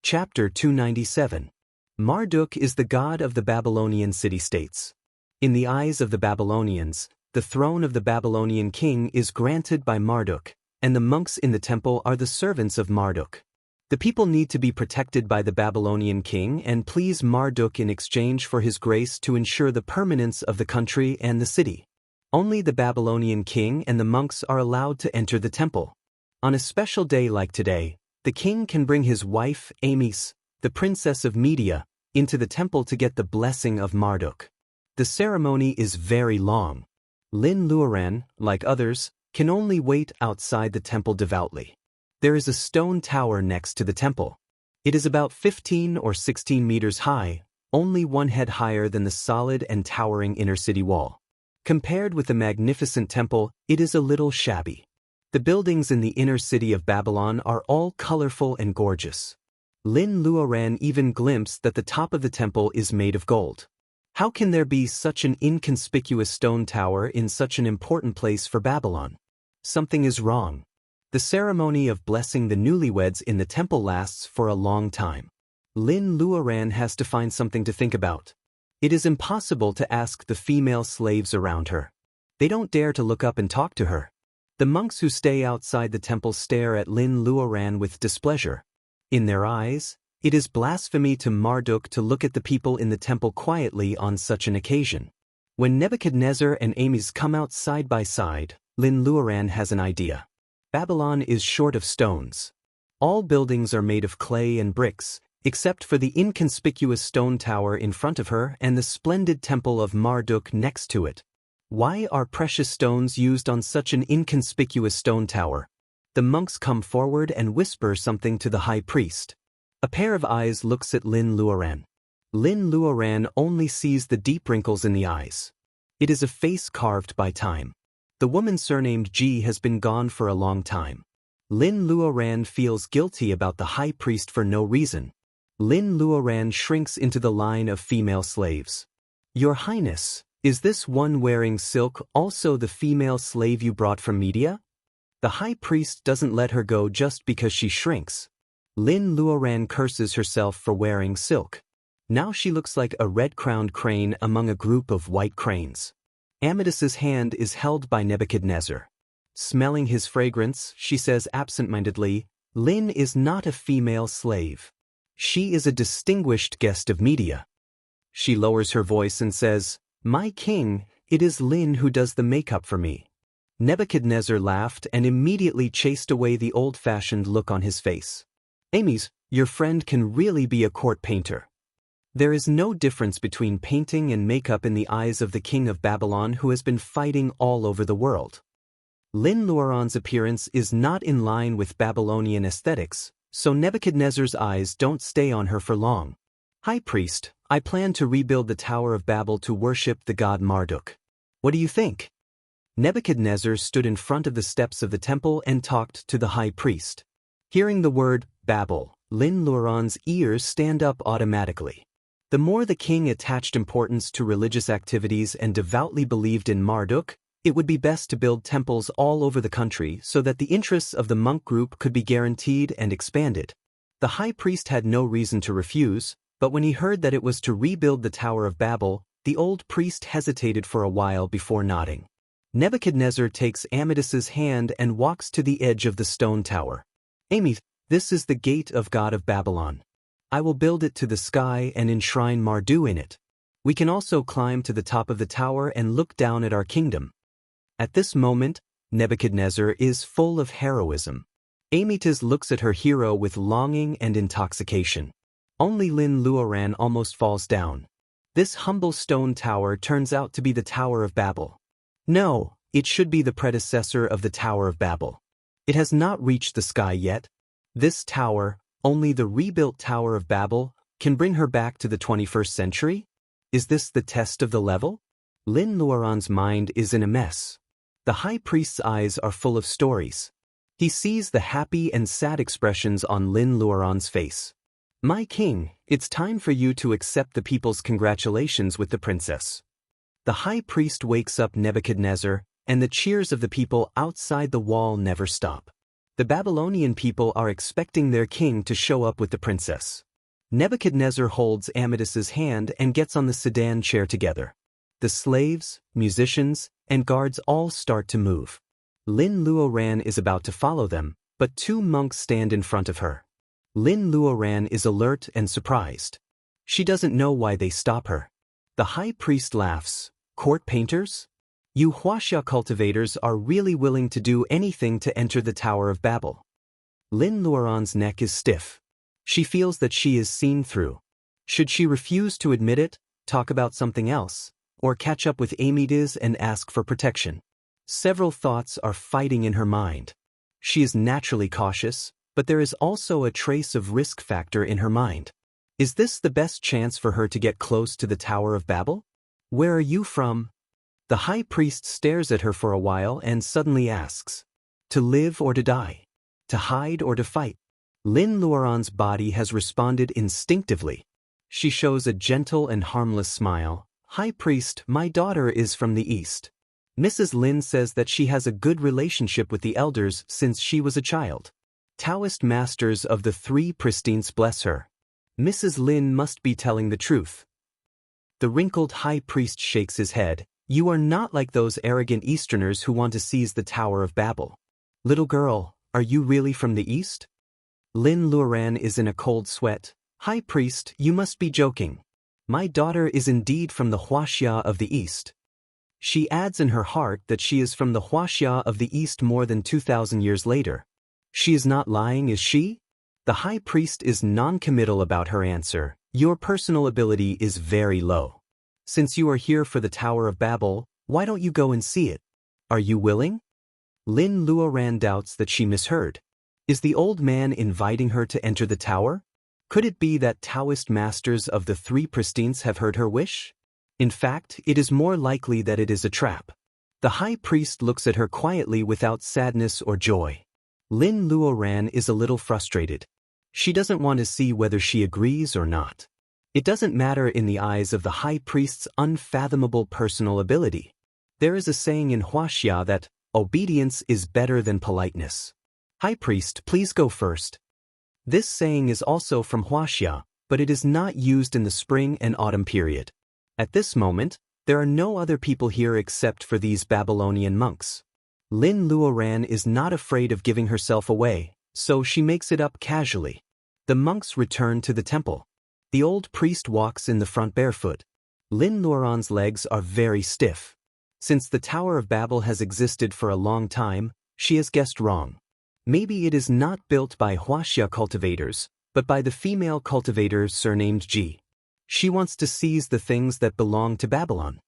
Chapter 297. Marduk is the god of the Babylonian city-states. In the eyes of the Babylonians, the throne of the Babylonian king is granted by Marduk, and the monks in the temple are the servants of Marduk. The people need to be protected by the Babylonian king and please Marduk in exchange for his grace to ensure the permanence of the country and the city. Only the Babylonian king and the monks are allowed to enter the temple. On a special day like today, the king can bring his wife, Amis, the princess of Media, into the temple to get the blessing of Marduk. The ceremony is very long. Lin Luoran, like others, can only wait outside the temple devoutly. There is a stone tower next to the temple. It is about 15 or 16 meters high, only one head higher than the solid and towering inner city wall. Compared with the magnificent temple, it is a little shabby. The buildings in the inner city of Babylon are all colorful and gorgeous. Lin Luoran even glimpsed that the top of the temple is made of gold. How can there be such an inconspicuous stone tower in such an important place for Babylon? Something is wrong. The ceremony of blessing the newlyweds in the temple lasts for a long time. Lin Luoran has to find something to think about. It is impossible to ask the female slaves around her. They don't dare to look up and talk to her. The monks who stay outside the temple stare at Lin Luoran with displeasure. In their eyes, it is blasphemy to Marduk to look at the people in the temple quietly on such an occasion. When Nebuchadnezzar and Amis come out side by side, Lin Luoran has an idea. Babylon is short of stones. All buildings are made of clay and bricks, except for the inconspicuous stone tower in front of her and the splendid temple of Marduk next to it. Why are precious stones used on such an inconspicuous stone tower? The monks come forward and whisper something to the high priest. A pair of eyes looks at Lin Luoran. Lin Luoran only sees the deep wrinkles in the eyes. It is a face carved by time. The woman surnamed Ji has been gone for a long time. Lin Luoran feels guilty about the high priest for no reason. Lin Luoran shrinks into the line of female slaves. Your Highness, is this one wearing silk also the female slave you brought from Media? The high priest doesn't let her go just because she shrinks. Lin Luoran curses herself for wearing silk. Now she looks like a red-crowned crane among a group of white cranes. Amethyst's hand is held by Nebuchadnezzar. Smelling his fragrance, she says absent-mindedly, Lin is not a female slave. She is a distinguished guest of Media. She lowers her voice and says, My king, it is Lin who does the makeup for me. Nebuchadnezzar laughed and immediately chased away the old-fashioned look on his face. Amis, your friend can really be a court painter. There is no difference between painting and makeup in the eyes of the king of Babylon who has been fighting all over the world. Lin Luoran's appearance is not in line with Babylonian aesthetics, so Nebuchadnezzar's eyes don't stay on her for long. High priest, I plan to rebuild the Tower of Babel to worship the god Marduk. What do you think? Nebuchadnezzar stood in front of the steps of the temple and talked to the high priest. Hearing the word Babel, Lin Luoran's ears stand up automatically. The more the king attached importance to religious activities and devoutly believed in Marduk, it would be best to build temples all over the country so that the interests of the monk group could be guaranteed and expanded. The high priest had no reason to refuse, but when he heard that it was to rebuild the Tower of Babel, the old priest hesitated for a while before nodding. Nebuchadnezzar takes Amethyst's hand and walks to the edge of the stone tower. Amy, this is the gate of God of Babylon. I will build it to the sky and enshrine Marduk in it. We can also climb to the top of the tower and look down at our kingdom. At this moment, Nebuchadnezzar is full of heroism. Amethyst looks at her hero with longing and intoxication. Only Lin Luoran almost falls down. This humble stone tower turns out to be the Tower of Babel. No, it should be the predecessor of the Tower of Babel. It has not reached the sky yet. This tower, only the rebuilt Tower of Babel, can bring her back to the 21st century? Is this the test of the level? Lin Luoran's mind is in a mess. The high priest's eyes are full of stories. He sees the happy and sad expressions on Lin Luoran's face. My king, it's time for you to accept the people's congratulations with the princess. The high priest wakes up Nebuchadnezzar, and the cheers of the people outside the wall never stop. The Babylonian people are expecting their king to show up with the princess. Nebuchadnezzar holds Amethyst's hand and gets on the sedan chair together. The slaves, musicians, and guards all start to move. Lin Luoran is about to follow them, but two monks stand in front of her. Lin Luoran is alert and surprised. She doesn't know why they stop her. The high priest laughs. Court painters? You Huaxia cultivators are really willing to do anything to enter the Tower of Babel. Lin Luoran's neck is stiff. She feels that she is seen through. Should she refuse to admit it, talk about something else, or catch up with Amydiz and ask for protection? Several thoughts are fighting in her mind. She is naturally cautious, but there is also a trace of risk factor in her mind. Is this the best chance for her to get close to the Tower of Babel? Where are you from? The high priest stares at her for a while and suddenly asks, to live or to die? To hide or to fight? Lin Luoran's body has responded instinctively. She shows a gentle and harmless smile. High priest, my daughter is from the east. Mrs. Lin says that she has a good relationship with the elders since she was a child. Taoist masters of the three pristines bless her. Mrs. Lin must be telling the truth. The wrinkled high priest shakes his head. You are not like those arrogant Easterners who want to seize the Tower of Babel. Little girl, are you really from the east? Lin Luoran is in a cold sweat. High priest, you must be joking. My daughter is indeed from the Huaxia of the east. She adds in her heart that she is from the Huaxia of the east more than 2,000 years later. She is not lying, is she? The high priest is non-committal about her answer. Your personal ability is very low. Since you are here for the Tower of Babel, why don't you go and see it? Are you willing? Lin Luoran doubts that she misheard. Is the old man inviting her to enter the tower? Could it be that Taoist masters of the three pristines have heard her wish? In fact, it is more likely that it is a trap. The high priest looks at her quietly without sadness or joy. Lin Luoran is a little frustrated. She doesn't want to see whether she agrees or not. It doesn't matter in the eyes of the high priest's unfathomable personal ability. There is a saying in Huaxia that obedience is better than politeness. High priest, please go first. This saying is also from Huaxia, but it is not used in the spring and autumn period. At this moment, there are no other people here except for these Babylonian monks. Lin Luoran is not afraid of giving herself away, so she makes it up casually. The monks return to the temple. The old priest walks in the front barefoot. Lin Luoran's legs are very stiff. Since the Tower of Babel has existed for a long time, she has guessed wrong. Maybe it is not built by Huaxia cultivators, but by the female cultivator surnamed Ji. She wants to seize the things that belong to Babylon.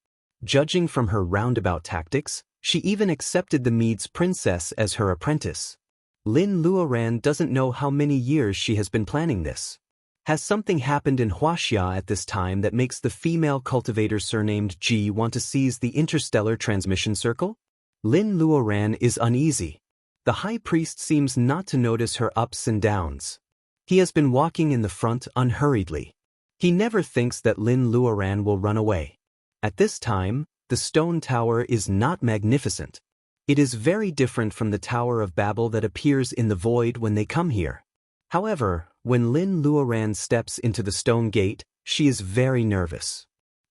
Judging from her roundabout tactics, she even accepted the Mede's princess as her apprentice. Lin Luoran doesn't know how many years she has been planning this. Has something happened in Huaxia at this time that makes the female cultivator surnamed Ji want to seize the interstellar transmission circle? Lin Luoran is uneasy. The high priest seems not to notice her ups and downs. He has been walking in the front unhurriedly. He never thinks that Lin Luoran will run away. At this time, the stone tower is not magnificent. It is very different from the Tower of Babel that appears in the void when they come here. However, when Lin Luoran steps into the stone gate, she is very nervous.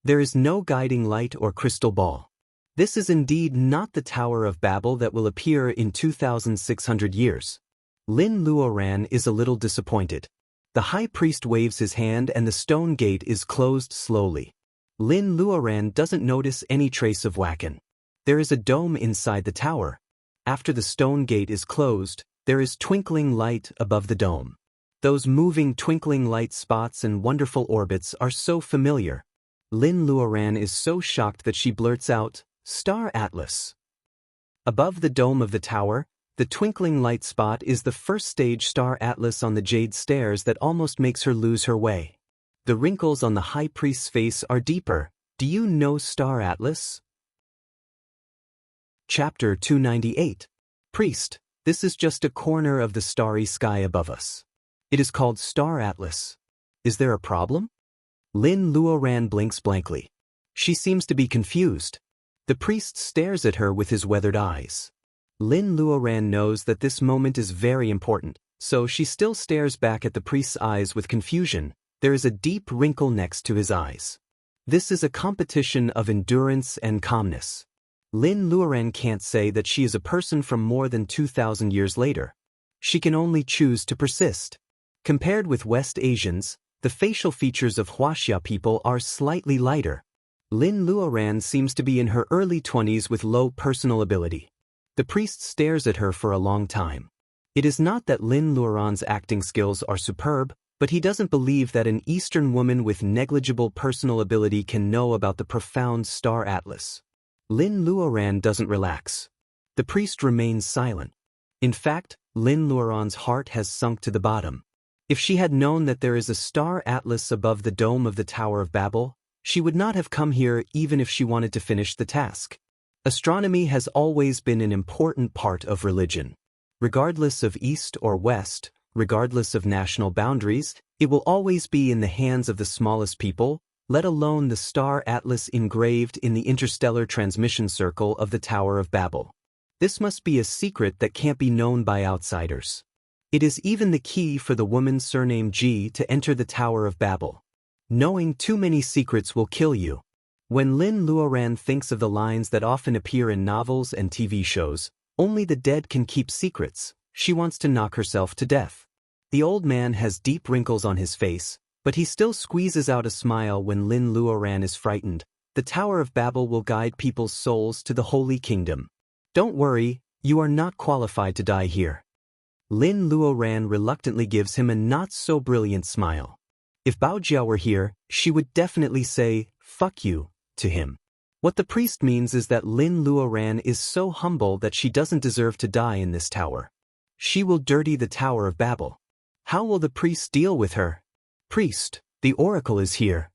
There is no guiding light or crystal ball. This is indeed not the Tower of Babel that will appear in 2,600 years. Lin Luoran is a little disappointed. The high priest waves his hand and the stone gate is closed slowly. Lin Luoran doesn't notice any trace of Wacken. There is a dome inside the tower. After the stone gate is closed, there is twinkling light above the dome. Those moving twinkling light spots and wonderful orbits are so familiar. Lin Luoran is so shocked that she blurts out, Star Atlas. Above the dome of the tower, the twinkling light spot is the first stage Star Atlas on the jade stairs that almost makes her lose her way. The wrinkles on the high priest's face are deeper. Do you know Star Atlas? Chapter 298. Priest, this is just a corner of the starry sky above us. It is called Star Atlas. Is there a problem? Lin Luoran blinks blankly. She seems to be confused. The priest stares at her with his weathered eyes. Lin Luoran knows that this moment is very important, so she still stares back at the priest's eyes with confusion. There is a deep wrinkle next to his eyes. This is a competition of endurance and calmness. Lin Luoran can't say that she is a person from more than 2,000 years later. She can only choose to persist. Compared with West Asians, the facial features of Huaxia people are slightly lighter. Lin Luoran seems to be in her early 20s with low personal ability. The priest stares at her for a long time. It is not that Lin Luoran's acting skills are superb, but he doesn't believe that an Eastern woman with negligible personal ability can know about the profound star atlas. Lin Luoran doesn't relax. The priest remains silent. In fact, Lin Luoran's heart has sunk to the bottom. If she had known that there is a star atlas above the dome of the Tower of Babel, she would not have come here even if she wanted to finish the task. Astronomy has always been an important part of religion. Regardless of East or West, regardless of national boundaries, it will always be in the hands of the smallest people, let alone the star atlas engraved in the interstellar transmission circle of the Tower of Babel. This must be a secret that can't be known by outsiders. It is even the key for the woman surnamed Ji to enter the Tower of Babel. Knowing too many secrets will kill you. When Lin Luoran thinks of the lines that often appear in novels and TV shows, only the dead can keep secrets, she wants to knock herself to death. The old man has deep wrinkles on his face, but he still squeezes out a smile when Lin Luoran is frightened. The Tower of Babel will guide people's souls to the Holy Kingdom. Don't worry, you are not qualified to die here. Lin Luoran reluctantly gives him a not-so-brilliant smile. If Baojia were here, she would definitely say, "Fuck you," to him. What the priest means is that Lin Luoran is so humble that she doesn't deserve to die in this tower. She will dirty the Tower of Babel. How will the priest deal with her? "Priest, the oracle is here."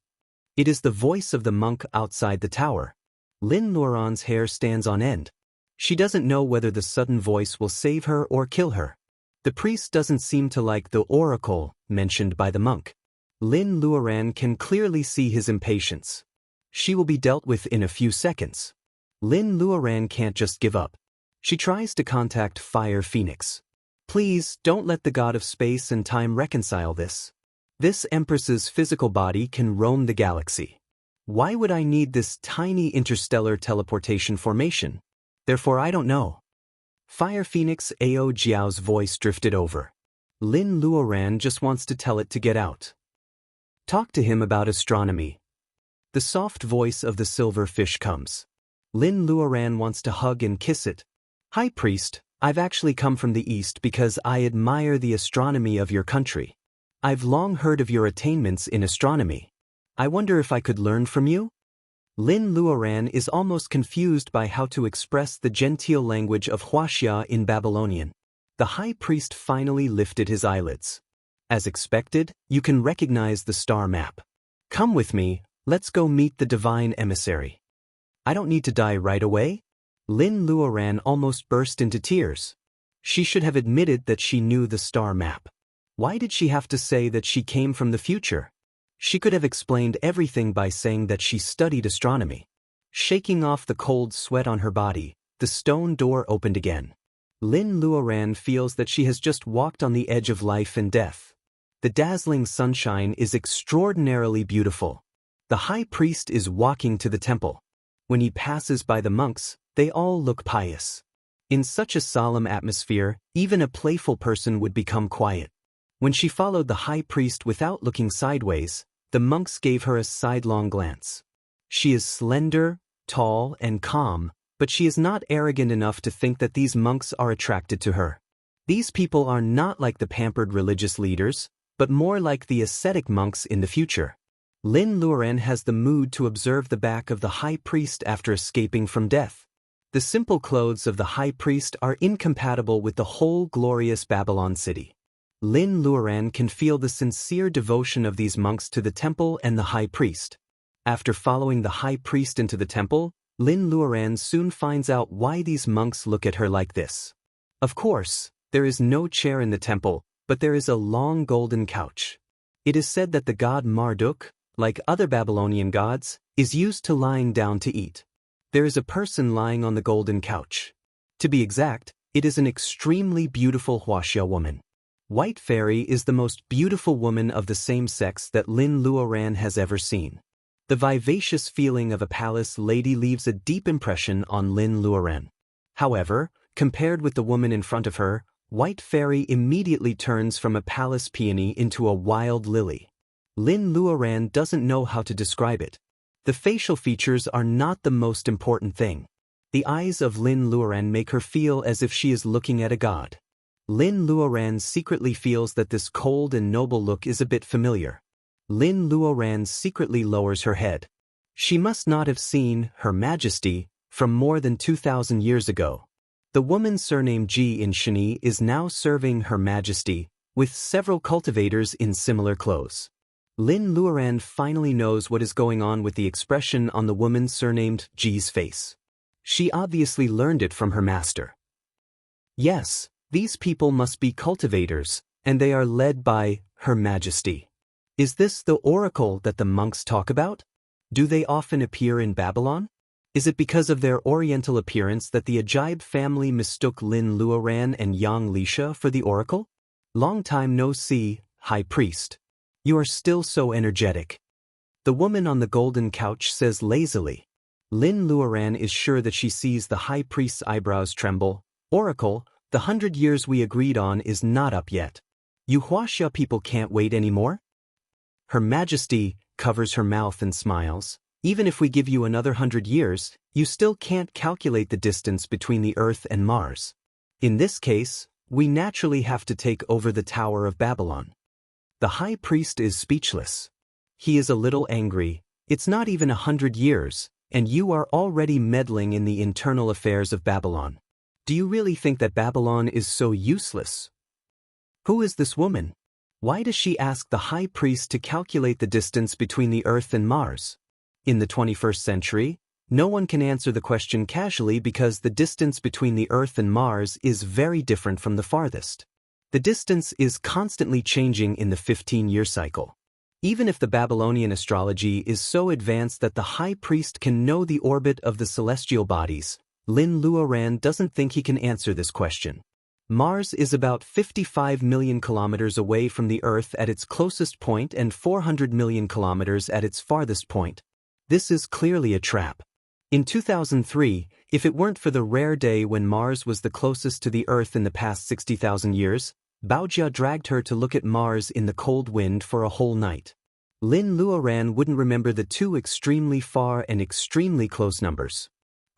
It is the voice of the monk outside the tower. Lin Luoran's hair stands on end. She doesn't know whether the sudden voice will save her or kill her. The priest doesn't seem to like the oracle mentioned by the monk. Lin Luoran can clearly see his impatience. She will be dealt with in a few seconds. Lin Luoran can't just give up. She tries to contact Fire Phoenix. "Please, don't let the god of space and time reconcile this. This empress's physical body can roam the galaxy. Why would I need this tiny interstellar teleportation formation? Therefore I don't know." Fire Phoenix Ao Jiao's voice drifted over. Lin Luoran just wants to tell it to get out. "Talk to him about astronomy." The soft voice of the silver fish comes. Lin Luoran wants to hug and kiss it. "Hi priest, I've actually come from the east because I admire the astronomy of your country. I've long heard of your attainments in astronomy. I wonder if I could learn from you?" Lin Luoran is almost confused by how to express the genteel language of Huaxia in Babylonian. The high priest finally lifted his eyelids. "As expected, you can recognize the star map. Come with me, let's go meet the divine emissary." "I don't need to die right away?" Lin Luoran almost burst into tears. She should have admitted that she knew the star map. Why did she have to say that she came from the future? She could have explained everything by saying that she studied astronomy. Shaking off the cold sweat on her body, the stone door opened again. Lin Luoran feels that she has just walked on the edge of life and death. The dazzling sunshine is extraordinarily beautiful. The high priest is walking to the temple. When he passes by the monks, they all look pious. In such a solemn atmosphere, even a playful person would become quiet. When she followed the high priest without looking sideways, the monks gave her a sidelong glance. She is slender, tall, and calm, but she is not arrogant enough to think that these monks are attracted to her. These people are not like the pampered religious leaders, but more like the ascetic monks in the future. Lin Luoran has the mood to observe the back of the high priest after escaping from death. The simple clothes of the high priest are incompatible with the whole glorious Babylon city. Lin Luoran can feel the sincere devotion of these monks to the temple and the high priest. After following the high priest into the temple, Lin Luoran soon finds out why these monks look at her like this. Of course, there is no chair in the temple, but there is a long golden couch. It is said that the god Marduk, like other Babylonian gods, is used to lying down to eat. There is a person lying on the golden couch. To be exact, it is an extremely beautiful Huaxia woman. White Fairy is the most beautiful woman of the same sex that Lin Luoran has ever seen. The vivacious feeling of a palace lady leaves a deep impression on Lin Luoran. However, compared with the woman in front of her, White Fairy immediately turns from a palace peony into a wild lily. Lin Luoran doesn't know how to describe it. The facial features are not the most important thing. The eyes of Lin Luoran make her feel as if she is looking at a god. Lin Luoran secretly feels that this cold and noble look is a bit familiar. Lin Luoran secretly lowers her head. She must not have seen Her Majesty from more than 2,000 years ago. The woman surnamed Ji in Shani is now serving Her Majesty, with several cultivators in similar clothes. Lin Luoran finally knows what is going on with the expression on the woman surnamed Ji's face. She obviously learned it from her master. Yes, these people must be cultivators, and they are led by Her Majesty. Is this the oracle that the monks talk about? Do they often appear in Babylon? Is it because of their oriental appearance that the Ajaib family mistook Lin Luoran and Yang Lisha for the oracle? Long time no see, High Priest. You are still so energetic. The woman on the golden couch says lazily. Lin Luoran is sure that she sees the High Priest's eyebrows tremble. Oracle, the 100 years we agreed on is not up yet. You Huaxia people can't wait anymore? Her Majesty covers her mouth and smiles. Even if we give you another 100 years, you still can't calculate the distance between the Earth and Mars. In this case, we naturally have to take over the Tower of Babylon. The High Priest is speechless. He is a little angry. It's not even 100 years, and you are already meddling in the internal affairs of Babylon. Do you really think that Babylon is so useless? Who is this woman? Why does she ask the High Priest to calculate the distance between the Earth and Mars? In the 21st century, no one can answer the question casually because the distance between the Earth and Mars is very different from the farthest. The distance is constantly changing in the 15-year cycle. Even if the Babylonian astrology is so advanced that the High Priest can know the orbit of the celestial bodies, Lin Luoran doesn't think he can answer this question. Mars is about 55 million kilometers away from the Earth at its closest point and 400 million kilometers at its farthest point. This is clearly a trap. In 2003, if it weren't for the rare day when Mars was the closest to the Earth in the past 60,000 years, Baojia dragged her to look at Mars in the cold wind for a whole night. Lin Luoran wouldn't remember the two extremely far and extremely close numbers.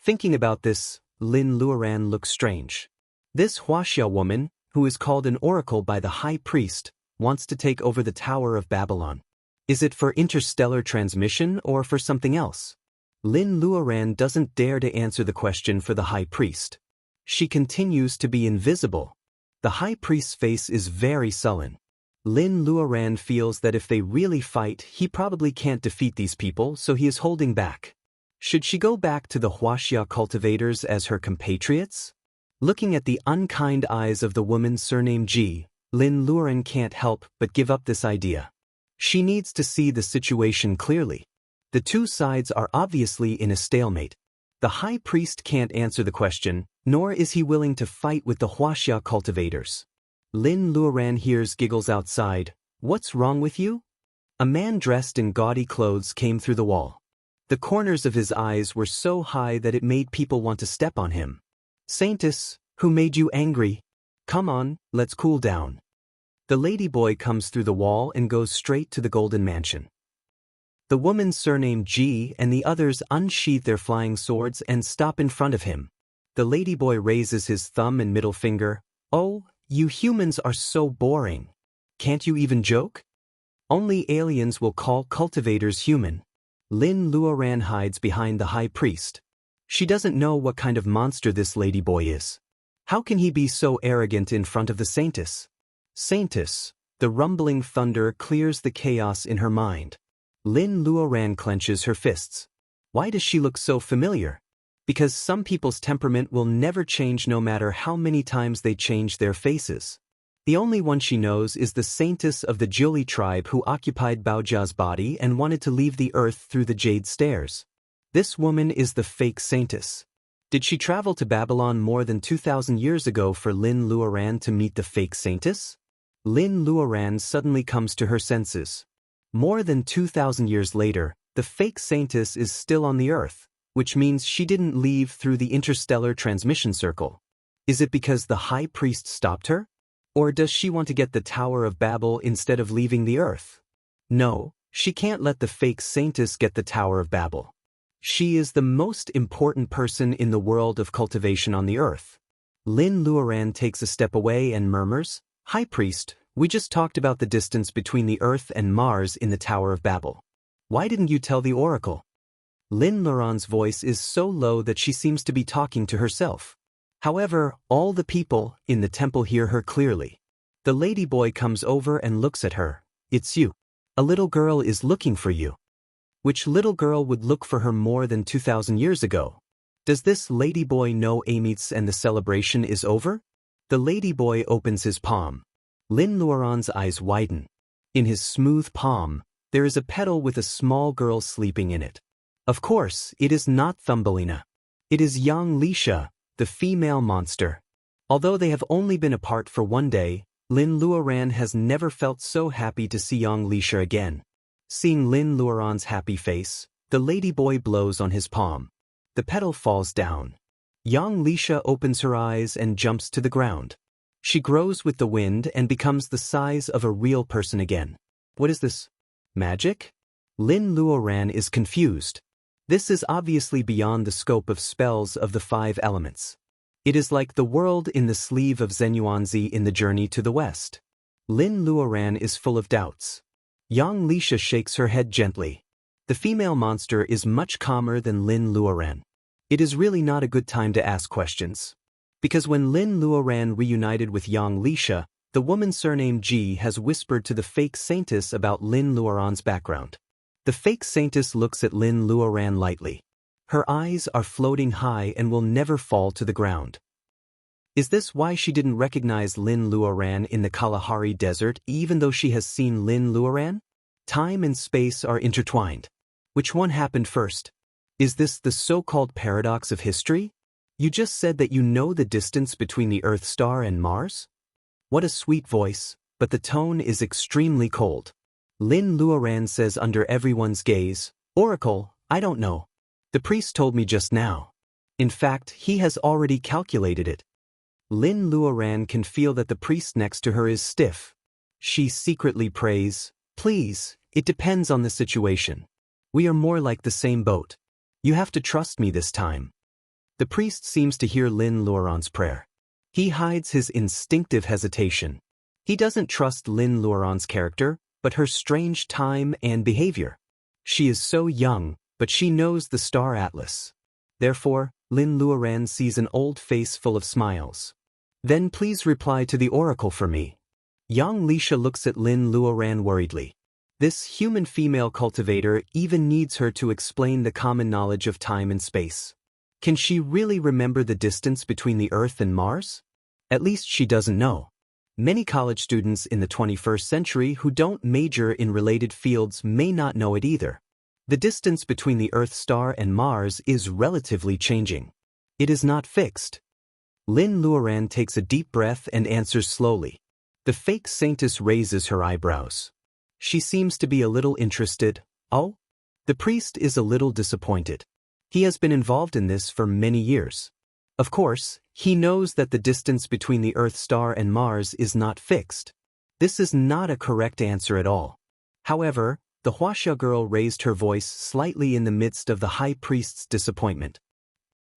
Thinking about this, Lin Luoran looks strange. This Huaxia woman, who is called an oracle by the High Priest, wants to take over the Tower of Babylon. Is it for interstellar transmission or for something else? Lin Luoran doesn't dare to answer the question for the High Priest. She continues to be invisible. The High Priest's face is very sullen. Lin Luoran feels that if they really fight, he probably can't defeat these people, so he is holding back. Should she go back to the Huaxia cultivators as her compatriots? Looking at the unkind eyes of the woman surnamed Ji, Lin Luoran can't help but give up this idea. She needs to see the situation clearly. The two sides are obviously in a stalemate. The High Priest can't answer the question, nor is he willing to fight with the Huaxia cultivators. Lin Luoran hears giggles outside. What's wrong with you? A man dressed in gaudy clothes came through the wall. The corners of his eyes were so high that it made people want to step on him. Saintess, who made you angry? Come on, let's cool down. The ladyboy comes through the wall and goes straight to the golden mansion. The woman surnamed Ji and the others unsheath their flying swords and stop in front of him. The ladyboy raises his thumb and middle finger. Oh, you humans are so boring. Can't you even joke? Only aliens will call cultivators human. Lin Luoran hides behind the High Priest. She doesn't know what kind of monster this ladyboy is. How can he be so arrogant in front of the Saintess? Saintess, the rumbling thunder clears the chaos in her mind. Lin Luoran clenches her fists. Why does she look so familiar? Because some people's temperament will never change no matter how many times they change their faces. The only one she knows is the Saintess of the Juli tribe who occupied Baojia's body and wanted to leave the earth through the jade stairs. This woman is the fake Saintess. Did she travel to Babylon more than 2,000 years ago for Lin Luoran to meet the fake saintess? Lin Luoran suddenly comes to her senses. More than 2,000 years later, the fake saintess is still on the Earth, which means she didn't leave through the interstellar transmission circle. Is it because the high priest stopped her? Or does she want to get the Tower of Babel instead of leaving the Earth? No, she can't let the fake saintess get the Tower of Babel. She is the most important person in the world of cultivation on the Earth. Lin Luoran takes a step away and murmurs, "High Priest, we just talked about the distance between the Earth and Mars in the Tower of Babel. Why didn't you tell the oracle?" Lin Luoran's voice is so low that she seems to be talking to herself. However, all the people in the temple hear her clearly. The ladyboy comes over and looks at her. "It's you. A little girl is looking for you." Which little girl would look for her more than 2,000 years ago? Does this ladyboy know Amit's and the celebration is over? The ladyboy opens his palm. Lin Luoran's eyes widen. In his smooth palm, there is a petal with a small girl sleeping in it. Of course, it is not Thumbelina. It is young Lisha, the female monster. Although they have only been apart for one day, Lin Luoran has never felt so happy to see young Lisha again. Seeing Lin Luoran's happy face, the ladyboy blows on his palm. The petal falls down. Young Lisha opens her eyes and jumps to the ground. She grows with the wind and becomes the size of a real person again. What is this? Magic? Lin Luoran is confused. This is obviously beyond the scope of spells of the 5 elements. It is like the world in the sleeve of Zenyuanzi in the journey to the west. Lin Luoran is full of doubts. Young Lisha shakes her head gently. The female monster is much calmer than Lin Luoran. It is really not a good time to ask questions. Because when Lin Luoran reunited with young Lisha, the woman surnamed Ji has whispered to the fake saintess about Lin Luoran's background. The fake saintess looks at Lin Luoran lightly. Her eyes are floating high and will never fall to the ground. Is this why she didn't recognize Lin Luoran in the Kalahari Desert even though she has seen Lin Luoran? Time and space are intertwined. Which one happened first? Is this the so-called paradox of history? You just said that you know the distance between the Earth star and Mars? What a sweet voice, but the tone is extremely cold. Lin Luoran says under everyone's gaze, "Oracle, I don't know. The priest told me just now. In fact, he has already calculated it." Lin Luoran can feel that the priest next to her is stiff. She secretly prays, "Please, it depends on the situation. We are more like the same boat. You have to trust me this time." The priest seems to hear Lin Luoran's prayer. He hides his instinctive hesitation. He doesn't trust Lin Luoran's character, but her strange time and behavior. She is so young, but she knows the star atlas. Therefore, Lin Luoran sees an old face full of smiles. "Then please reply to the oracle for me." Young Lisha looks at Lin Luoran worriedly. This human female cultivator even needs her to explain the common knowledge of time and space. Can she really remember the distance between the Earth and Mars? At least she doesn't know. Many college students in the 21st century who don't major in related fields may not know it either. The distance between the Earth star and Mars is relatively changing. It is not fixed. Lin Luoran takes a deep breath and answers slowly. The fake saintess raises her eyebrows. She seems to be a little interested. "Oh?" The priest is a little disappointed. He has been involved in this for many years. Of course, he knows that the distance between the Earth star and Mars is not fixed. This is not a correct answer at all. However, the Huaxia girl raised her voice slightly in the midst of the high priest's disappointment.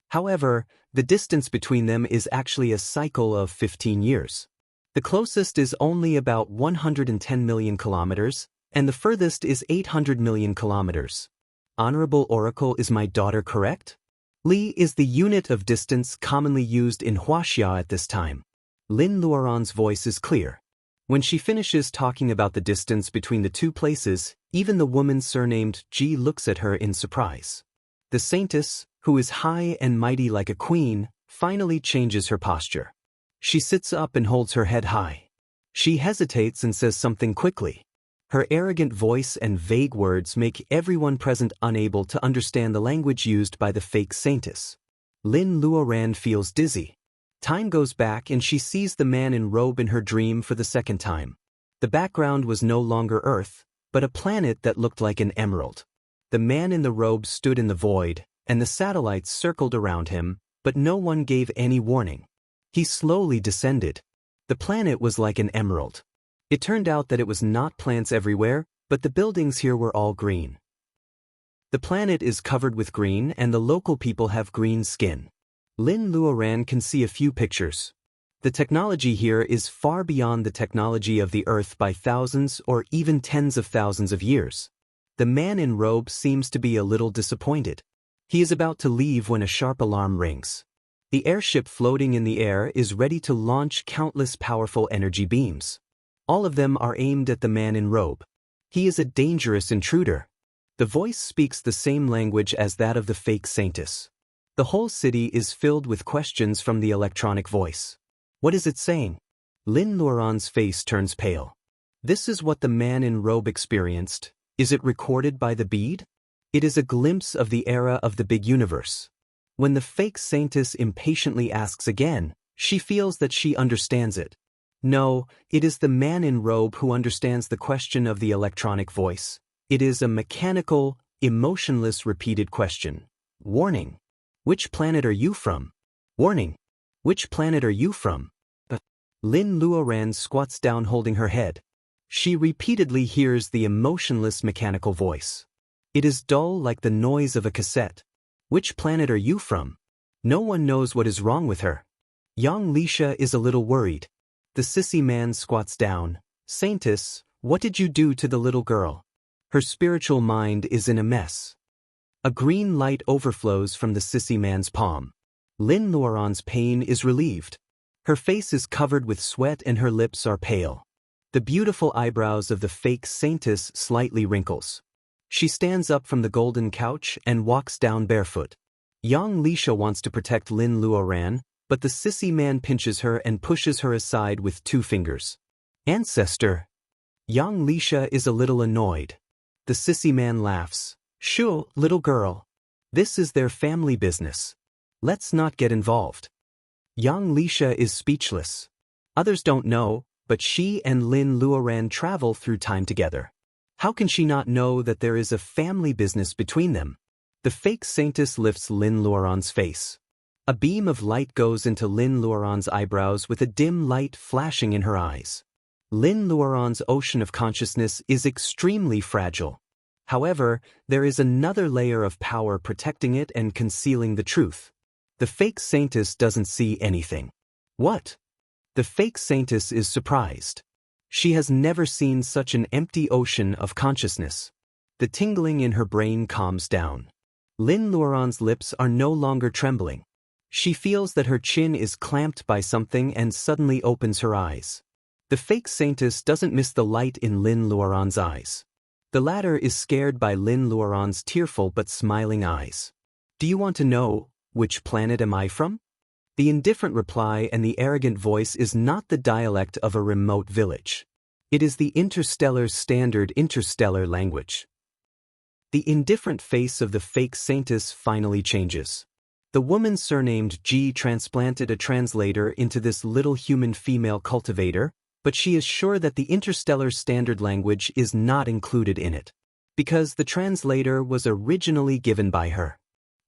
However, the distance between them is actually a cycle of 15 years. The closest is only about 110 million kilometers, and the furthest is 800 million kilometers. Honorable Oracle, is my daughter correct? Li is the unit of distance commonly used in Huaxia at this time. Lin Luoran's voice is clear. When she finishes talking about the distance between the two places, even the woman surnamed Ji looks at her in surprise. The saintess, who is high and mighty like a queen, finally changes her posture. She sits up and holds her head high. She hesitates and says something quickly. Her arrogant voice and vague words make everyone present unable to understand the language used by the fake saintess. Lin Luoran feels dizzy. Time goes back and she sees the man in robe in her dream for the second time. The background was no longer Earth, but a planet that looked like an emerald. The man in the robe stood in the void, and the satellites circled around him, but no one gave any warning. He slowly descended. The planet was like an emerald. It turned out that it was not plants everywhere, but the buildings here were all green. The planet is covered with green and the local people have green skin. Lin Luoran can see a few pictures. The technology here is far beyond the technology of the Earth by thousands or even tens of thousands of years. The man in robe seems to be a little disappointed. He is about to leave when a sharp alarm rings. The airship floating in the air is ready to launch countless powerful energy beams. All of them are aimed at the man in robe. He is a dangerous intruder. The voice speaks the same language as that of the fake saintess. The whole city is filled with questions from the electronic voice. What is it saying? Lin Luoran's face turns pale. This is what the man in robe experienced. Is it recorded by the bead? It is a glimpse of the era of the big universe. When the fake saintess impatiently asks again, she feels that she understands it. No, it is the man in robe who understands the question of the electronic voice. It is a mechanical, emotionless repeated question. Warning. Which planet are you from? Warning. Which planet are you from? Lin Luoran squats down holding her head. She repeatedly hears the emotionless mechanical voice. It is dull like the noise of a cassette. Which planet are you from? No one knows what is wrong with her. Young Lisha is a little worried. The sissy man squats down. Saintess, what did you do to the little girl? Her spiritual mind is in a mess. A green light overflows from the sissy man's palm. Lin Luoran's pain is relieved. Her face is covered with sweat and her lips are pale. The beautiful eyebrows of the fake saintess slightly wrinkles. She stands up from the golden couch and walks down barefoot. Young Lisha wants to protect Lin Luoran, but the sissy man pinches her and pushes her aside with 2 fingers. Ancestor. Young Lisha is a little annoyed. The sissy man laughs. Shoo, little girl. This is their family business. Let's not get involved. Young Lisha is speechless. Others don't know, but she and Lin Luoran travel through time together. How can she not know that there is a family business between them? The fake saintess lifts Lin Luoran's face. A beam of light goes into Lin Luoran's eyebrows with a dim light flashing in her eyes. Lin Luoran's ocean of consciousness is extremely fragile. However, there is another layer of power protecting it and concealing the truth. The fake saintess doesn't see anything. What? The fake saintess is surprised. She has never seen such an empty ocean of consciousness. The tingling in her brain calms down. Lin Luoran's lips are no longer trembling. She feels that her chin is clamped by something and suddenly opens her eyes. The fake saintess doesn't miss the light in Lin Luoran's eyes. The latter is scared by Lin Luoran's tearful but smiling eyes. Do you want to know, which planet am I from? The indifferent reply and the arrogant voice is not the dialect of a remote village. It is the interstellar standard interstellar language. The indifferent face of the fake saintess finally changes. The woman surnamed G transplanted a translator into this little human female cultivator, but she is sure that the interstellar standard language is not included in it, because the translator was originally given by her.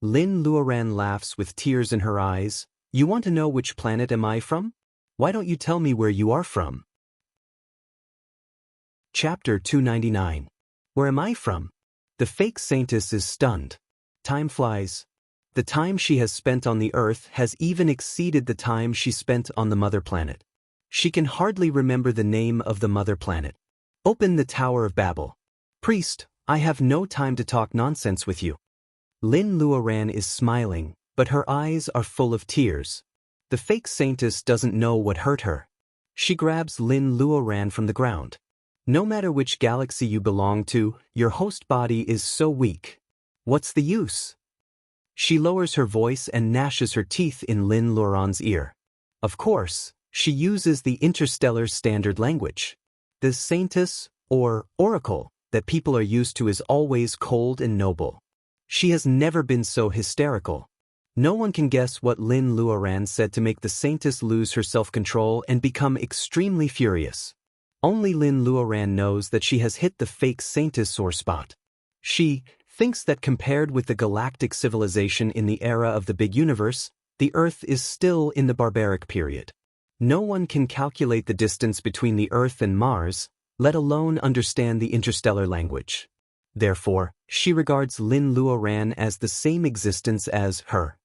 Lin Luoran laughs with tears in her eyes. You want to know which planet am I from? Why don't you tell me where you are from? Chapter 299. Where am I from? The fake saintess is stunned. Time flies. The time she has spent on the Earth has even exceeded the time she spent on the mother planet. She can hardly remember the name of the mother planet. Open the Tower of Babel. Priest, I have no time to talk nonsense with you. Lin Luoran is smiling, but her eyes are full of tears. The fake saintess doesn't know what hurt her. She grabs Lin Luoran from the ground. No matter which galaxy you belong to, your host body is so weak. What's the use? She lowers her voice and gnashes her teeth in Lin Luoran's ear. Of course, she uses the interstellar standard language. The saintess, or oracle, that people are used to is always cold and noble. She has never been so hysterical. No one can guess what Lin Luoran said to make the Saintess lose her self-control and become extremely furious. Only Lin Luoran knows that she has hit the fake Saintess sore spot. She thinks that compared with the galactic civilization in the era of the big universe, the Earth is still in the barbaric period. No one can calculate the distance between the Earth and Mars, let alone understand the interstellar language. Therefore, she regards Lin Luoran as the same existence as her.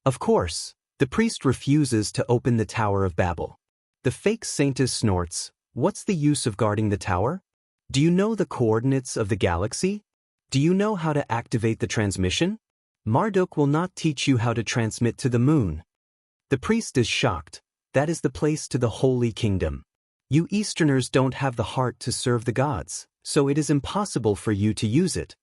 Of course, the priest refuses to open the Tower of Babel. The fake Saintess snorts, "What's the use of guarding the tower? Do you know the coordinates of the galaxy? Do you know how to activate the transmission? Marduk will not teach you how to transmit to the moon." The priest is shocked. That is the place to the Holy Kingdom. You Easterners don't have the heart to serve the gods, so it is impossible for you to use it.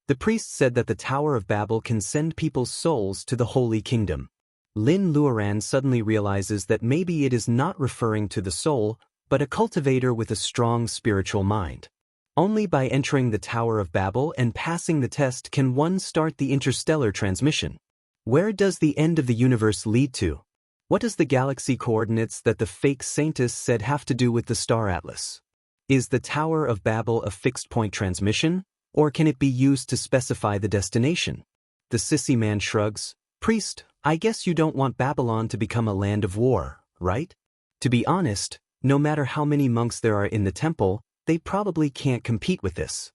The priest said that the Tower of Babel can send people's souls to the Holy Kingdom. Lin Luoran suddenly realizes that maybe it is not referring to the soul, but a cultivator with a strong spiritual mind. Only by entering the Tower of Babel and passing the test can one start the interstellar transmission. Where does the end of the universe lead to? What does the galaxy coordinates that the fake Saintess said have to do with the star atlas? Is the Tower of Babel a fixed-point transmission, or can it be used to specify the destination? The sissy man shrugs. "Priest, I guess you don't want Babylon to become a land of war, right? To be honest, no matter how many monks there are in the temple, they probably can't compete with this."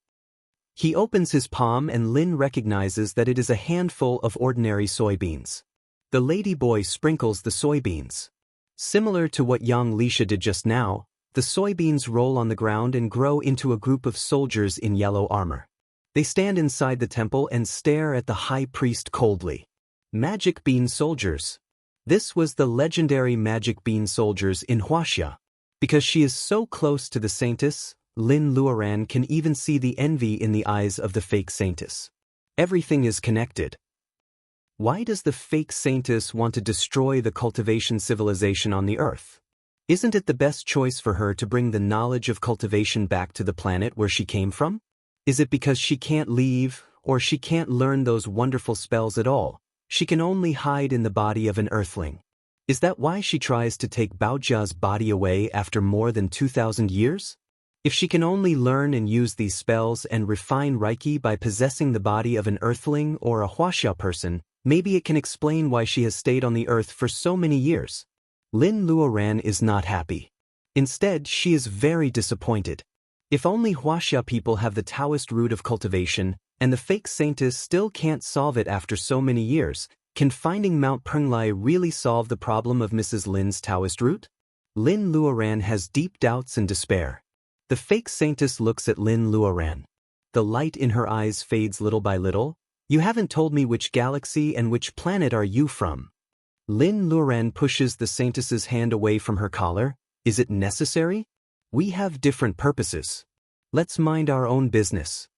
He opens his palm and Lin recognizes that it is a handful of ordinary soybeans. The ladyboy sprinkles the soybeans. Similar to what young Lisha did just now, the soybeans roll on the ground and grow into a group of soldiers in yellow armor. They stand inside the temple and stare at the high priest coldly. Magic bean soldiers. This was the legendary magic bean soldiers in Huaxia. Because she is so close to the Saintess, Lin Luoran can even see the envy in the eyes of the fake Saintess. Everything is connected. Why does the fake Saintess want to destroy the cultivation civilization on the Earth? Isn't it the best choice for her to bring the knowledge of cultivation back to the planet where she came from? Is it because she can't leave, or she can't learn those wonderful spells at all? She can only hide in the body of an Earthling. Is that why she tries to take Baojia's body away after more than 2,000 years? If she can only learn and use these spells and refine Reiki by possessing the body of an Earthling or a Huaxia person, maybe it can explain why she has stayed on the Earth for so many years. Lin Luoran is not happy. Instead, she is very disappointed. If only Huaxia people have the Taoist root of cultivation, and the fake Saintess still can't solve it after so many years, can finding Mount Penglai really solve the problem of Mrs. Lin's Taoist root? Lin Luoran has deep doubts and despair. The fake Saintess looks at Lin Luoran. The light in her eyes fades little by little. "You haven't told me which galaxy and which planet are you from?" Lin Luoran pushes the Saintess's hand away from her collar. "Is it necessary? We have different purposes. Let's mind our own business."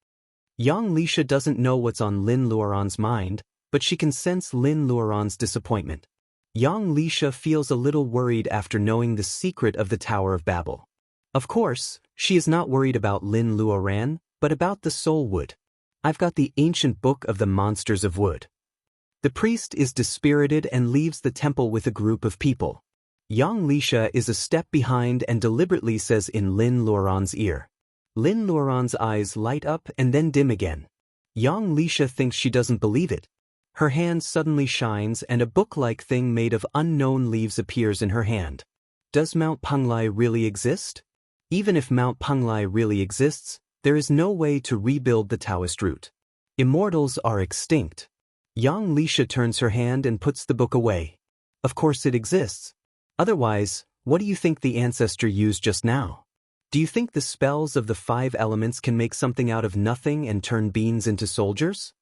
Young Lisha doesn't know what's on Lin Luoran's mind, but she can sense Lin Luoran's disappointment. Young Lisha feels a little worried after knowing the secret of the Tower of Babel. Of course, she is not worried about Lin Luoran, but about the soul wood. "I've got the ancient book of the monsters of wood." The priest is dispirited and leaves the temple with a group of people. Young Lisha is a step behind and deliberately says in Lin Luoran's ear. Lin Luoran's eyes light up and then dim again. Young Lisha thinks she doesn't believe it. Her hand suddenly shines and a book-like thing made of unknown leaves appears in her hand. Does Mount Penglai really exist? Even if Mount Penglai really exists, there is no way to rebuild the Taoist root. Immortals are extinct. Young Lisha turns her hand and puts the book away. Of course it exists. Otherwise, what do you think the ancestor used just now? Do you think the spells of the 5 elements can make something out of nothing and turn beans into soldiers?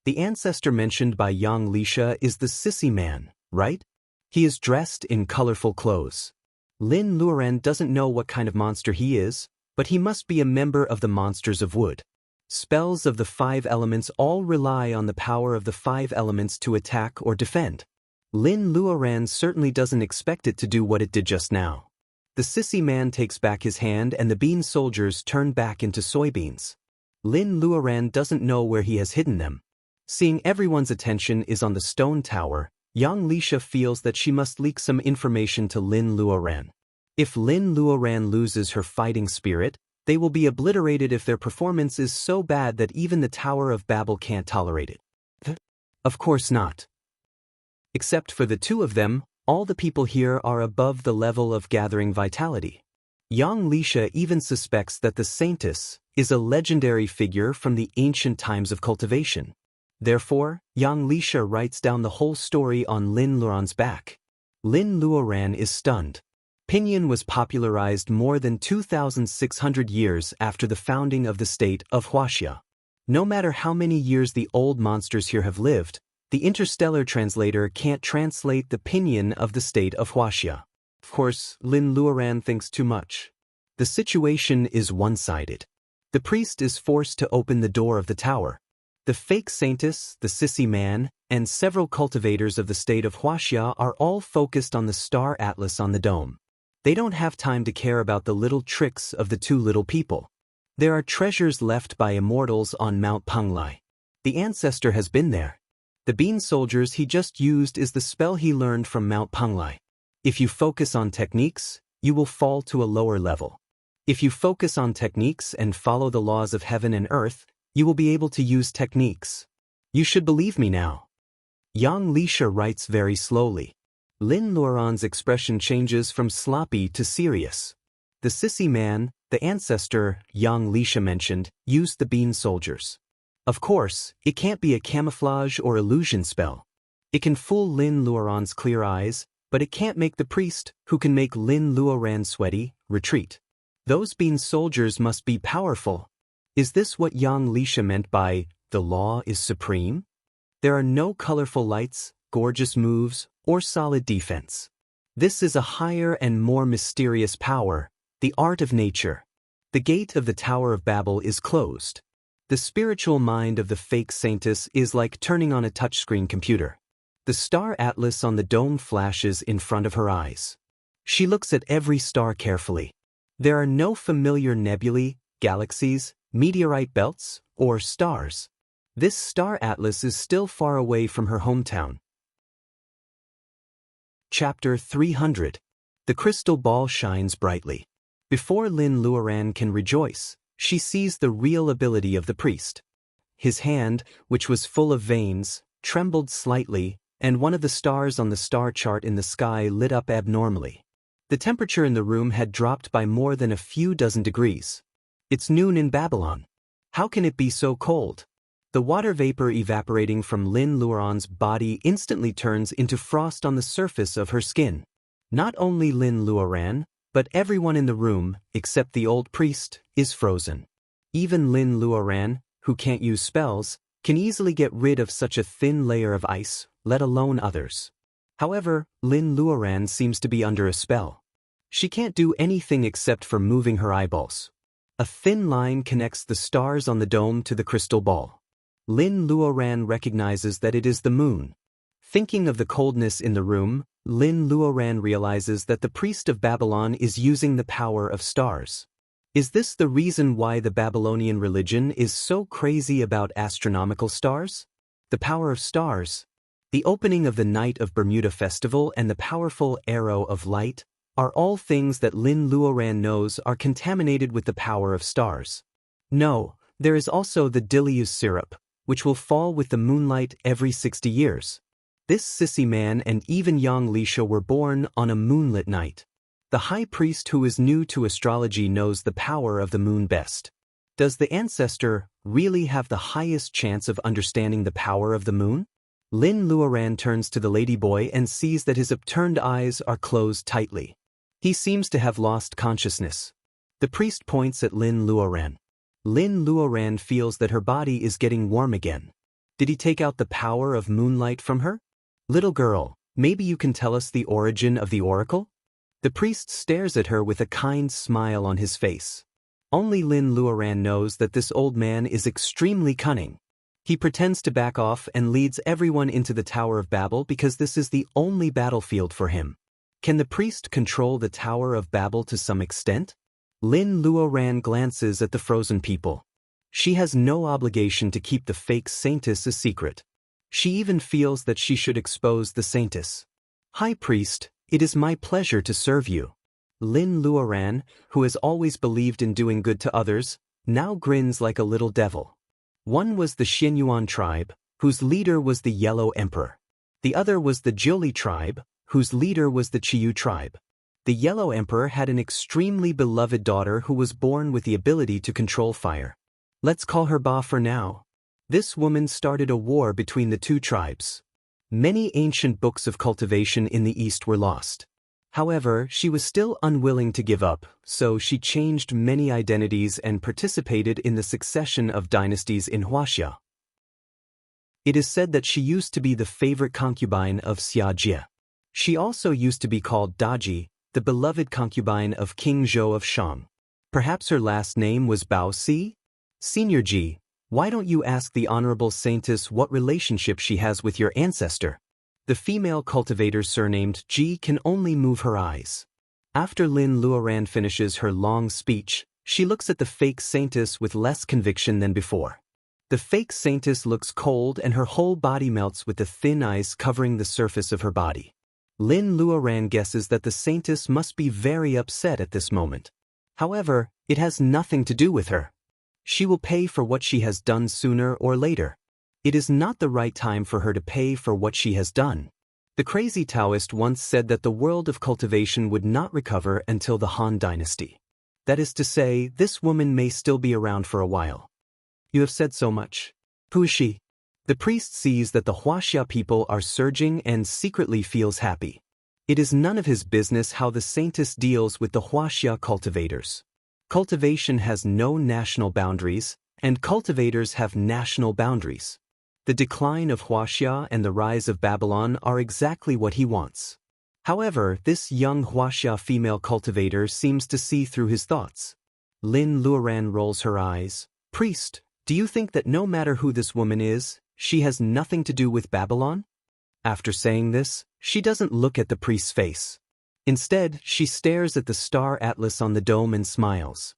The ancestor mentioned by Young Lisha is the sissy man, right? He is dressed in colorful clothes. Lin Luoran doesn't know what kind of monster he is, but he must be a member of the monsters of wood. Spells of the 5 elements all rely on the power of the 5 elements to attack or defend. Lin Luoran certainly doesn't expect it to do what it did just now. The sissy man takes back his hand and the bean soldiers turn back into soybeans. Lin Luoran doesn't know where he has hidden them. Seeing everyone's attention is on the stone tower, young Lisha feels that she must leak some information to Lin Luoran. If Lin Luoran loses her fighting spirit, they will be obliterated if their performance is so bad that even the Tower of Babel can't tolerate it. Of course not. Except for the two of them, all the people here are above the level of gathering vitality. Young Lisha even suspects that the Saintess is a legendary figure from the ancient times of cultivation. Therefore, young Lisha writes down the whole story on Lin Luoran's back. Lin Luoran is stunned. Pinyin was popularized more than 2,600 years after the founding of the state of Huaxia. No matter how many years the old monsters here have lived, the interstellar translator can't translate the Pinyin of the state of Huaxia. Of course, Lin Luoran thinks too much. The situation is one-sided. The priest is forced to open the door of the tower. The fake Saintess, the sissy man, and several cultivators of the state of Huaxia are all focused on the star atlas on the dome. They don't have time to care about the little tricks of the two little people. There are treasures left by immortals on Mount Penglai. The ancestor has been there. The bean soldiers he just used is the spell he learned from Mount Penglai. If you focus on techniques, you will fall to a lower level. If you focus on techniques and follow the laws of heaven and earth, you will be able to use techniques. You should believe me now. Young Lisha writes very slowly. Lin Luoran's expression changes from sloppy to serious. The sissy man, the ancestor young Lisha mentioned, used the bean soldiers. Of course, it can't be a camouflage or illusion spell. It can fool Lin Luoran's clear eyes, but it can't make the priest, who can make Lin Luoran sweaty, retreat. Those bean soldiers must be powerful. Is this what young Lisha meant by, the law is supreme? There are no colorful lights, gorgeous moves, or solid defense. This is a higher and more mysterious power, the art of nature. The gate of the Tower of Babel is closed. The spiritual mind of the fake Saintess is like turning on a touchscreen computer. The star atlas on the dome flashes in front of her eyes. She looks at every star carefully. There are no familiar nebulae, galaxies, meteorite belts, or stars. This star atlas is still far away from her hometown. Chapter 300. The crystal ball shines brightly. Before Lin Luoran can rejoice, she sees the real ability of the priest. His hand, which was full of veins, trembled slightly, and one of the stars on the star chart in the sky lit up abnormally. The temperature in the room had dropped by more than a few dozen degrees. It's noon in Babylon. How can it be so cold? The water vapor evaporating from Lin Luoran's body instantly turns into frost on the surface of her skin. Not only Lin Luoran, but everyone in the room, except the old priest, is frozen. Even Lin Luoran, who can't use spells, can easily get rid of such a thin layer of ice, let alone others. However, Lin Luoran seems to be under a spell. She can't do anything except for moving her eyeballs. A thin line connects the stars on the dome to the crystal ball. Lin Luoran recognizes that it is the moon. Thinking of the coldness in the room, Lin Luoran realizes that the priest of Babylon is using the power of stars. Is this the reason why the Babylonian religion is so crazy about astronomical stars? The power of stars, the opening of the Night of Bermuda festival and the powerful arrow of light are all things that Lin Luoran knows are contaminated with the power of stars. No, there is also the Dilius syrup, which will fall with the moonlight every 60 years. This sissy man and even young Lisha were born on a moonlit night. The high priest who is new to astrology knows the power of the moon best. Does the ancestor really have the highest chance of understanding the power of the moon? Lin Luoran turns to the ladyboy and sees that his upturned eyes are closed tightly. He seems to have lost consciousness. The priest points at Lin Luoran. Lin Luoran feels that her body is getting warm again. Did he take out the power of moonlight from her? Little girl, maybe you can tell us the origin of the oracle? The priest stares at her with a kind smile on his face. Only Lin Luoran knows that this old man is extremely cunning. He pretends to back off and leads everyone into the Tower of Babel because this is the only battlefield for him. Can the priest control the Tower of Babel to some extent? Lin Luoran glances at the frozen people. She has no obligation to keep the fake saintess a secret. She even feels that she should expose the saintess. High Priest, it is my pleasure to serve you. Lin Luoran, who has always believed in doing good to others, now grins like a little devil. One was the Xinyuan tribe, whose leader was the Yellow Emperor. The other was the Jiuli tribe, whose leader was the Qiyu tribe. The Yellow Emperor had an extremely beloved daughter who was born with the ability to control fire. Let's call her Ba for now. This woman started a war between the two tribes. Many ancient books of cultivation in the East were lost. However, she was still unwilling to give up, so she changed many identities and participated in the succession of dynasties in Huaxia. It is said that she used to be the favorite concubine of Xia Jie. She also used to be called Daji, the beloved concubine of King Zhou of Shang. Perhaps her last name was Bao Si? Senior Ji, why don't you ask the Honorable Saintess what relationship she has with your ancestor? The female cultivator surnamed Ji can only move her eyes. After Lin Luoran finishes her long speech, she looks at the fake saintess with less conviction than before. The fake saintess looks cold and her whole body melts with the thin ice covering the surface of her body. Lin Luoran guesses that the saintess must be very upset at this moment. However, it has nothing to do with her. She will pay for what she has done sooner or later. It is not the right time for her to pay for what she has done. The crazy Taoist once said that the world of cultivation would not recover until the Han Dynasty. That is to say, this woman may still be around for a while. You have said so much. Who is she? The priest sees that the Huaxia people are surging and secretly feels happy. It is none of his business how the saintess deals with the Huaxia cultivators. Cultivation has no national boundaries, and cultivators have national boundaries. The decline of Huaxia and the rise of Babylon are exactly what he wants. However, this young Huaxia female cultivator seems to see through his thoughts. Lin Luoran rolls her eyes. Priest, do you think that no matter who this woman is, she has nothing to do with Babylon? After saying this, she doesn't look at the priest's face. Instead, she stares at the star atlas on the dome and smiles.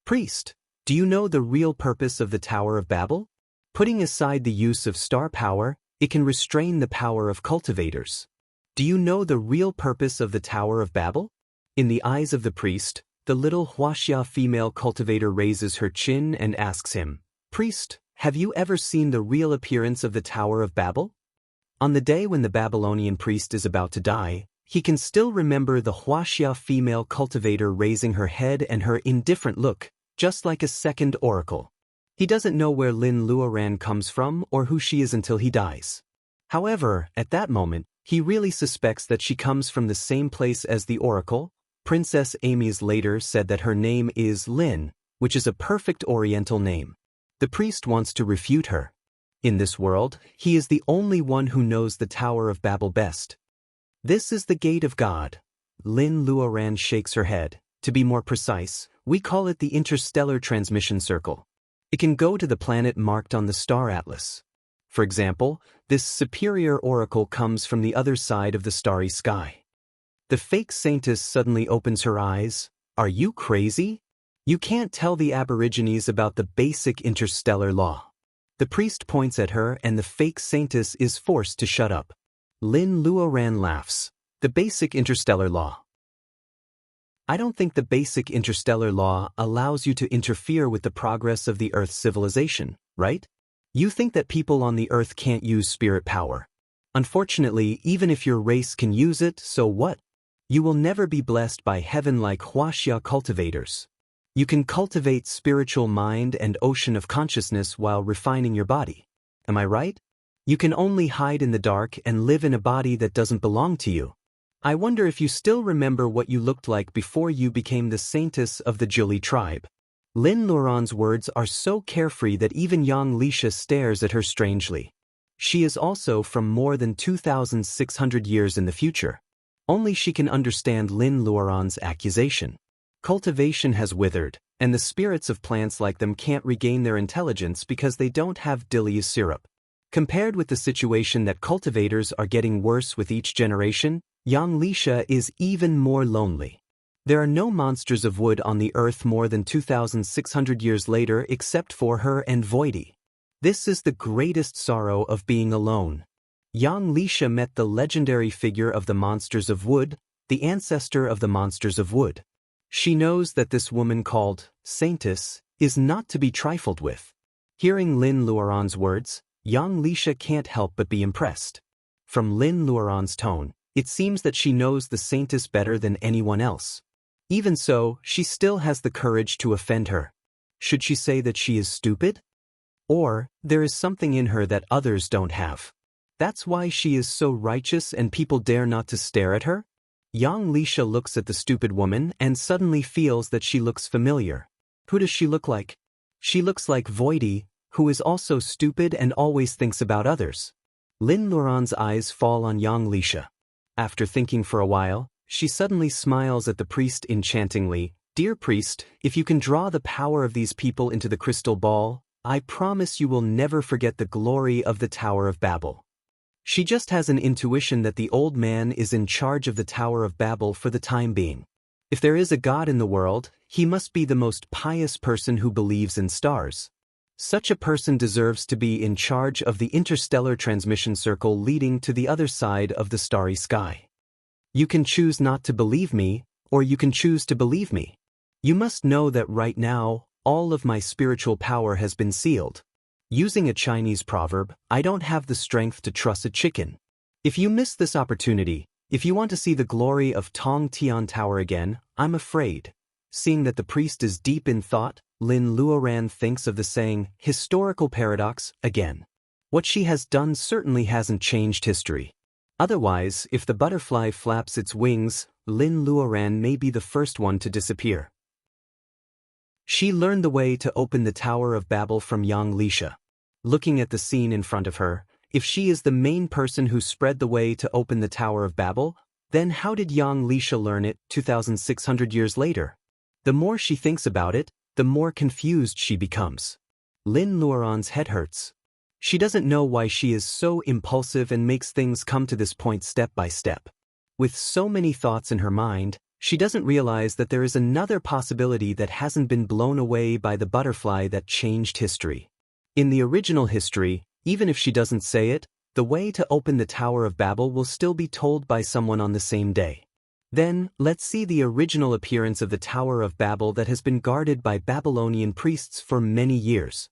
Priest, do you know the real purpose of the Tower of Babel? Putting aside the use of star power, it can restrain the power of cultivators. Do you know the real purpose of the Tower of Babel? In the eyes of the priest, the little Huaxia female cultivator raises her chin and asks him, Priest, have you ever seen the real appearance of the Tower of Babel? On the day when the Babylonian priest is about to die, he can still remember the Huaxia female cultivator raising her head and her indifferent look, just like a second oracle. He doesn't know where Lin Luoran comes from or who she is until he dies. However, at that moment, he really suspects that she comes from the same place as the oracle. Princess Amy's later said that her name is Lin, which is a perfect Oriental name. The priest wants to refute her. In this world, he is the only one who knows the Tower of Babel best. This is the gate of God. Lin Luoran shakes her head. To be more precise, we call it the interstellar transmission circle. It can go to the planet marked on the star atlas. For example, this superior oracle comes from the other side of the starry sky. The fake saintess suddenly opens her eyes. Are you crazy? You can't tell the aborigines about the basic interstellar law. The priest points at her and the fake saintess is forced to shut up. Lin Luoran laughs. The basic interstellar law. I don't think the basic interstellar law allows you to interfere with the progress of the Earth's civilization, right? You think that people on the Earth can't use spirit power. Unfortunately, even if your race can use it, so what? You will never be blessed by heaven like Huaxia cultivators. You can cultivate spiritual mind and ocean of consciousness while refining your body. Am I right? You can only hide in the dark and live in a body that doesn't belong to you. I wonder if you still remember what you looked like before you became the saintess of the Jiuli tribe. Lin Luoran's words are so carefree that even young Lisha stares at her strangely. She is also from more than 2,600 years in the future. Only she can understand Lin Luoran's accusation. Cultivation has withered, and the spirits of plants like them can't regain their intelligence because they don't have Dilia's syrup. Compared with the situation that cultivators are getting worse with each generation, young Lisha is even more lonely. There are no monsters of wood on the earth more than 2,600 years later except for her and Voidy. This is the greatest sorrow of being alone. Yang Lisha met the legendary figure of the monsters of wood, the ancestor of the monsters of wood. She knows that this woman called Saintess is not to be trifled with. Hearing Lin Luoran's words, Yang Lisha can't help but be impressed. From Lin Luoran's tone, it seems that she knows the Saintess better than anyone else. Even so, she still has the courage to offend her. Should she say that she is stupid? Or, there is something in her that others don't have. That's why she is so righteous and people dare not to stare at her? Yang Lisha looks at the stupid woman and suddenly feels that she looks familiar. Who does she look like? She looks like Voidy, who is also stupid and always thinks about others. Lin Luoran's eyes fall on Yang Lisha. After thinking for a while, she suddenly smiles at the priest enchantingly. Dear priest, if you can draw the power of these people into the crystal ball, I promise you will never forget the glory of the Tower of Babel. She just has an intuition that the old man is in charge of the Tower of Babel for the time being. If there is a God in the world, he must be the most pious person who believes in stars. Such a person deserves to be in charge of the interstellar transmission circle leading to the other side of the starry sky. You can choose not to believe me, or you can choose to believe me. You must know that right now, all of my spiritual power has been sealed. Using a Chinese proverb, I don't have the strength to truss a chicken. If you miss this opportunity, if you want to see the glory of Tong Tian Tower again, I'm afraid. Seeing that the priest is deep in thought, Lin Luoran thinks of the saying, historical paradox, again. What she has done certainly hasn't changed history. Otherwise, if the butterfly flaps its wings, Lin Luoran may be the first one to disappear. She learned the way to open the Tower of Babel from Yang Lisha. Looking at the scene in front of her, if she is the main person who spread the way to open the Tower of Babel, then how did Yang Lisha learn it 2,600 years later? The more she thinks about it, the more confused she becomes. Lin Luoran's head hurts. She doesn't know why she is so impulsive and makes things come to this point step by step. With so many thoughts in her mind, she doesn't realize that there is another possibility that hasn't been blown away by the butterfly that changed history. In the original history, even if she doesn't say it, the way to open the Tower of Babel will still be told by someone on the same day. Then, let's see the original appearance of the Tower of Babel that has been guarded by Babylonian priests for many years.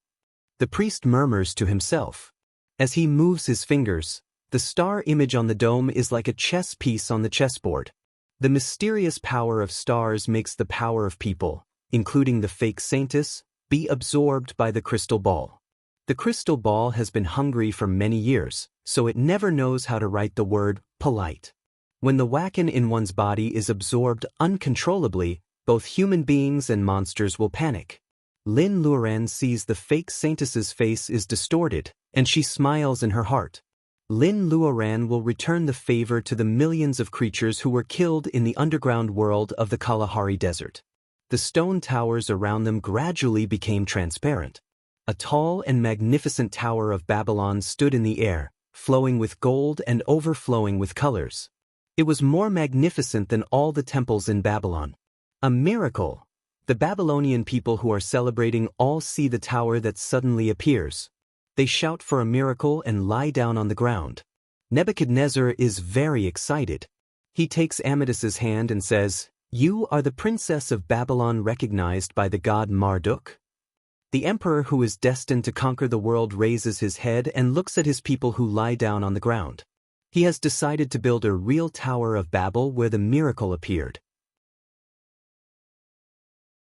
The priest murmurs to himself. As he moves his fingers, the star image on the dome is like a chess piece on the chessboard. The mysterious power of stars makes the power of people, including the fake saintess, be absorbed by the crystal ball. The crystal ball has been hungry for many years, so it never knows how to write the word polite. When the wacken in one's body is absorbed uncontrollably, both human beings and monsters will panic. Lin Luoran sees the fake saintess's face is distorted, and she smiles in her heart. Lin Luoran will return the favor to the millions of creatures who were killed in the underground world of the Kalahari Desert. The stone towers around them gradually became transparent. A tall and magnificent Tower of Babylon stood in the air, flowing with gold and overflowing with colors. It was more magnificent than all the temples in Babylon. A miracle! The Babylonian people who are celebrating all see the tower that suddenly appears. They shout for a miracle and lie down on the ground. Nebuchadnezzar is very excited. He takes Amethyst's hand and says, "You are the princess of Babylon recognized by the god Marduk?" The emperor who is destined to conquer the world raises his head and looks at his people who lie down on the ground. He has decided to build a real Tower of Babel where the miracle appeared.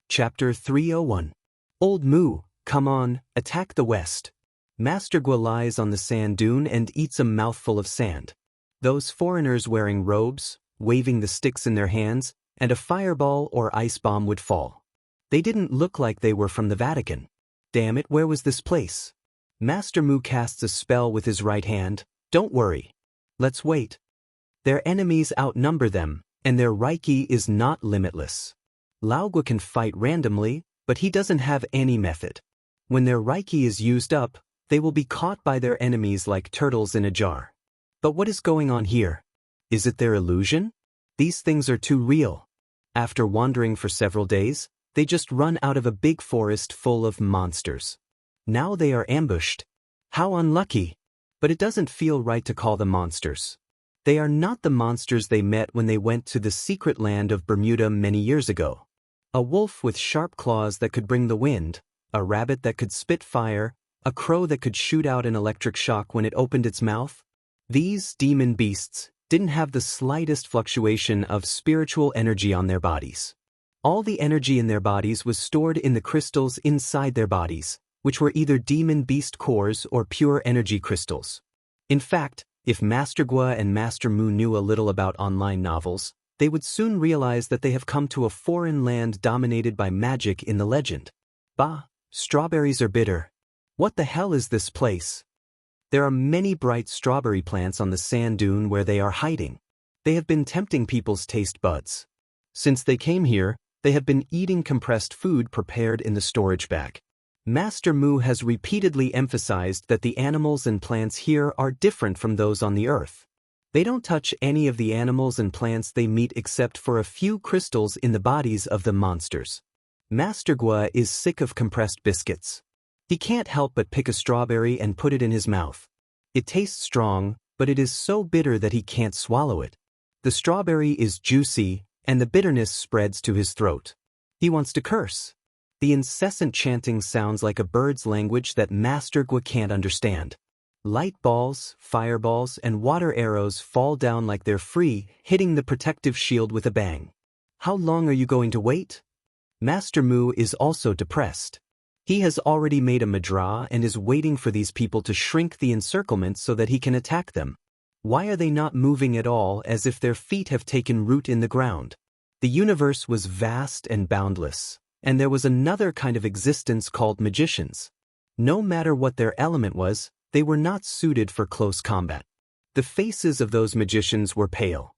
Chapter 301. Old Mu, come on, attack the west. Master Gua lies on the sand dune and eats a mouthful of sand. Those foreigners wearing robes, waving the sticks in their hands, and a fireball or ice bomb would fall. They didn't look like they were from the Vatican. Damn it, where was this place? Master Mu casts a spell with his right hand. Don't worry. Let's wait. Their enemies outnumber them, and their Reiki is not limitless. Lao Gua can fight randomly, but he doesn't have any method. When their Reiki is used up, they will be caught by their enemies like turtles in a jar. But what is going on here? Is it their illusion? These things are too real. After wandering for several days, they just run out of a big forest full of monsters. Now they are ambushed. How unlucky! But it doesn't feel right to call them monsters. They are not the monsters they met when they went to the secret land of Bermuda many years ago. A wolf with sharp claws that could bring the wind, a rabbit that could spit fire, a crow that could shoot out an electric shock when it opened its mouth. These demon beasts didn't have the slightest fluctuation of spiritual energy on their bodies. All the energy in their bodies was stored in the crystals inside their bodies, which were either demon beast cores or pure energy crystals. In fact, if Master Gua and Master Mu knew a little about online novels, they would soon realize that they have come to a foreign land dominated by magic in the legend. Bah, strawberries are bitter. What the hell is this place? There are many bright strawberry plants on the sand dune where they are hiding. They have been tempting people's taste buds. Since they came here, they have been eating compressed food prepared in the storage bag. Master Mu has repeatedly emphasized that the animals and plants here are different from those on the earth. They don't touch any of the animals and plants they meet except for a few crystals in the bodies of the monsters. Master Gua is sick of compressed biscuits. He can't help but pick a strawberry and put it in his mouth. It tastes strong, but it is so bitter that he can't swallow it. The strawberry is juicy, and the bitterness spreads to his throat. He wants to curse. The incessant chanting sounds like a bird's language that Master Gua can't understand. Light balls, fireballs, and water arrows fall down like they're free, hitting the protective shield with a bang. How long are you going to wait? Master Mu is also depressed. He has already made a madra and is waiting for these people to shrink the encirclement so that he can attack them. Why are they not moving at all, as if their feet have taken root in the ground? The universe was vast and boundless, and there was another kind of existence called magicians. No matter what their element was, they were not suited for close combat. The faces of those magicians were pale.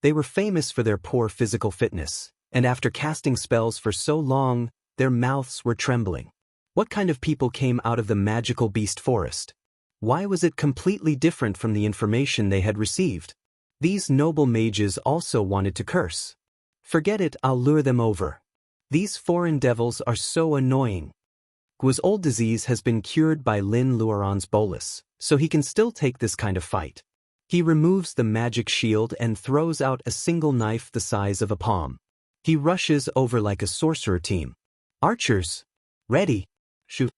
They were famous for their poor physical fitness, and after casting spells for so long, their mouths were trembling. What kind of people came out of the magical beast forest? Why was it completely different from the information they had received? These noble mages also wanted to curse. Forget it, I'll lure them over. These foreign devils are so annoying. Gua's old disease has been cured by Lin Luoran's bolus, so he can still take this kind of fight. He removes the magic shield and throws out a single knife the size of a palm. He rushes over like a sorcerer team. Archers, ready, shoot.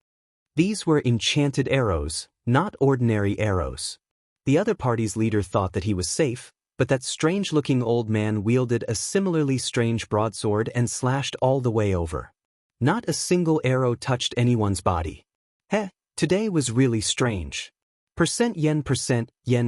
These were enchanted arrows, not ordinary arrows. The other party's leader thought that he was safe, but that strange-looking old man wielded a similarly strange broadsword and slashed all the way over. Not a single arrow touched anyone's body. Today was really strange. Yen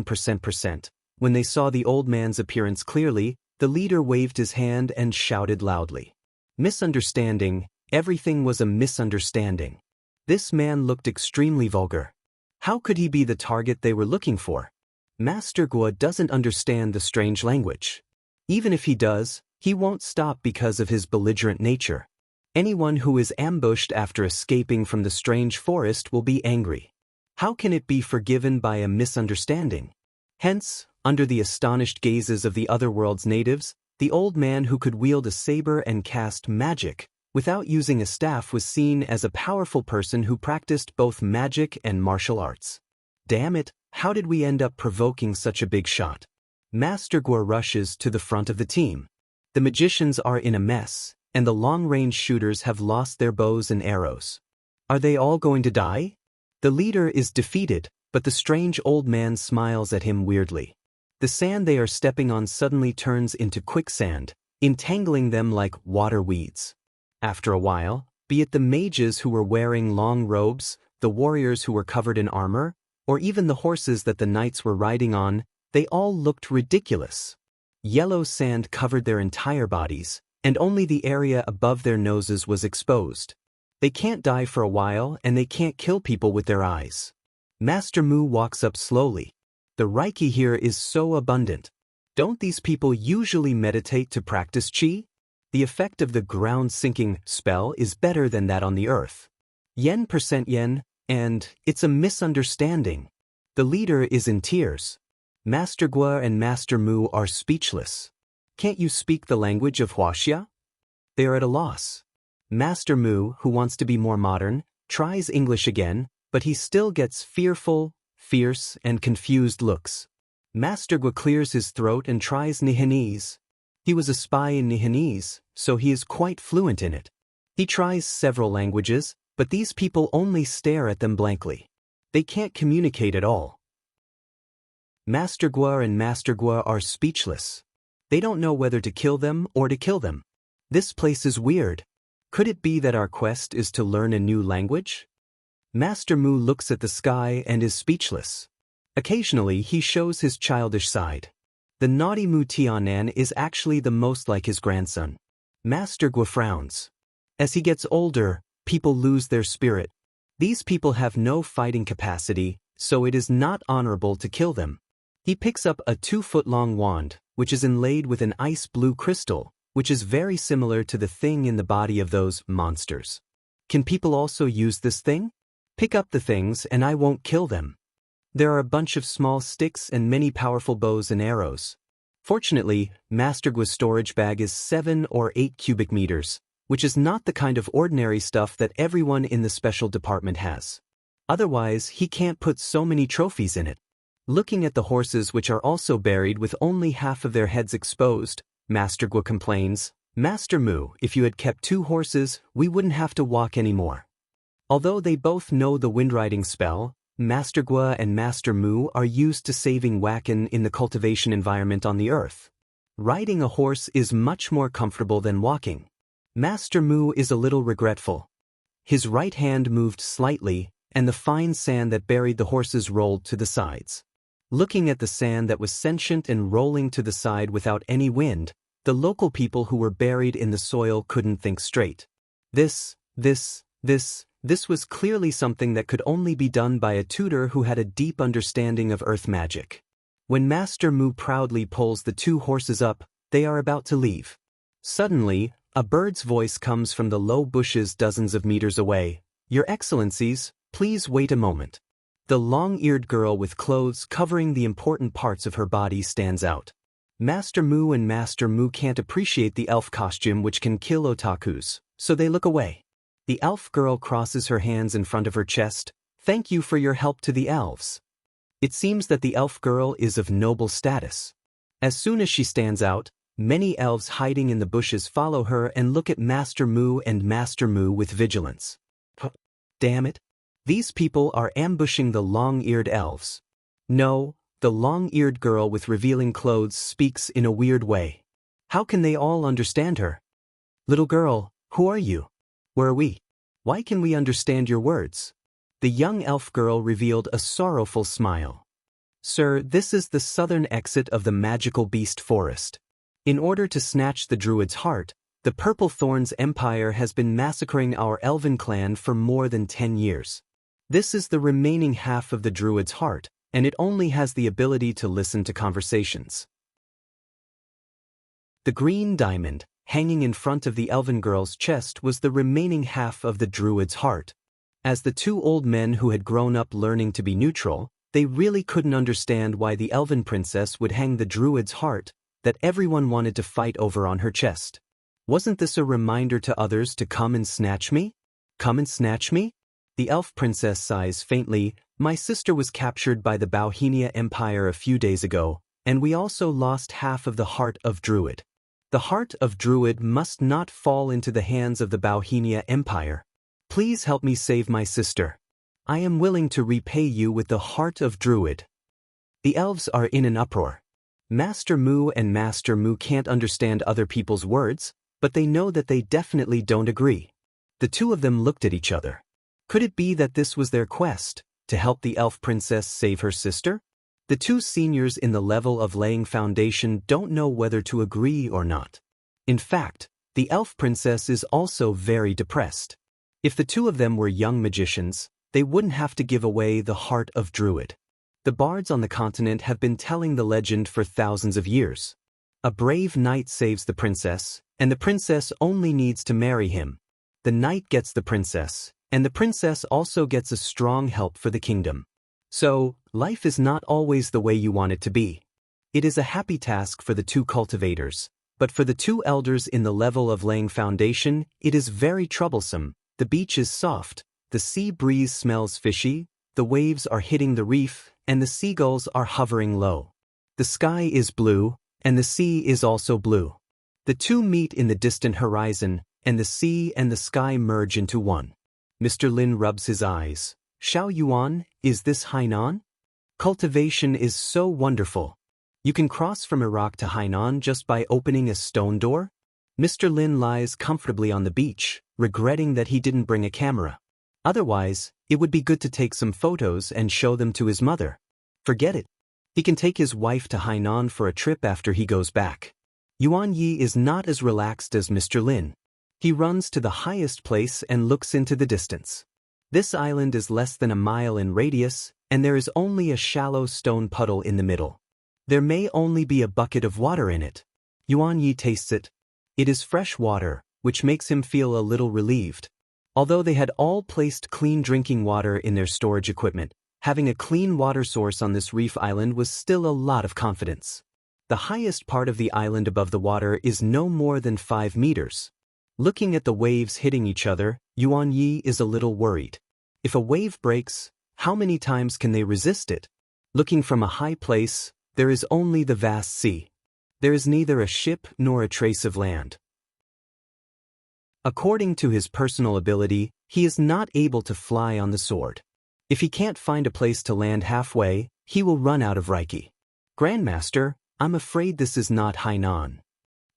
%. When they saw the old man's appearance clearly, the leader waved his hand and shouted loudly. Misunderstanding. Everything was a misunderstanding. This man looked extremely vulgar. How could he be the target they were looking for? Master Gua doesn't understand the strange language. Even if he does, he won't stop because of his belligerent nature. Anyone who is ambushed after escaping from the strange forest will be angry. How can it be forgiven by a misunderstanding? Hence, under the astonished gazes of the other world's natives, the old man who could wield a saber and cast magic without using a staff was seen as a powerful person who practiced both magic and martial arts. Damn it, how did we end up provoking such a big shot? Master Gua rushes to the front of the team. The magicians are in a mess, and the long-range shooters have lost their bows and arrows. Are they all going to die? The leader is defeated, but the strange old man smiles at him weirdly. The sand they are stepping on suddenly turns into quicksand, entangling them like water weeds. After a while, be it the mages who were wearing long robes, the warriors who were covered in armor, or even the horses that the knights were riding on, they all looked ridiculous. Yellow sand covered their entire bodies, and only the area above their noses was exposed. They can't die for a while, and they can't kill people with their eyes. Master Mu walks up slowly. The Reiki here is so abundant. Don't these people usually meditate to practice Qi? The effect of the ground-sinking spell is better than that on the earth. Yen, and it's a misunderstanding. The leader is in tears. Master Gua and Master Mu are speechless. Can't you speak the language of Huaxia? They are at a loss. Master Mu, who wants to be more modern, tries English again, but he still gets fearful, fierce, and confused looks. Master Gua clears his throat and tries Nihanese. He was a spy in Nihanese, so he is quite fluent in it. He tries several languages, but these people only stare at them blankly. They can't communicate at all. Master Gua and Master Gua are speechless. They don't know whether to kill them or to kill them. This place is weird. Could it be that our quest is to learn a new language? Master Mu looks at the sky and is speechless. Occasionally he shows his childish side. The naughty Mu Tianan is actually the most like his grandson. Master Gua frowns. As he gets older, people lose their spirit. These people have no fighting capacity, so it is not honorable to kill them. He picks up a 2-foot-long wand, which is inlaid with an ice blue crystal, which is very similar to the thing in the body of those monsters. Can people also use this thing? Pick up the things and I won't kill them. There are a bunch of small sticks and many powerful bows and arrows. Fortunately, Master Gua's storage bag is 7 or 8 cubic meters, which is not the kind of ordinary stuff that everyone in the special department has. Otherwise, he can't put so many trophies in it. Looking at the horses, which are also buried with only half of their heads exposed, Master Gua complains, "Master Mu, if you had kept 2 horses, we wouldn't have to walk anymore." Although they both know the windriding spell, Master Gua and Master Mu are used to saving Wakan in the cultivation environment on the earth. Riding a horse is much more comfortable than walking. Master Mu is a little regretful. His right hand moved slightly, and the fine sand that buried the horses rolled to the sides. Looking at the sand that was sentient and rolling to the side without any wind, the local people who were buried in the soil couldn't think straight. This was clearly something that could only be done by a tutor who had a deep understanding of earth magic. When Master Mu proudly pulls the 2 horses up, they are about to leave. Suddenly, a bird's voice comes from the low bushes dozens of meters away. "Your Excellencies, please wait a moment." The long-eared girl with clothes covering the important parts of her body stands out. Master Mu and Master Mu can't appreciate the elf costume, which can kill otakus, so they look away. The elf girl crosses her hands in front of her chest. "Thank you for your help to the elves." It seems that the elf girl is of noble status. As soon as she stands out, many elves hiding in the bushes follow her and look at Master Mu and Master Mu with vigilance. Damn it! These people are ambushing the long-eared elves. No, the long-eared girl with revealing clothes speaks in a weird way. How can they all understand her? "Little girl, who are you? Where are we? Why can we understand your words?" The young elf girl revealed a sorrowful smile. "Sir, this is the southern exit of the magical beast forest. In order to snatch the druid's heart, the Purple Thorns Empire has been massacring our elven clan for more than 10 years. This is the remaining half of the druid's heart, and it only has the ability to listen to conversations." The green diamond, hanging in front of the elven girl's chest, was the remaining half of the druid's heart. As the 2 old men who had grown up learning to be neutral, they really couldn't understand why the elven princess would hang the druid's heart that everyone wanted to fight over on her chest. Wasn't this a reminder to others to come and snatch me? Come and snatch me? The elf princess sighs faintly. "My sister was captured by the Bauhinia Empire a few days ago, and we also lost half of the heart of Druid. The heart of Druid must not fall into the hands of the Bauhinia Empire. Please help me save my sister. I am willing to repay you with the heart of Druid." The elves are in an uproar. Master Mu and Master Mu can't understand other people's words, but they know that they definitely don't agree. The 2 of them looked at each other. Could it be that this was their quest, to help the elf princess save her sister? The 2 seniors in the level of laying foundation don't know whether to agree or not. In fact, the elf princess is also very depressed. If the 2 of them were young magicians, they wouldn't have to give away the heart of Druid. The bards on the continent have been telling the legend for thousands of years. A brave knight saves the princess, and the princess only needs to marry him. The knight gets the princess, and the princess also gets a strong help for the kingdom. So, life is not always the way you want it to be. It is a happy task for the 2 cultivators, But for the two elders in the level of laying foundation, it is very troublesome. The beach is soft, the sea breeze smells fishy, the waves are hitting the reef, and the seagulls are hovering low. The sky is blue, and the sea is also blue. The two meet in the distant horizon, and the sea and the sky merge into one. Mr. Lin rubs his eyes. Xiao Yuan, is this Hainan? Cultivation is so wonderful. You can cross from Iraq to Hainan just by opening a stone door? Mr. Lin lies comfortably on the beach, regretting that he didn't bring a camera. Otherwise, it would be good to take some photos and show them to his mother. Forget it. He can take his wife to Hainan for a trip after he goes back. Yuan Yi is not as relaxed as Mr. Lin. He runs to the highest place and looks into the distance. This island is less than a mile in radius, and there is only a shallow stone puddle in the middle. There may only be a bucket of water in it. Yuan Yi tastes it. It is fresh water, which makes him feel a little relieved. Although they had all placed clean drinking water in their storage equipment, having a clean water source on this reef island was still a lot of confidence. The highest part of the island above the water is no more than 5 meters. Looking at the waves hitting each other, Yuan Yi is a little worried. If a wave breaks, how many times can they resist it? Looking from a high place, there is only the vast sea. There is neither a ship nor a trace of land. According to his personal ability, he is not able to fly on the sword. If he can't find a place to land halfway, he will run out of Reiki. Grandmaster, I'm afraid this is not Hainan.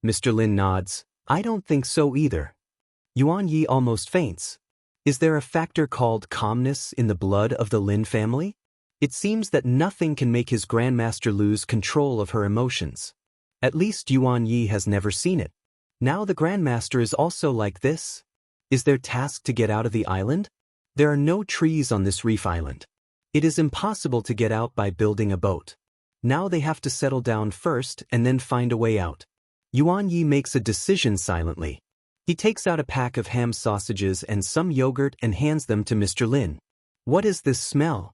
Mr. Lin nods. I don't think so either. Yuan Yi almost faints. Is there a factor called calmness in the blood of the Lin family? It seems that nothing can make his grandmaster lose control of her emotions. At least Yuan Yi has never seen it. Now the grandmaster is also like this? Is their task to get out of the island? There are no trees on this reef island. It is impossible to get out by building a boat. Now they have to settle down first and then find a way out. Yuan Yi makes a decision silently. He takes out a pack of ham sausages and some yogurt and hands them to Mr. Lin. What is this smell?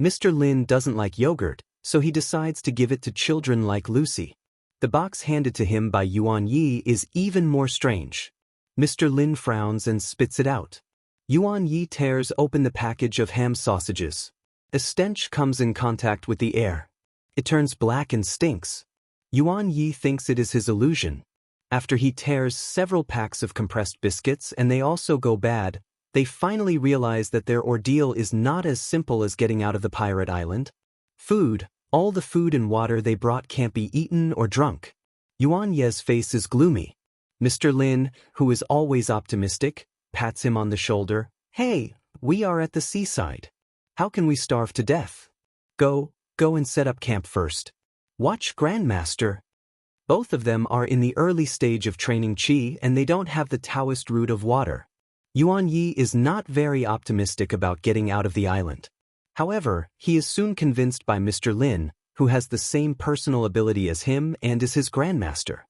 Mr. Lin doesn't like yogurt, so he decides to give it to children like Lucy. The box handed to him by Yuan Yi is even more strange. Mr. Lin frowns and spits it out. Yuan Yi tears open the package of ham sausages. A stench comes in contact with the air. It turns black and stinks. Yuan Yi thinks it is his illusion. After he tears several packs of compressed biscuits and they also go bad, they finally realize that their ordeal is not as simple as getting out of the pirate island. Food, all the food and water they brought can't be eaten or drunk. Yuan Yi's face is gloomy. Mr. Lin, who is always optimistic, pats him on the shoulder. Hey, we are at the seaside. How can we starve to death? Go and set up camp first. Watch Grandmaster. Both of them are in the early stage of training Qi and they don't have the Taoist root of water. Yuan Yi is not very optimistic about getting out of the island. However, he is soon convinced by Mr. Lin, who has the same personal ability as him and is his grandmaster.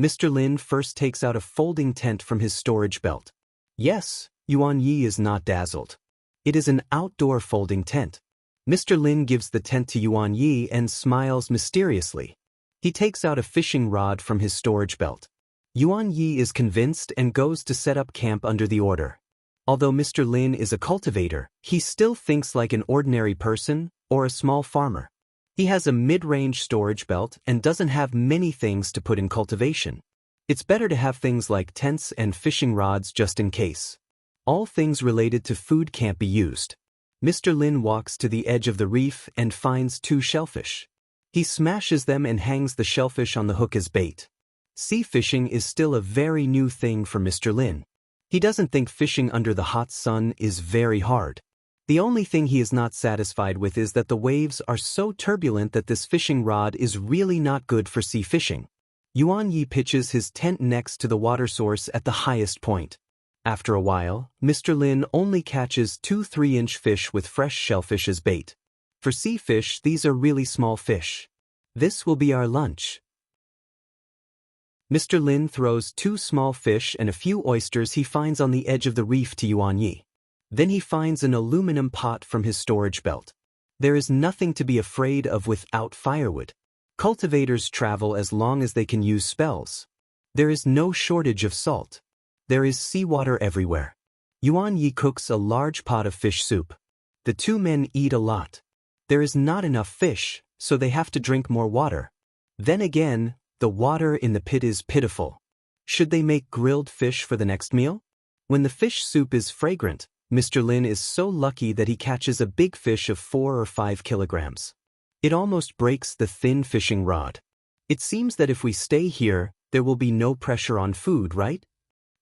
Mr. Lin first takes out a folding tent from his storage belt. Yes, Yuan Yi is not dazzled. It is an outdoor folding tent. Mr. Lin gives the tent to Yuan Yi and smiles mysteriously. He takes out a fishing rod from his storage belt. Yuan Yi is convinced and goes to set up camp under the order. Although Mr. Lin is a cultivator, he still thinks like an ordinary person or a small farmer. He has a mid-range storage belt and doesn't have many things to put in cultivation. It's better to have things like tents and fishing rods just in case. All things related to food can't be used. Mr. Lin walks to the edge of the reef and finds 2 shellfish. He smashes them and hangs the shellfish on the hook as bait. Sea fishing is still a very new thing for Mr. Lin. He doesn't think fishing under the hot sun is very hard. The only thing he is not satisfied with is that the waves are so turbulent that this fishing rod is really not good for sea fishing. Yuan Yi pitches his tent next to the water source at the highest point. After a while, Mr. Lin only catches 2 3-inch fish with fresh shellfish as bait. For sea fish, these are really small fish. This will be our lunch. Mr. Lin throws 2 small fish and a few oysters he finds on the edge of the reef to Yuan Yi. Then he finds an aluminum pot from his storage belt. There is nothing to be afraid of without firewood. Cultivators travel as long as they can use spells. There is no shortage of salt. There is seawater everywhere. Yuan Yi cooks a large pot of fish soup. The two men eat a lot. There is not enough fish, so they have to drink more water. Then again, the water in the pit is pitiful. Should they make grilled fish for the next meal? When the fish soup is fragrant, Mr. Lin is so lucky that he catches a big fish of 4 or 5 kilograms. It almost breaks the thin fishing rod. It seems that if we stay here, there will be no pressure on food, right?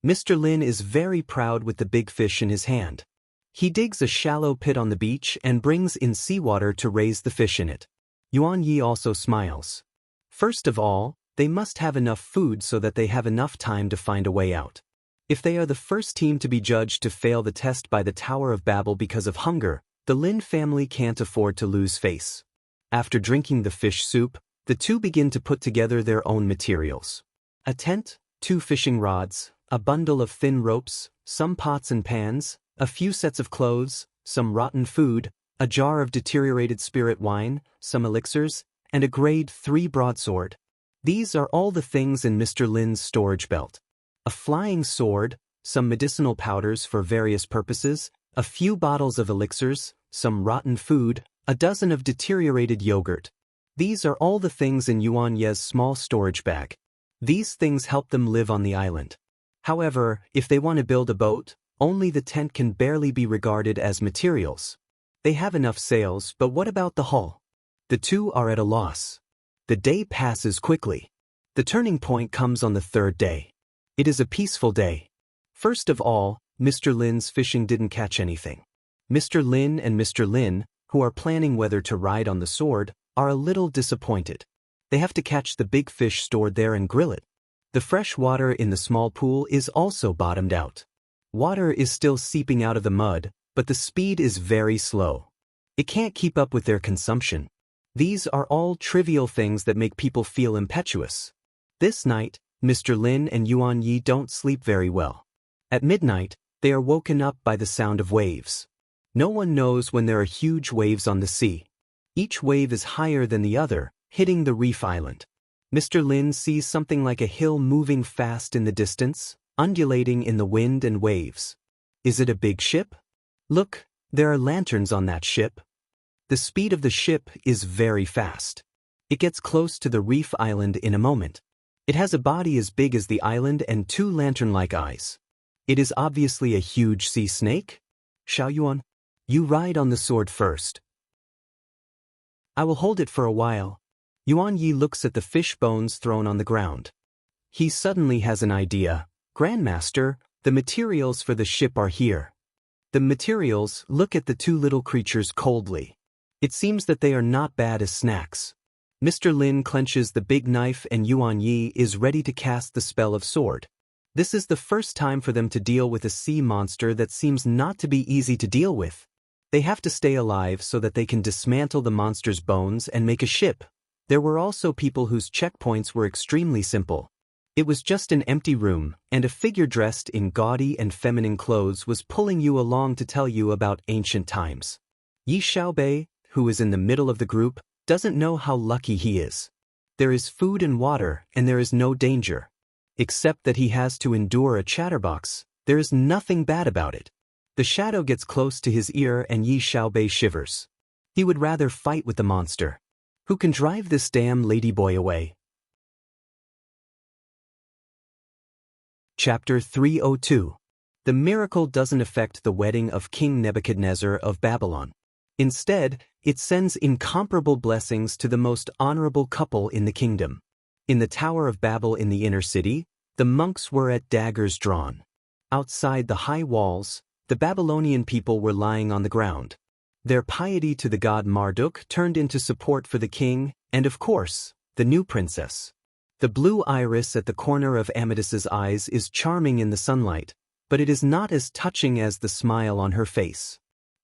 Mr. Lin is very proud with the big fish in his hand. He digs a shallow pit on the beach and brings in seawater to raise the fish in it. Yuan Yi also smiles. First of all, they must have enough food so that they have enough time to find a way out. If they are the first team to be judged to fail the test by the Tower of Babel because of hunger, the Lin family can't afford to lose face. After drinking the fish soup, the two begin to put together their own materials. A tent, 2 fishing rods, a bundle of thin ropes, some pots and pans, a few sets of clothes, some rotten food, a jar of deteriorated spirit wine, some elixirs, and a grade 3 broadsword. These are all the things in Mr. Lin's storage belt. A flying sword, some medicinal powders for various purposes, a few bottles of elixirs, some rotten food, a dozen of deteriorated yogurt. These are all the things in Yuan Ye's small storage bag. These things help them live on the island. However, if they want to build a boat, only the tent can barely be regarded as materials. They have enough sails, but what about the hull? The two are at a loss. The day passes quickly. The turning point comes on the 3rd day. It is a peaceful day. First of all, Mr. Lin's fishing didn't catch anything. Mr. Lin and Mr. Lin, who are planning whether to ride on the sword, are a little disappointed. They have to catch the big fish stored there and grill it. The fresh water in the small pool is also bottomed out. Water is still seeping out of the mud, but the speed is very slow. It can't keep up with their consumption. These are all trivial things that make people feel impetuous. This night, Mr. Lin and Yuan Yi don't sleep very well. At midnight, they are woken up by the sound of waves. No one knows when there are huge waves on the sea. Each wave is higher than the other, hitting the reef island. Mr. Lin sees something like a hill moving fast in the distance, undulating in the wind and waves. Is it a big ship? Look, there are lanterns on that ship. The speed of the ship is very fast. It gets close to the reef island in a moment. It has a body as big as the island and 2 lantern-like eyes. It is obviously a huge sea snake. Xiaoyuan, you ride on the sword first. I will hold it for a while. Yuan Yi looks at the fish bones thrown on the ground. He suddenly has an idea. Grandmaster, the materials for the ship are here. The materials look at the 2 little creatures coldly. It seems that they are not bad as snacks. Mr. Lin clenches the big knife and Yuan Yi is ready to cast the spell of sword. This is the first time for them to deal with a sea monster that seems not to be easy to deal with. They have to stay alive so that they can dismantle the monster's bones and make a ship. There were also people whose checkpoints were extremely simple. It was just an empty room, and a figure dressed in gaudy and feminine clothes was pulling you along to tell you about ancient times. Yi Xiaobei, who is in the middle of the group, doesn't know how lucky he is. There is food and water, and there is no danger. Except that he has to endure a chatterbox, there is nothing bad about it. The shadow gets close to his ear and Yi Xiaobei shivers. He would rather fight with the monster. Who can drive this damn ladyboy away? Chapter 302. The miracle doesn't affect the wedding of King Nebuchadnezzar of Babylon. Instead, it sends incomparable blessings to the most honorable couple in the kingdom. In the Tower of Babel in the inner city, the monks were at daggers drawn. Outside the high walls, the Babylonian people were lying on the ground. Their piety to the god Marduk turned into support for the king, and of course, the new princess. The blue iris at the corner of Amethyst's eyes is charming in the sunlight, but it is not as touching as the smile on her face.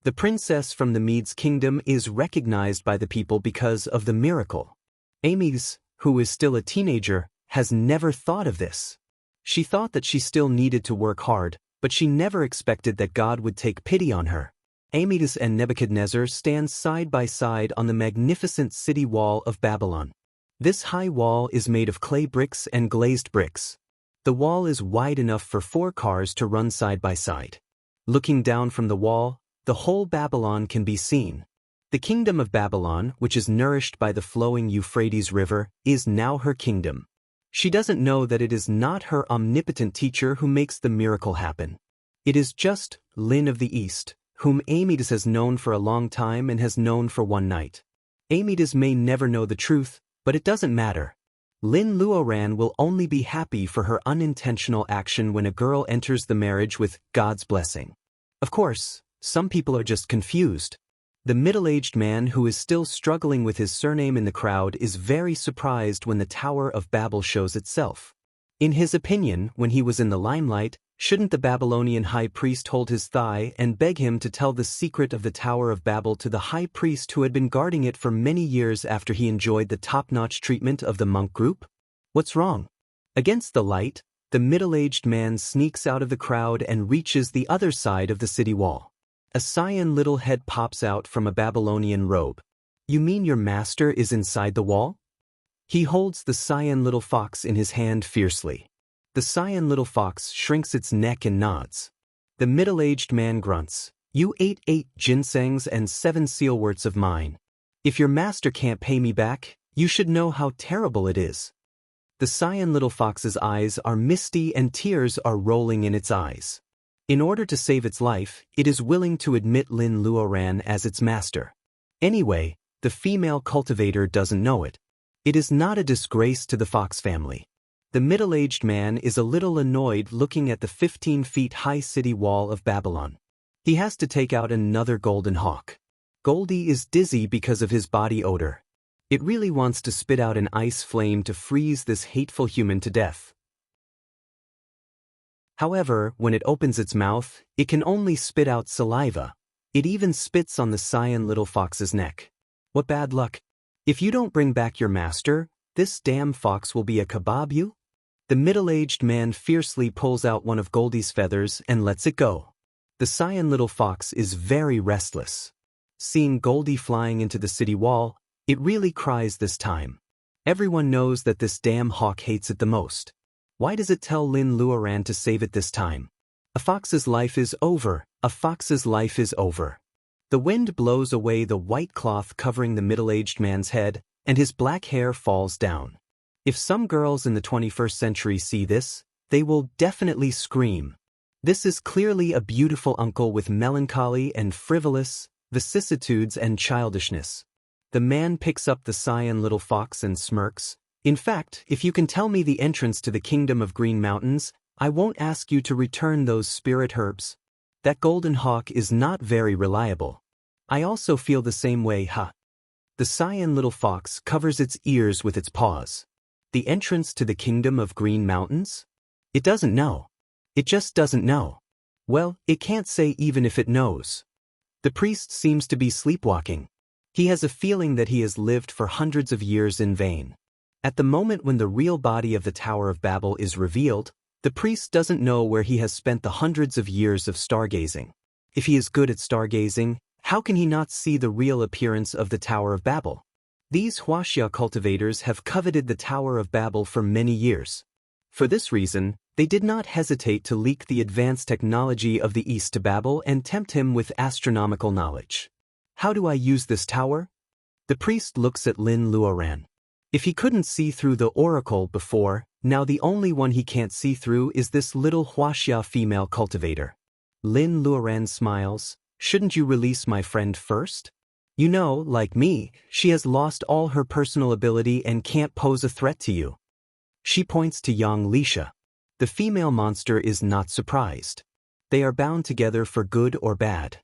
The princess from the Medes' kingdom is recognized by the people because of the miracle. Ames, who is still a teenager, has never thought of this. She thought that she still needed to work hard, but she never expected that God would take pity on her. Amedes and Nebuchadnezzar stand side by side on the magnificent city wall of Babylon. This high wall is made of clay bricks and glazed bricks. The wall is wide enough for 4 cars to run side by side. Looking down from the wall, the whole Babylon can be seen. The kingdom of Babylon, which is nourished by the flowing Euphrates River, is now her kingdom. She doesn't know that it is not her omnipotent teacher who makes the miracle happen. It is just Lin of the East, whom Amydas has known for a long time and has known for one night. Amydas may never know the truth, but it doesn't matter. Lin Luoran will only be happy for her unintentional action when a girl enters the marriage with God's blessing. Of course, some people are just confused. The middle-aged man who is still struggling with his surname in the crowd is very surprised when the Tower of Babel shows itself. In his opinion, when he was in the limelight, shouldn't the Babylonian high priest hold his thigh and beg him to tell the secret of the Tower of Babel to the high priest who had been guarding it for many years after he enjoyed the top-notch treatment of the monk group? What's wrong? Against the light, the middle-aged man sneaks out of the crowd and reaches the other side of the city wall. A cyan little head pops out from a Babylonian robe. You mean your master is inside the wall? He holds the cyan little fox in his hand fiercely. The cyan little fox shrinks its neck and nods. The middle-aged man grunts. You ate 8 ginsengs and 7 sealworts of mine. If your master can't pay me back, you should know how terrible it is. The cyan little fox's eyes are misty and tears are rolling in its eyes. In order to save its life, it is willing to admit Lin Luoran as its master. Anyway, the female cultivator doesn't know it. It is not a disgrace to the fox family. The middle-aged man is a little annoyed looking at the 15-feet-high city wall of Babylon. He has to take out another golden hawk. Goldie is dizzy because of his body odor. It really wants to spit out an ice flame to freeze this hateful human to death. However, when it opens its mouth, it can only spit out saliva. It even spits on the cyan little fox's neck. What bad luck. If you don't bring back your master, this damn fox will be a kebab you? The middle-aged man fiercely pulls out one of Goldie's feathers and lets it go. The cyan little fox is very restless. Seeing Goldie flying into the city wall, it really cries this time. Everyone knows that this damn hawk hates it the most. Why does it tell Lin Luoran to save it this time? A fox's life is over. A fox's life is over. The wind blows away the white cloth covering the middle-aged man's head, and his black hair falls down. If some girls in the 21st century see this, they will definitely scream. This is clearly a beautiful uncle with melancholy and frivolous vicissitudes and childishness. The man picks up the cyan little fox and smirks. In fact, if you can tell me the entrance to the kingdom of green mountains, I won't ask you to return those spirit herbs. That golden hawk is not very reliable. I also feel the same way, huh? The cyan little fox covers its ears with its paws. The entrance to the kingdom of green mountains? It doesn't know. It just doesn't know. Well, it can't say even if it knows. The priest seems to be sleepwalking. He has a feeling that he has lived for hundreds of years in vain. At the moment when the real body of the Tower of Babel is revealed, the priest doesn't know where he has spent the hundreds of years of stargazing. If he is good at stargazing, how can he not see the real appearance of the Tower of Babel? These Huaxia cultivators have coveted the Tower of Babel for many years. For this reason, they did not hesitate to leak the advanced technology of the East to Babel and tempt him with astronomical knowledge. How do I use this tower? The priest looks at Lin Luoran. If he couldn't see through the oracle before, now the only one he can't see through is this little Huaxia female cultivator. Lin Luoran smiles. Shouldn't you release my friend first? You know, like me, she has lost all her personal ability and can't pose a threat to you. She points to Yang Lisha. The female monster is not surprised. They are bound together for good or bad.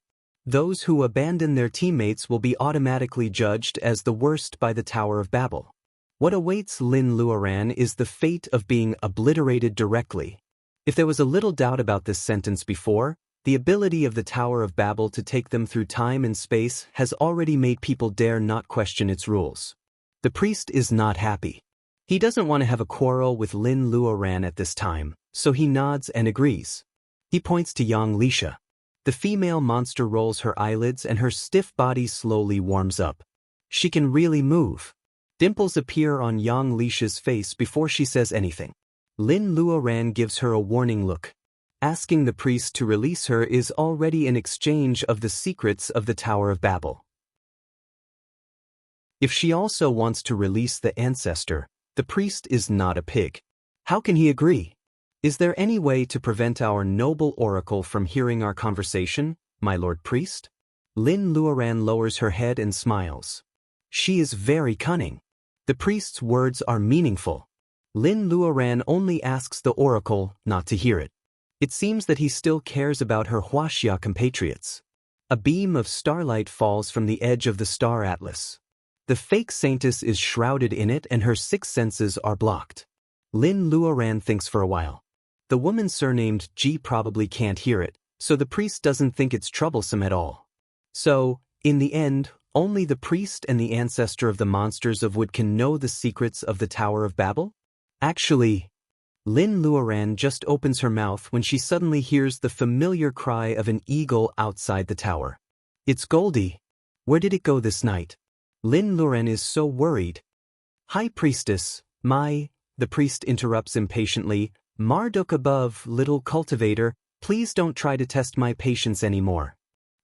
Those who abandon their teammates will be automatically judged as the worst by the Tower of Babel. What awaits Lin Luoran is the fate of being obliterated directly. If there was a little doubt about this sentence before, the ability of the Tower of Babel to take them through time and space has already made people dare not question its rules. The priest is not happy. He doesn't want to have a quarrel with Lin Luoran at this time, so he nods and agrees. He points to Yang Lisha. The female monster rolls her eyelids and her stiff body slowly warms up. She can really move. Dimples appear on Yang Lisha's face before she says anything. Lin Luoran gives her a warning look. Asking the priest to release her is already an exchange of the secrets of the Tower of Babel. If she also wants to release the ancestor, the priest is not a pig. How can he agree? Is there any way to prevent our noble oracle from hearing our conversation, my lord priest? Lin Luoran lowers her head and smiles. She is very cunning. The priest's words are meaningful. Lin Luoran only asks the oracle not to hear it. It seems that he still cares about her Huaxia compatriots. A beam of starlight falls from the edge of the star atlas. The fake saintess is shrouded in it and her 6 senses are blocked. Lin Luoran thinks for a while. The woman surnamed Ji probably can't hear it, so the priest doesn't think it's troublesome at all. So, in the end, only the priest and the ancestor of the monsters of wood can know the secrets of the Tower of Babel? Actually, Lin Luoran just opens her mouth when she suddenly hears the familiar cry of an eagle outside the tower. It's Goldie. Where did it go this night? Lin Luoran is so worried. High Priestess, the priest interrupts impatiently. Marduk above, little cultivator, please don't try to test my patience anymore.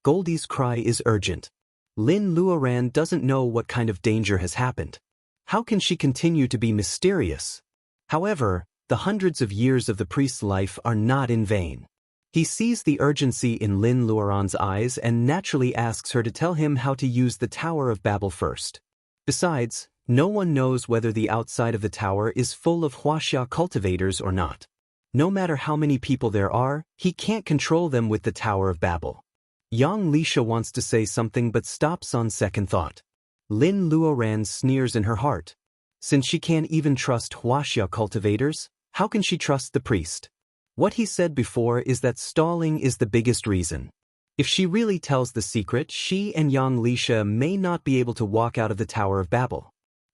Goldie's cry is urgent. Lin Luoran doesn't know what kind of danger has happened. How can she continue to be mysterious? However, the hundreds of years of the priest's life are not in vain. He sees the urgency in Lin Luoran's eyes and naturally asks her to tell him how to use the Tower of Babel first. Besides, no one knows whether the outside of the tower is full of Huaxia cultivators or not. No matter how many people there are, he can't control them with the Tower of Babel. Yang Lisha wants to say something but stops on second thought. Lin Luoran sneers in her heart. Since she can't even trust Huaxia cultivators, how can she trust the priest? What he said before is that stalling is the biggest reason. If she really tells the secret, she and Yang Lisha may not be able to walk out of the Tower of Babel.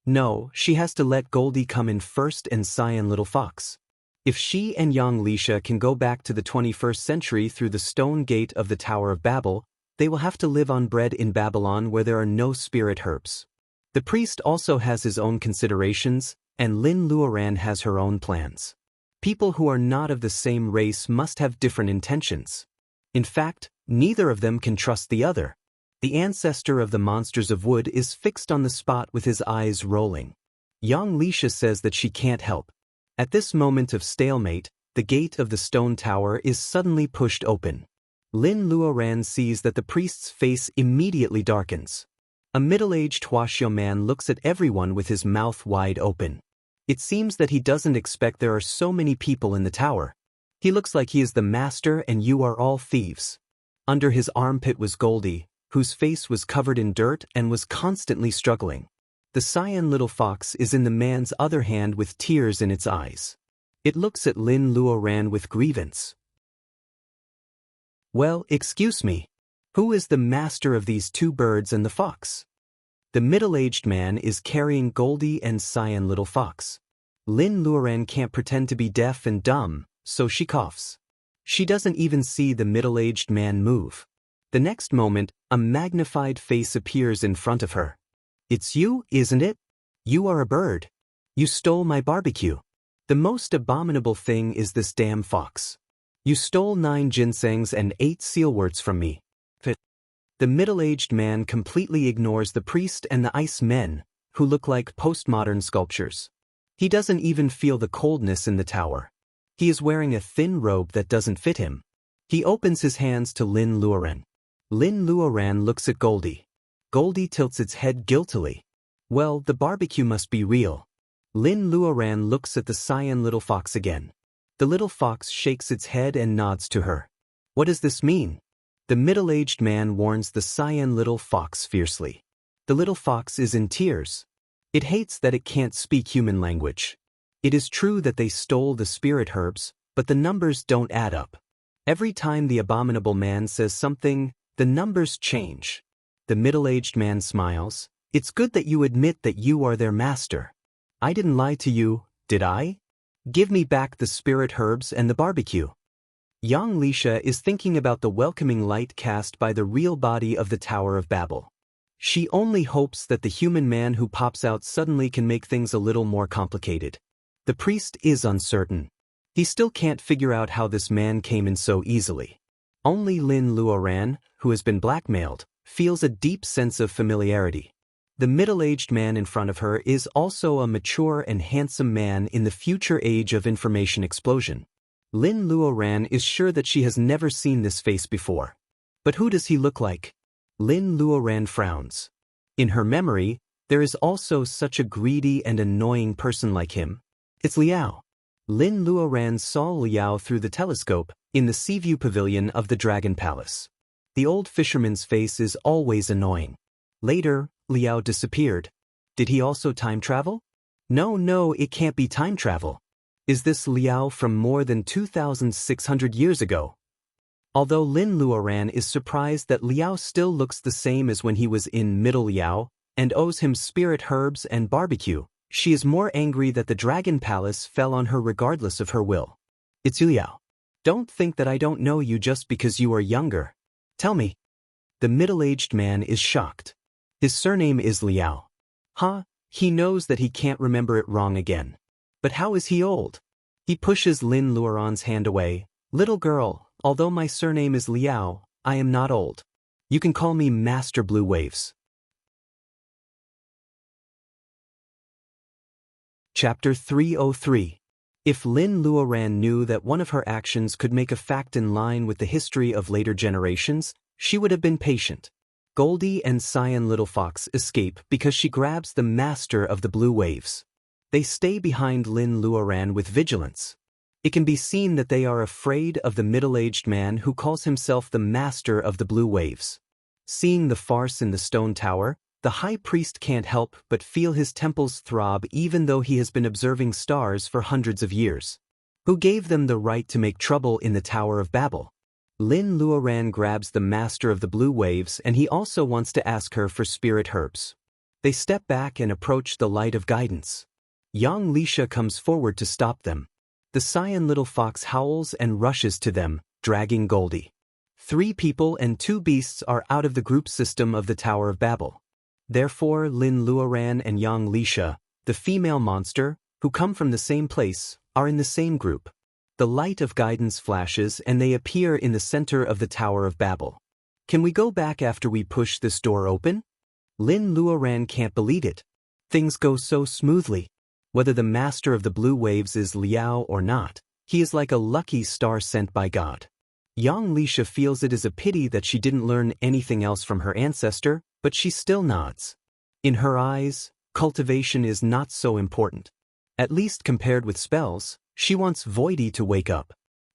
No, she has to let Goldie come in first and Cyan Little Fox. If she and Yang Lisha can go back to the 21st century through the stone gate of the Tower of Babel, they will have to live on bread in Babylon where there are no spirit herbs. The priest also has his own considerations, and Lin Luoran has her own plans. People who are not of the same race must have different intentions. In fact, neither of them can trust the other. The ancestor of the monsters of wood is fixed on the spot with his eyes rolling. Yang Lisha says that she can't help. At this moment of stalemate, the gate of the stone tower is suddenly pushed open. Lin Luoran sees that the priest's face immediately darkens. A middle-aged Huaxia man looks at everyone with his mouth wide open. It seems that he doesn't expect there are so many people in the tower. He looks like he is the master and you are all thieves. Under his armpit was Goldie, whose face was covered in dirt and was constantly struggling. The Cyan Little Fox is in the man's other hand with tears in its eyes. It looks at Lin Luoran with grievance. Well, excuse me. Who is the master of these 2 birds and the fox? The middle-aged man is carrying Goldie and Cyan Little Fox. Lin Luoran can't pretend to be deaf and dumb, so she coughs. She doesn't even see the middle-aged man move. The next moment, a magnified face appears in front of her. It's you, isn't it? You are a bird. You stole my barbecue. The most abominable thing is this damn fox. You stole 9 ginsengs and 8 sealworts from me. The middle-aged man completely ignores the priest and the ice men, who look like postmodern sculptures. He doesn't even feel the coldness in the tower. He is wearing a thin robe that doesn't fit him. He opens his hands to Lin Luoran. Lin Luoran looks at Goldie. Goldie tilts its head guiltily. Well, the barbecue must be real. Lin Luoran looks at the Cyan Little Fox again. The little fox shakes its head and nods to her. What does this mean? The middle-aged man warns the Cyan Little Fox fiercely. The little fox is in tears. It hates that it can't speak human language. It is true that they stole the spirit herbs, but the numbers don't add up. Every time the abominable man says something, the numbers change. The middle-aged man smiles. It's good that you admit that you are their master. I didn't lie to you, did I? Give me back the spirit herbs and the barbecue. Yang Lisha is thinking about the welcoming light cast by the real body of the Tower of Babel. She only hopes that the human man who pops out suddenly can make things a little more complicated. The priest is uncertain. He still can't figure out how this man came in so easily. Only Lin Luoran, who has been blackmailed, feels a deep sense of familiarity. The middle-aged man in front of her is also a mature and handsome man in the future age of information explosion. Lin Luoran is sure that she has never seen this face before. But who does he look like? Lin Luoran frowns. In her memory, there is also such a greedy and annoying person like him. It's Liao. Lin Luoran saw Liao through the telescope in the Seaview Pavilion of the Dragon Palace. The old fisherman's face is always annoying. Later, Liao disappeared. Did he also time travel? No, it can't be time travel. Is this Liao from more than 2,600 years ago? Although Lin Luoran is surprised that Liao still looks the same as when he was in Middle Liao and owes him spirit herbs and barbecue, she is more angry that the Dragon Palace fell on her regardless of her will. It's Liao. Don't think that I don't know you just because you are younger. Tell me. The middle-aged man is shocked. His surname is Liao. He knows that he can't remember it wrong again. But how is he old? He pushes Lin Luoran's hand away. Little girl, although my surname is Liao, I am not old. You can call me Master Blue Waves. Chapter 303. If Lin Luoran knew that one of her actions could make a fact in line with the history of later generations, she would have been patient. Goldie and Cyan Little Fox escape because she grabs the master of the blue waves. They stay behind Lin Luoran with vigilance. It can be seen that they are afraid of the middle-aged man who calls himself the master of the blue waves. Seeing the farce in the stone tower, the high priest can't help but feel his temples throb even though he has been observing stars for hundreds of years. Who gave them the right to make trouble in the Tower of Babel? Lin Luoran grabs the master of the blue waves and he also wants to ask her for spirit herbs. They step back and approach the light of guidance. Young Lisha comes forward to stop them. The Cyan Little Fox howls and rushes to them, dragging Goldie. 3 people and 2 beasts are out of the group system of the Tower of Babel. Therefore, Lin Luoran and Yang Lisha, the female monster, who come from the same place, are in the same group. The light of guidance flashes and they appear in the center of the Tower of Babel. Can we go back after we push this door open? Lin Luoran can't believe it. Things go so smoothly. Whether the master of the blue waves is Liao or not, he is like a lucky star sent by God. Yang Lisha feels it is a pity that she didn't learn anything else from her ancestor, but she still nods. In her eyes, cultivation is not so important. At least compared with spells, she wants Voidy to wake up.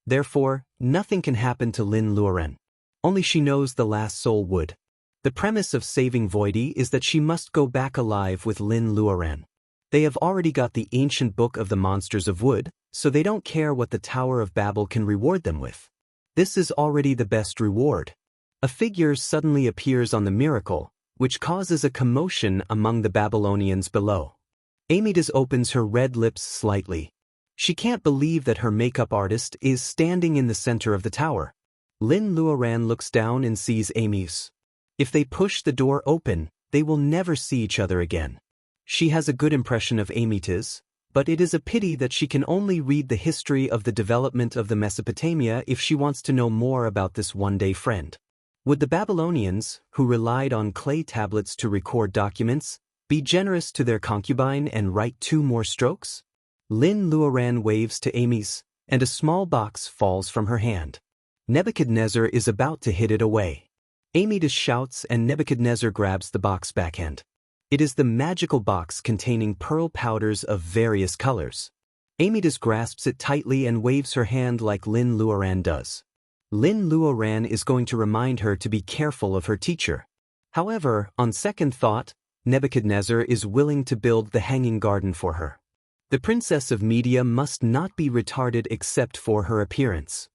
Therefore, nothing can happen to Lin Luoran. Only she knows the last soul would. The premise of saving Voidy is that she must go back alive with Lin Luoran. They have already got the ancient book of the monsters of wood, so they don't care what the Tower of Babel can reward them with. This is already the best reward. A figure suddenly appears on the miracle, which causes a commotion among the Babylonians below. Amydas opens her red lips slightly. She can't believe that her makeup artist is standing in the center of the tower. Lin Luoran looks down and sees Amy's. If they push the door open, they will never see each other again. She has a good impression of Amytas, but it is a pity that she can only read the history of the development of the Mesopotamia if she wants to know more about this one-day friend. Would the Babylonians, who relied on clay tablets to record documents, be generous to their concubine and write 2 more strokes? Lin Luoran waves to Amy's, and a small box falls from her hand. Nebuchadnezzar is about to hid it away. Amydas shouts and Nebuchadnezzar grabs the box backhand. It is the magical box containing pearl powders of various colors. Amydas grasps it tightly and waves her hand like Lin Luoran does. Lin Luoran is going to remind her to be careful of her teacher. However, on second thought, Nebuchadnezzar is willing to build the hanging garden for her. The Princess of Media must not be retarded except for her appearance.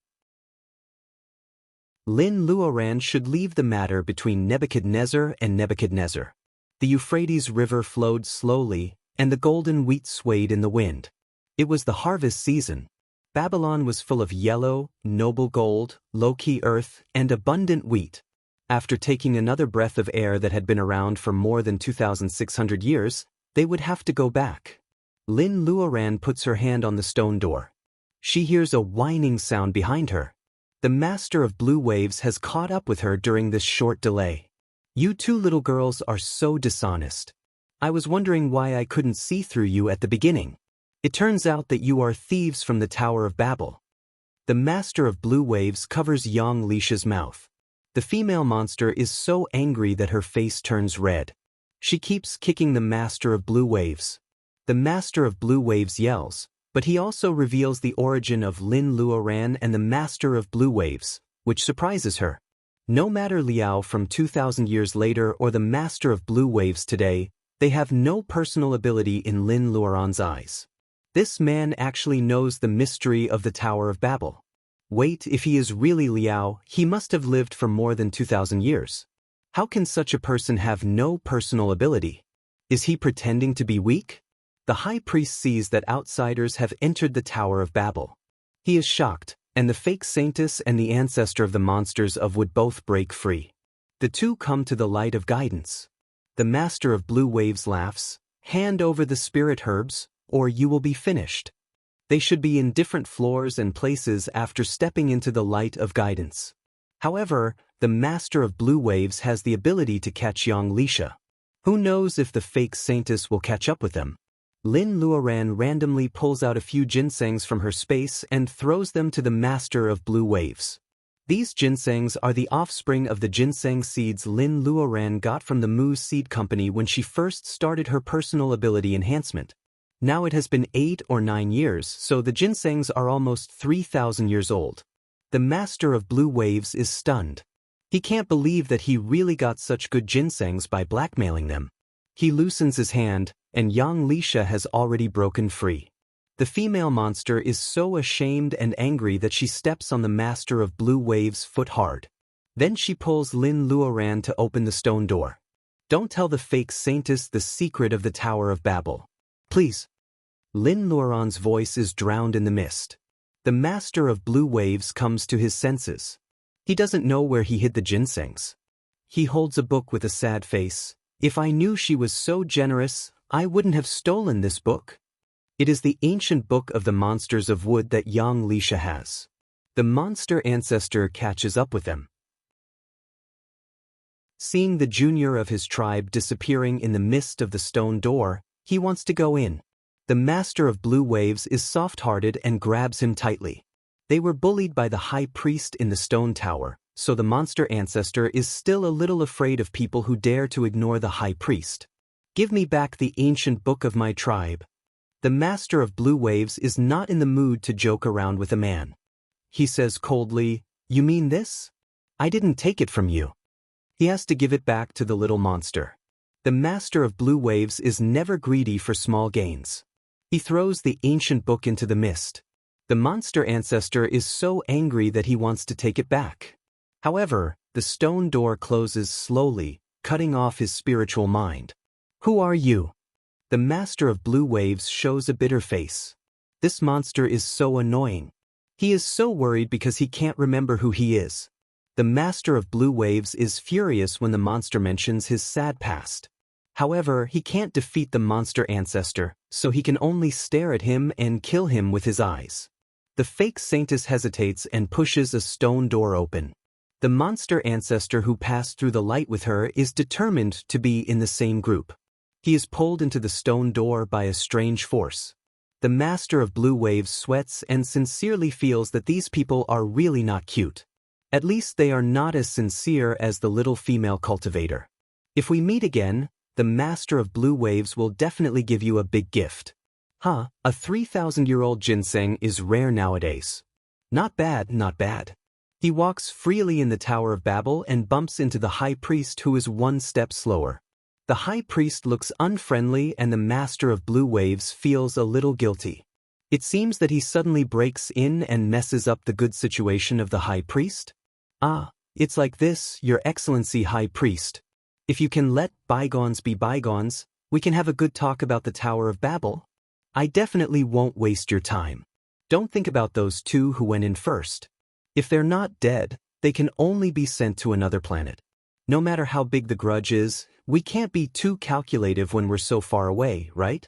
Lin Luoran should leave the matter between Nebuchadnezzar and Nebuchadnezzar. The Euphrates River flowed slowly, and the golden wheat swayed in the wind. It was the harvest season. Babylon was full of yellow, noble gold, low-key earth, and abundant wheat. After taking another breath of air that had been around for more than 2,600 years, they would have to go back. Lin Luoran puts her hand on the stone door. She hears a whining sound behind her. The Master of Blue Waves has caught up with her during this short delay. You two little girls are so dishonest. I was wondering why I couldn't see through you at the beginning. It turns out that you are thieves from the Tower of Babel. The Master of Blue Waves covers young Lisha's mouth. The female monster is so angry that her face turns red. She keeps kicking the Master of Blue Waves. The Master of Blue Waves yells, but he also reveals the origin of Lin Luoran and the Master of Blue Waves, which surprises her. No matter Liao from 2,000 years later or the Master of Blue Waves today, they have no personal ability in Lin Luoran's eyes. This man actually knows the mystery of the Tower of Babel. Wait, if he is really Liao, he must have lived for more than 2,000 years. How can such a person have no personal ability? Is he pretending to be weak? The high priest sees that outsiders have entered the Tower of Babel. He is shocked, and the fake saintess and the ancestor of the monsters of would both break free. The two come to the light of guidance. The Master of Blue Waves laughs, hand over the spirit herbs, or you will be finished. They should be in different floors and places after stepping into the light of guidance. However, the Master of Blue Waves has the ability to catch young Lisha. Who knows if the fake saintess will catch up with them? Lin Luoran randomly pulls out a few ginsengs from her space and throws them to the Master of Blue Waves. These ginsengs are the offspring of the ginseng seeds Lin Luoran got from the Mu Seed Company when she first started her personal ability enhancement. Now it has been 8 or 9 years, so the ginsengs are almost 3,000 years old. The Master of Blue Waves is stunned. He can't believe that he really got such good ginsengs by blackmailing them. He loosens his hand, and young Lisha has already broken free. The female monster is so ashamed and angry that she steps on the Master of Blue Waves' foot hard. Then she pulls Lin Luoran to open the stone door. Don't tell the fake saintess the secret of the Tower of Babel. Please. Lin Luoran's voice is drowned in the mist. The Master of Blue Waves comes to his senses. He doesn't know where he hid the ginsengs. He holds a book with a sad face. If I knew she was so generous, I wouldn't have stolen this book. It is the ancient book of the monsters of wood that young Lisha has. The monster ancestor catches up with them. Seeing the junior of his tribe disappearing in the mist of the stone door, he wants to go in. The Master of Blue Waves is soft-hearted and grabs him tightly. They were bullied by the high priest in the stone tower, so the monster ancestor is still a little afraid of people who dare to ignore the high priest. Give me back the ancient book of my tribe. The Master of Blue Waves is not in the mood to joke around with a man. He says coldly, "You mean this? I didn't take it from you." He has to give it back to the little monster. The Master of Blue Waves is never greedy for small gains. He throws the ancient book into the mist. The monster ancestor is so angry that he wants to take it back. However, the stone door closes slowly, cutting off his spiritual mind. Who are you? The Master of Blue Waves shows a bitter face. This monster is so annoying. He is so worried because he can't remember who he is. The Master of Blue Waves is furious when the monster mentions his sad past. However, he can't defeat the monster ancestor, so he can only stare at him and kill him with his eyes. The fake saintess hesitates and pushes a stone door open. The monster ancestor who passed through the light with her is determined to be in the same group. He is pulled into the stone door by a strange force. The Master of Blue Waves sweats and sincerely feels that these people are really not cute. At least they are not as sincere as the little female cultivator. If we meet again, the Master of Blue Waves will definitely give you a big gift. A 3,000-year-old ginseng is rare nowadays. Not bad, not bad. He walks freely in the Tower of Babel and bumps into the high priest who is one step slower. The high priest looks unfriendly and the Master of Blue Waves feels a little guilty. It seems that he suddenly breaks in and messes up the good situation of the high priest. It's like this, Your Excellency High Priest. If you can let bygones be bygones, we can have a good talk about the Tower of Babel. I definitely won't waste your time. Don't think about those two who went in first. If they're not dead, they can only be sent to another planet. No matter how big the grudge is, we can't be too calculative when we're so far away, right?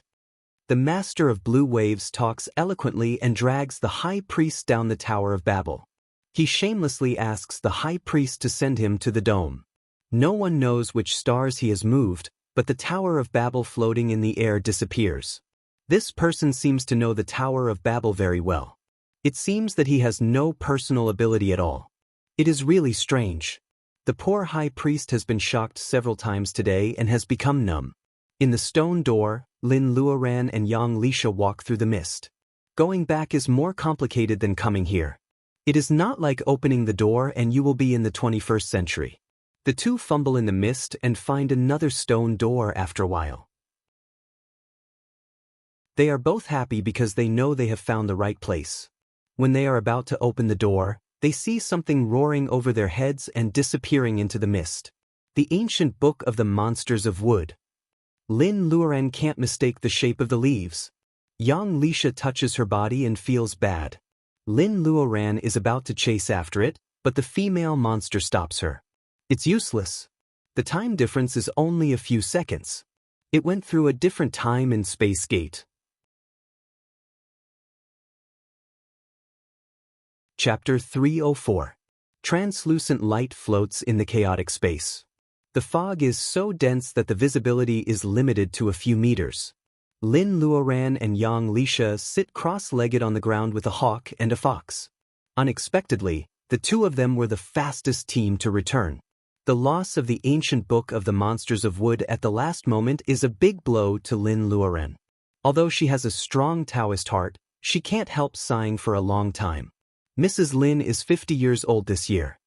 The master of blue waves talks eloquently and drags the high priest down the Tower of Babel. He shamelessly asks the high priest to send him to the dome. No one knows which stars he has moved, but the Tower of Babel floating in the air disappears. This person seems to know the Tower of Babel very well. It seems that he has no personal ability at all. It is really strange. The poor high priest has been shocked several times today and has become numb. In the stone door, Lin Luoran and Yang Lisha walk through the mist. Going back is more complicated than coming here. It is not like opening the door and you will be in the 21st century. The two fumble in the mist and find another stone door after a while. They are both happy because they know they have found the right place. When they are about to open the door, they see something roaring over their heads and disappearing into the mist. The ancient book of the monsters of wood. Lin Luoran can't mistake the shape of the leaves. Yang Lisha touches her body and feels bad. Lin Luoran is about to chase after it, but the female monster stops her. It's useless. The time difference is only a few seconds. It went through a different time and space gate. Chapter 304. Translucent light floats in the chaotic space. The fog is so dense that the visibility is limited to a few meters. Lin Luoran and Yang Lisha sit cross-legged on the ground with a hawk and a fox. Unexpectedly, the two of them were the fastest team to return. The loss of the ancient book of the monsters of wood at the last moment is a big blow to Lin Luoran. Although she has a strong Taoist heart, she can't help sighing for a long time. Mrs. Lin is 50 years old this year.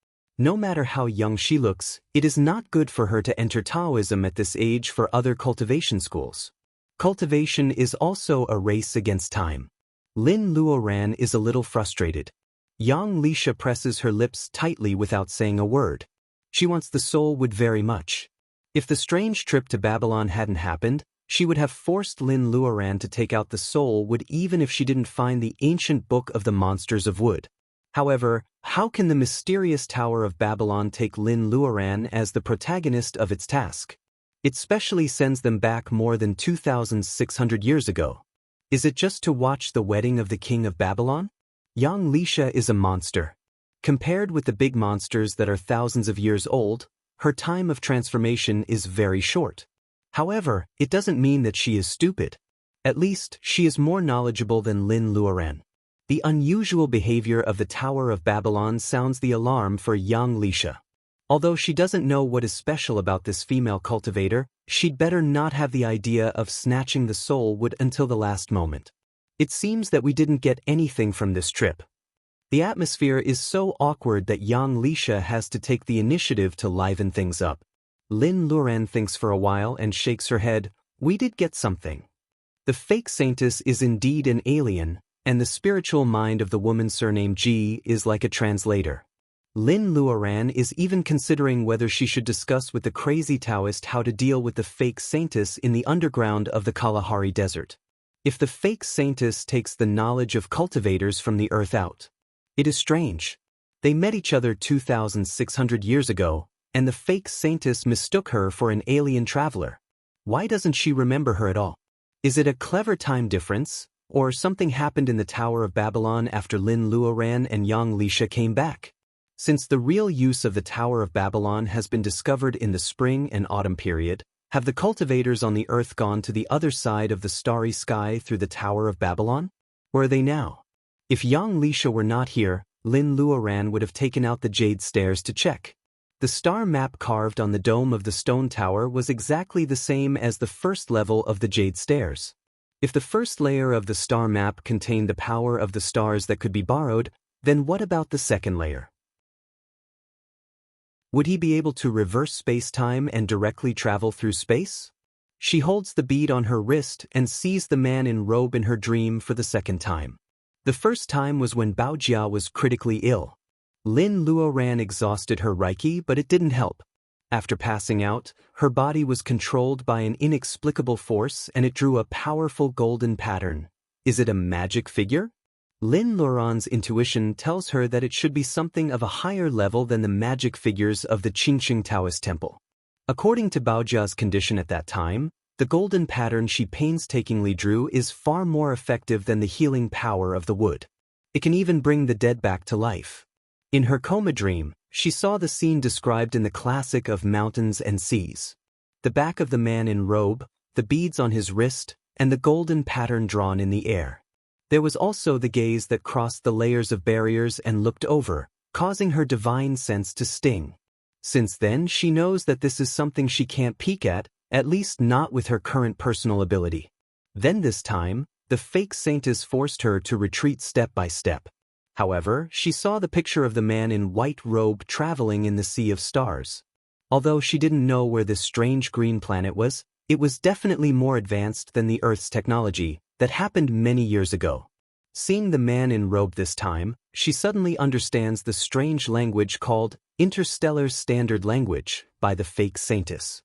No matter how young she looks, it is not good for her to enter Taoism at this age for other cultivation schools. Cultivation is also a race against time. Lin Luoran is a little frustrated. Yang Lisha presses her lips tightly without saying a word. She wants the soul wood very much. If the strange trip to Babylon hadn't happened, she would have forced Lin Luoran to take out the soul wood even if she didn't find the ancient book of the monsters of wood. However, how can the mysterious Tower of Babylon take Lin Luoran as the protagonist of its task? It specially sends them back more than 2,600 years ago. Is it just to watch the wedding of the king of Babylon? Yang Lisha is a monster. Compared with the big monsters that are thousands of years old, her time of transformation is very short. However, it doesn't mean that she is stupid. At least, she is more knowledgeable than Lin Luoran. The unusual behavior of the Tower of Babylon sounds the alarm for Yang Lisha. Although she doesn't know what is special about this female cultivator, she'd better not have the idea of snatching the soul wood until the last moment. It seems that we didn't get anything from this trip. The atmosphere is so awkward that Yang Lisha has to take the initiative to liven things up. Lin Luoran thinks for a while and shakes her head. We did get something. The fake saintess is indeed an alien, and the spiritual mind of the woman surnamed Ji is like a translator. Lin Luoran is even considering whether she should discuss with the crazy Taoist how to deal with the fake saintess in the underground of the Kalahari Desert. If the fake saintess takes the knowledge of cultivators from the earth out. It is strange. They met each other 2,600 years ago, and the fake saintess mistook her for an alien traveler. Why doesn't she remember her at all? Is it a clever time difference, or something happened in the Tower of Babylon after Lin Luoran and Yang Lisha came back? Since the real use of the Tower of Babylon has been discovered in the spring and autumn period, have the cultivators on the earth gone to the other side of the starry sky through the Tower of Babylon? Where are they now? If Yang Lisha were not here, Lin Luoran would have taken out the jade stairs to check. The star map carved on the dome of the stone tower was exactly the same as the first level of the jade stairs. If the first layer of the star map contained the power of the stars that could be borrowed, then what about the second layer? Would he be able to reverse space-time and directly travel through space? She holds the bead on her wrist and sees the man in robe in her dream for the second time. The first time was when Baojia was critically ill. Lin Luoran exhausted her Reiki, but it didn't help. After passing out, her body was controlled by an inexplicable force and it drew a powerful golden pattern. Is it a magic figure? Lin Luoran's intuition tells her that it should be something of a higher level than the magic figures of the Qingqing Taoist temple. According to Baojia's condition at that time, The golden pattern she painstakingly drew is far more effective than the healing power of the wood. It can even bring the dead back to life. In her coma dream, she saw the scene described in the classic of Mountains and Seas. The back of the man in robe, the beads on his wrist, and the golden pattern drawn in the air. There was also the gaze that crossed the layers of barriers and looked over, causing her divine sense to sting. Since then, she knows that this is something she can't peek at least not with her current personal ability. Then this time, the fake saintess forced her to retreat step by step. However, she saw the picture of the man in white robe traveling in the sea of stars. Although she didn't know where this strange green planet was, it was definitely more advanced than the Earth's technology that happened many years ago. Seeing the man in robe this time, she suddenly understands the strange language called Interstellar Standard Language by the fake saintess.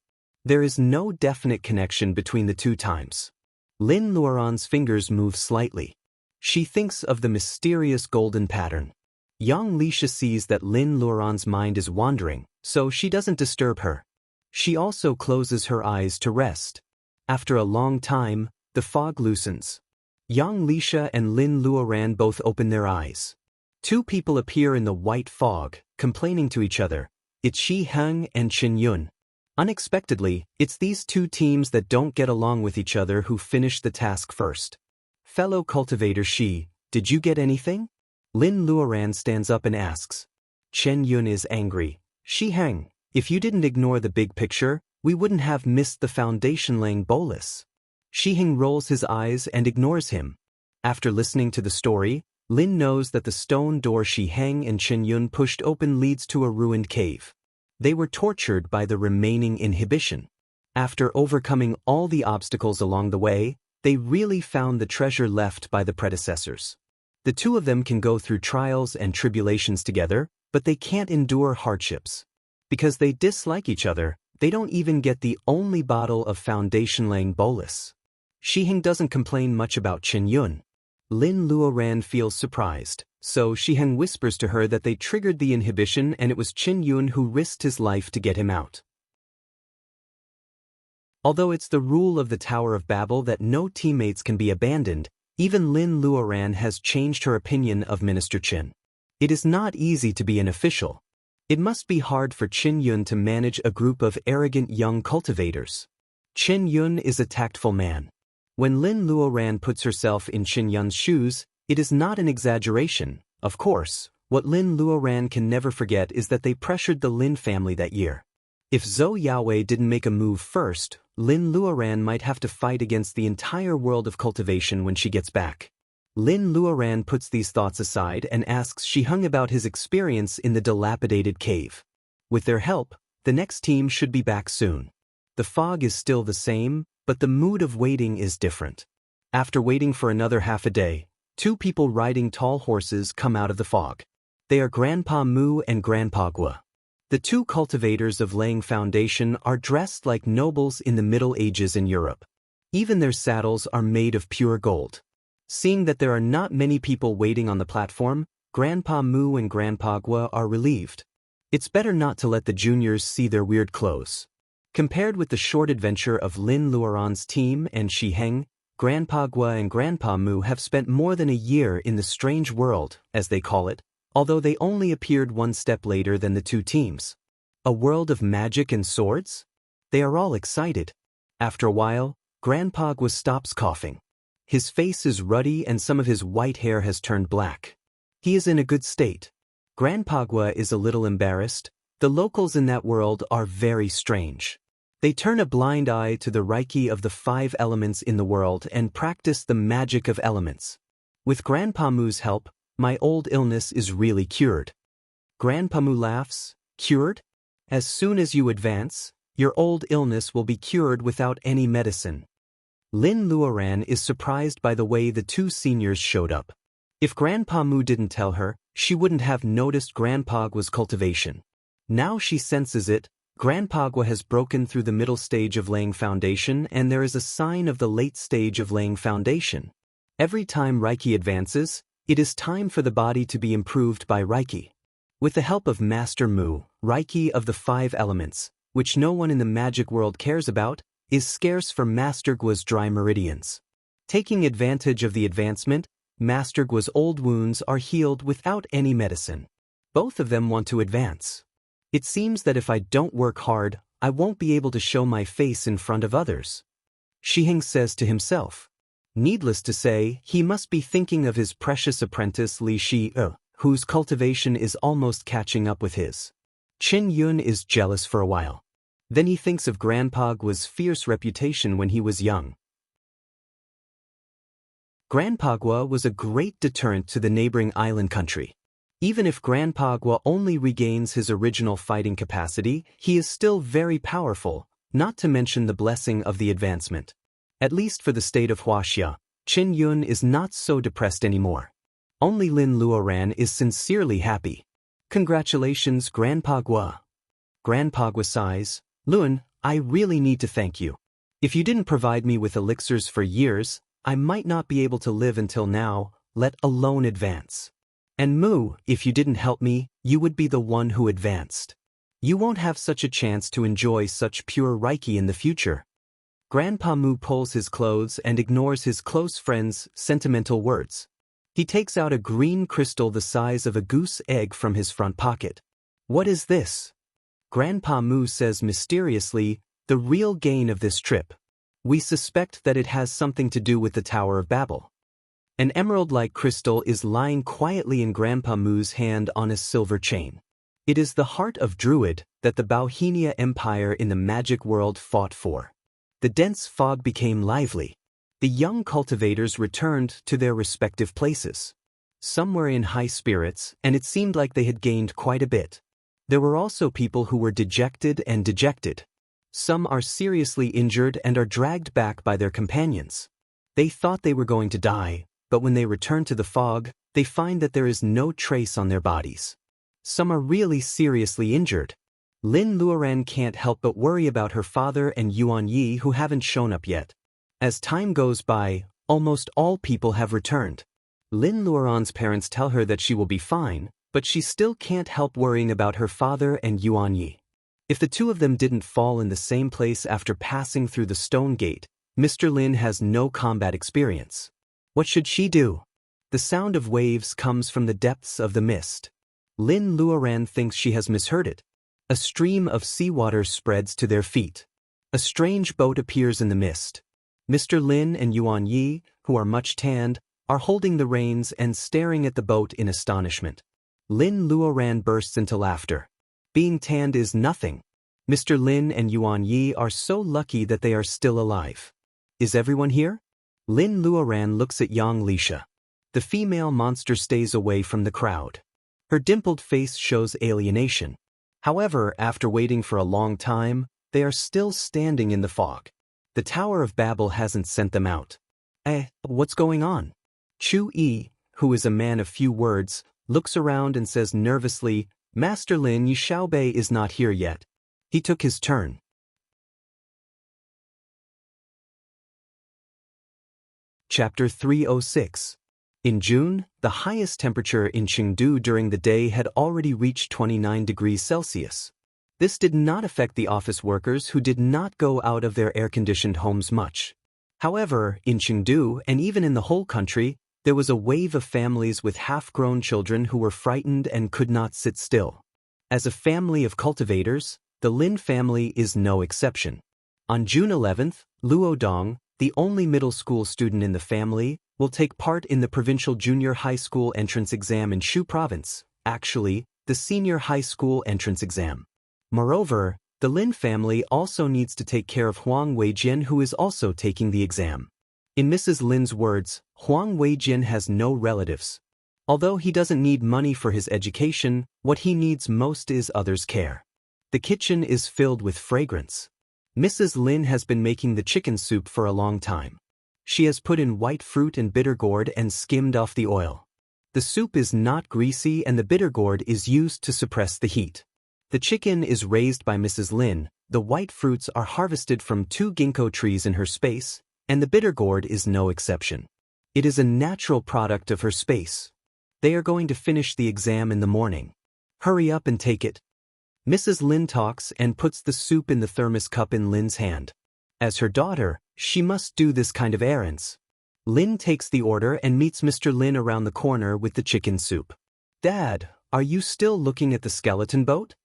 There is no definite connection between the two times. Lin Luoran's fingers move slightly. She thinks of the mysterious golden pattern. Young Lisha sees that Lin Luoran's mind is wandering, so she doesn't disturb her. She also closes her eyes to rest. After a long time, the fog loosens. Young Lisha and Lin Luoran both open their eyes. Two people appear in the white fog, complaining to each other. It's Shi Heng and Chen Yun. Unexpectedly, it's these two teams that don't get along with each other who finish the task first. Fellow cultivator Shi, did you get anything? Lin Luoran stands up and asks. Chen Yun is angry. Shi Heng, if you didn't ignore the big picture, we wouldn't have missed the foundation laying bolus. Shi Heng rolls his eyes and ignores him. After listening to the story, Lin knows that the stone door Shi Heng and Chen Yun pushed open leads to a ruined cave. They were tortured by the remaining inhibition. After overcoming all the obstacles along the way, they really found the treasure left by the predecessors. The two of them can go through trials and tribulations together, but they can't endure hardships. Because they dislike each other, they don't even get the only bottle of foundation-laying bolus. Shi Heng doesn't complain much about Chen Yun. Lin Luoran feels surprised, so Shi Heng whispers to her that they triggered the inhibition and it was Chen Yun who risked his life to get him out. Although it's the rule of the Tower of Babel that no teammates can be abandoned, even Lin Luoran has changed her opinion of Minister Chen. It is not easy to be an official. It must be hard for Chen Yun to manage a group of arrogant young cultivators. Chen Yun is a tactful man. When Lin Luoran puts herself in Chen Yun's shoes, it is not an exaggeration. Of course, what Lin Luoran can never forget is that they pressured the Lin family that year. If Zhou Yaowei didn't make a move first, Lin Luoran might have to fight against the entire world of cultivation when she gets back. Lin Luoran puts these thoughts aside and asks Shi Heng about his experience in the dilapidated cave. With their help, the next team should be back soon. The fog is still the same, but the mood of waiting is different. After waiting for another half a day, two people riding tall horses come out of the fog. They are Grandpa Mu and Grandpa Gua. The two cultivators of laying foundation are dressed like nobles in the Middle Ages in Europe. Even their saddles are made of pure gold. Seeing that there are not many people waiting on the platform, Grandpa Mu and Grandpa Gua are relieved. It's better not to let the juniors see their weird clothes. Compared with the short adventure of Lin Luoran's team and Shi Heng, Grandpa Gua and Grandpa Mu have spent more than a year in the strange world, as they call it, although they only appeared one step later than the two teams. A world of magic and swords? They are all excited. After a while, Grandpa Gua stops coughing. His face is ruddy and some of his white hair has turned black. He is in a good state. Grandpa Gua is a little embarrassed. The locals in that world are very strange. They turn a blind eye to the Reiki of the 5 elements in the world and practice the magic of elements. With Grandpa Mu's help, my old illness is really cured. Grandpa Mu laughs. Cured? As soon as you advance, your old illness will be cured without any medicine. Lin Luoran is surprised by the way the two seniors showed up. If Grandpa Mu didn't tell her, she wouldn't have noticed Grandpa Gua's cultivation. Now she senses it. Grandpa Gua has broken through the middle stage of laying foundation and there is a sign of the late stage of laying foundation. Every time Reiki advances, it is time for the body to be improved by Reiki. With the help of Master Mu, Reiki of the 5 elements, which no one in the magic world cares about, is scarce for Master Gua's dry meridians. Taking advantage of the advancement, Master Gua's old wounds are healed without any medicine. Both of them want to advance. It seems that if I don't work hard, I won't be able to show my face in front of others. Shiheng says to himself. Needless to say, he must be thinking of his precious apprentice Li Shi, whose cultivation is almost catching up with his. Qin Yun is jealous for a while. Then he thinks of Grandpa Gua's fierce reputation when he was young. Grandpa Gua was a great deterrent to the neighboring island country. Even if Grandpa Gua only regains his original fighting capacity, he is still very powerful, not to mention the blessing of the advancement. At least for the state of Huaxia, Qin Yun is not so depressed anymore. Only Lin Luoran is sincerely happy. Congratulations, Grandpa Gua. Grandpa Gua sighs, Lun, I really need to thank you. If you didn't provide me with elixirs for years, I might not be able to live until now, let alone advance. And Mu, if you didn't help me, you would be the one who advanced. You won't have such a chance to enjoy such pure Reiki in the future. Grandpa Mu pulls his clothes and ignores his close friend's sentimental words. He takes out a green crystal the size of a goose egg from his front pocket. What is this? Grandpa Mu says mysteriously, the real gain of this trip. We suspect that it has something to do with the Tower of Babel. An emerald-like crystal is lying quietly in Grandpa Mu's hand on a silver chain. It is the heart of Druid that the Bauhinia Empire in the magic world fought for. The dense fog became lively. The young cultivators returned to their respective places. Some were in high spirits, and it seemed like they had gained quite a bit. There were also people who were dejected. Some are seriously injured and are dragged back by their companions. They thought they were going to die, but when they return to the fog, they find that there is no trace on their bodies. Some are really seriously injured. Lin Luoran can't help but worry about her father and Yuan Yi who haven't shown up yet. As time goes by, almost all people have returned. Lin Luoran's parents tell her that she will be fine, but she still can't help worrying about her father and Yuan Yi. If the two of them didn't fall in the same place after passing through the stone gate, Mr. Lin has no combat experience. What should she do? The sound of waves comes from the depths of the mist. Lin Luoran thinks she has misheard it. A stream of seawater spreads to their feet. A strange boat appears in the mist. Mr. Lin and Yuan Yi, who are much tanned, are holding the reins and staring at the boat in astonishment. Lin Luoran bursts into laughter. Being tanned is nothing. Mr. Lin and Yuan Yi are so lucky that they are still alive. Is everyone here? Lin Luoran looks at Yang Lisha. The female monster stays away from the crowd. Her dimpled face shows alienation. However, after waiting for a long time, they are still standing in the fog. The Tower of Babel hasn't sent them out. What's going on? Chu Yi, who is a man of few words, looks around and says nervously, Master Lin Yishaobei is not here yet. He took his turn. Chapter 306. In June, the highest temperature in Chengdu during the day had already reached 29 degrees Celsius. This did not affect the office workers who did not go out of their air-conditioned homes much. However, in Chengdu and even in the whole country, there was a wave of families with half-grown children who were frightened and could not sit still. As a family of cultivators, the Lin family is no exception. On June 11th, Luo Dong, the only middle school student in the family, will take part in the provincial junior high school entrance exam in Shu province, actually, the senior high school entrance exam. Moreover, the Lin family also needs to take care of Huang Weijian, who is also taking the exam. In Mrs. Lin's words, Huang Weijian has no relatives. Although he doesn't need money for his education, what he needs most is others' care. The kitchen is filled with fragrance. Mrs. Lin has been making the chicken soup for a long time. She has put in white fruit and bitter gourd and skimmed off the oil. The soup is not greasy and the bitter gourd is used to suppress the heat. The chicken is raised by Mrs. Lin, the white fruits are harvested from 2 ginkgo trees in her space, and the bitter gourd is no exception. It is a natural product of her space. They are going to finish the exam in the morning. Hurry up and take it. Mrs. Lin talks and puts the soup in the thermos cup in Lin's hand. As her daughter, she must do this kind of errands. Lin takes the order and meets Mr. Lin around the corner with the chicken soup. "Dad, are you still looking at the skeleton boat?"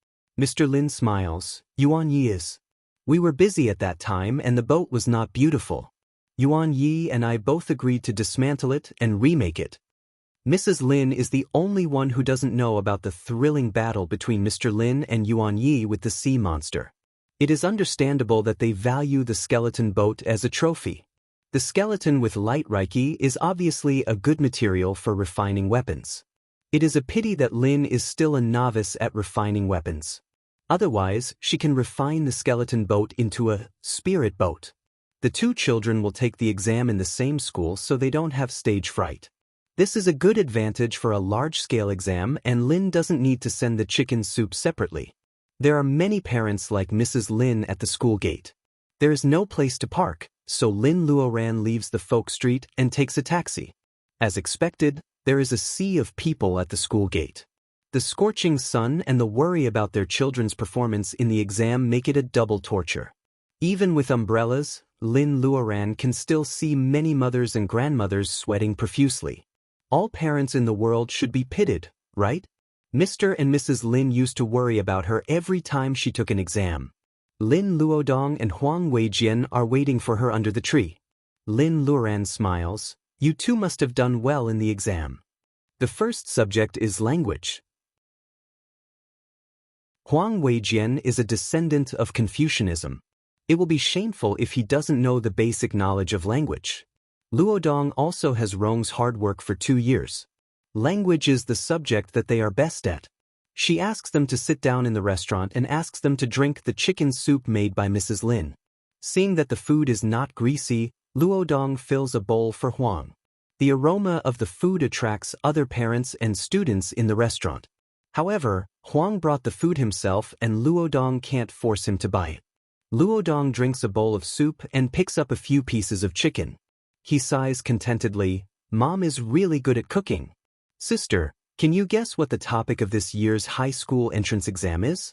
Mr. Lin smiles. "Yuan Yi is. We were busy at that time and the boat was not beautiful. Yuan Yi and I both agreed to dismantle it and remake it." Mrs. Lin is the only one who doesn't know about the thrilling battle between Mr. Lin and Yuan Yi with the sea monster. It is understandable that they value the skeleton boat as a trophy. The skeleton with light reiki is obviously a good material for refining weapons. It is a pity that Lin is still a novice at refining weapons. Otherwise, she can refine the skeleton boat into a spirit boat. The two children will take the exam in the same school so they don't have stage fright. This is a good advantage for a large-scale exam, and Lin doesn't need to send the chicken soup separately. There are many parents like Mrs. Lin at the school gate. There is no place to park, so Lin Luoran leaves the folk street and takes a taxi. As expected, there is a sea of people at the school gate. The scorching sun and the worry about their children's performance in the exam make it a double torture. Even with umbrellas, Lin Luoran can still see many mothers and grandmothers sweating profusely. All parents in the world should be pitied, right? Mr. and Mrs. Lin used to worry about her every time she took an exam. Lin Luodong and Huang Weijian are waiting for her under the tree. Lin Luoran smiles. "You two must have done well in the exam. The first subject is language." Huang Weijian is a descendant of Confucianism. It will be shameful if he doesn't know the basic knowledge of language. Luodong also has Rong's hard work for 2 years. Language is the subject that they are best at. She asks them to sit down in the restaurant and asks them to drink the chicken soup made by Mrs. Lin. Seeing that the food is not greasy, Luodong fills a bowl for Huang. The aroma of the food attracts other parents and students in the restaurant. However, Huang brought the food himself and Luodong can't force him to buy it. Luodong drinks a bowl of soup and picks up a few pieces of chicken. He sighs contentedly. "Mom is really good at cooking." "Sister, can you guess what the topic of this year's high school entrance exam is?"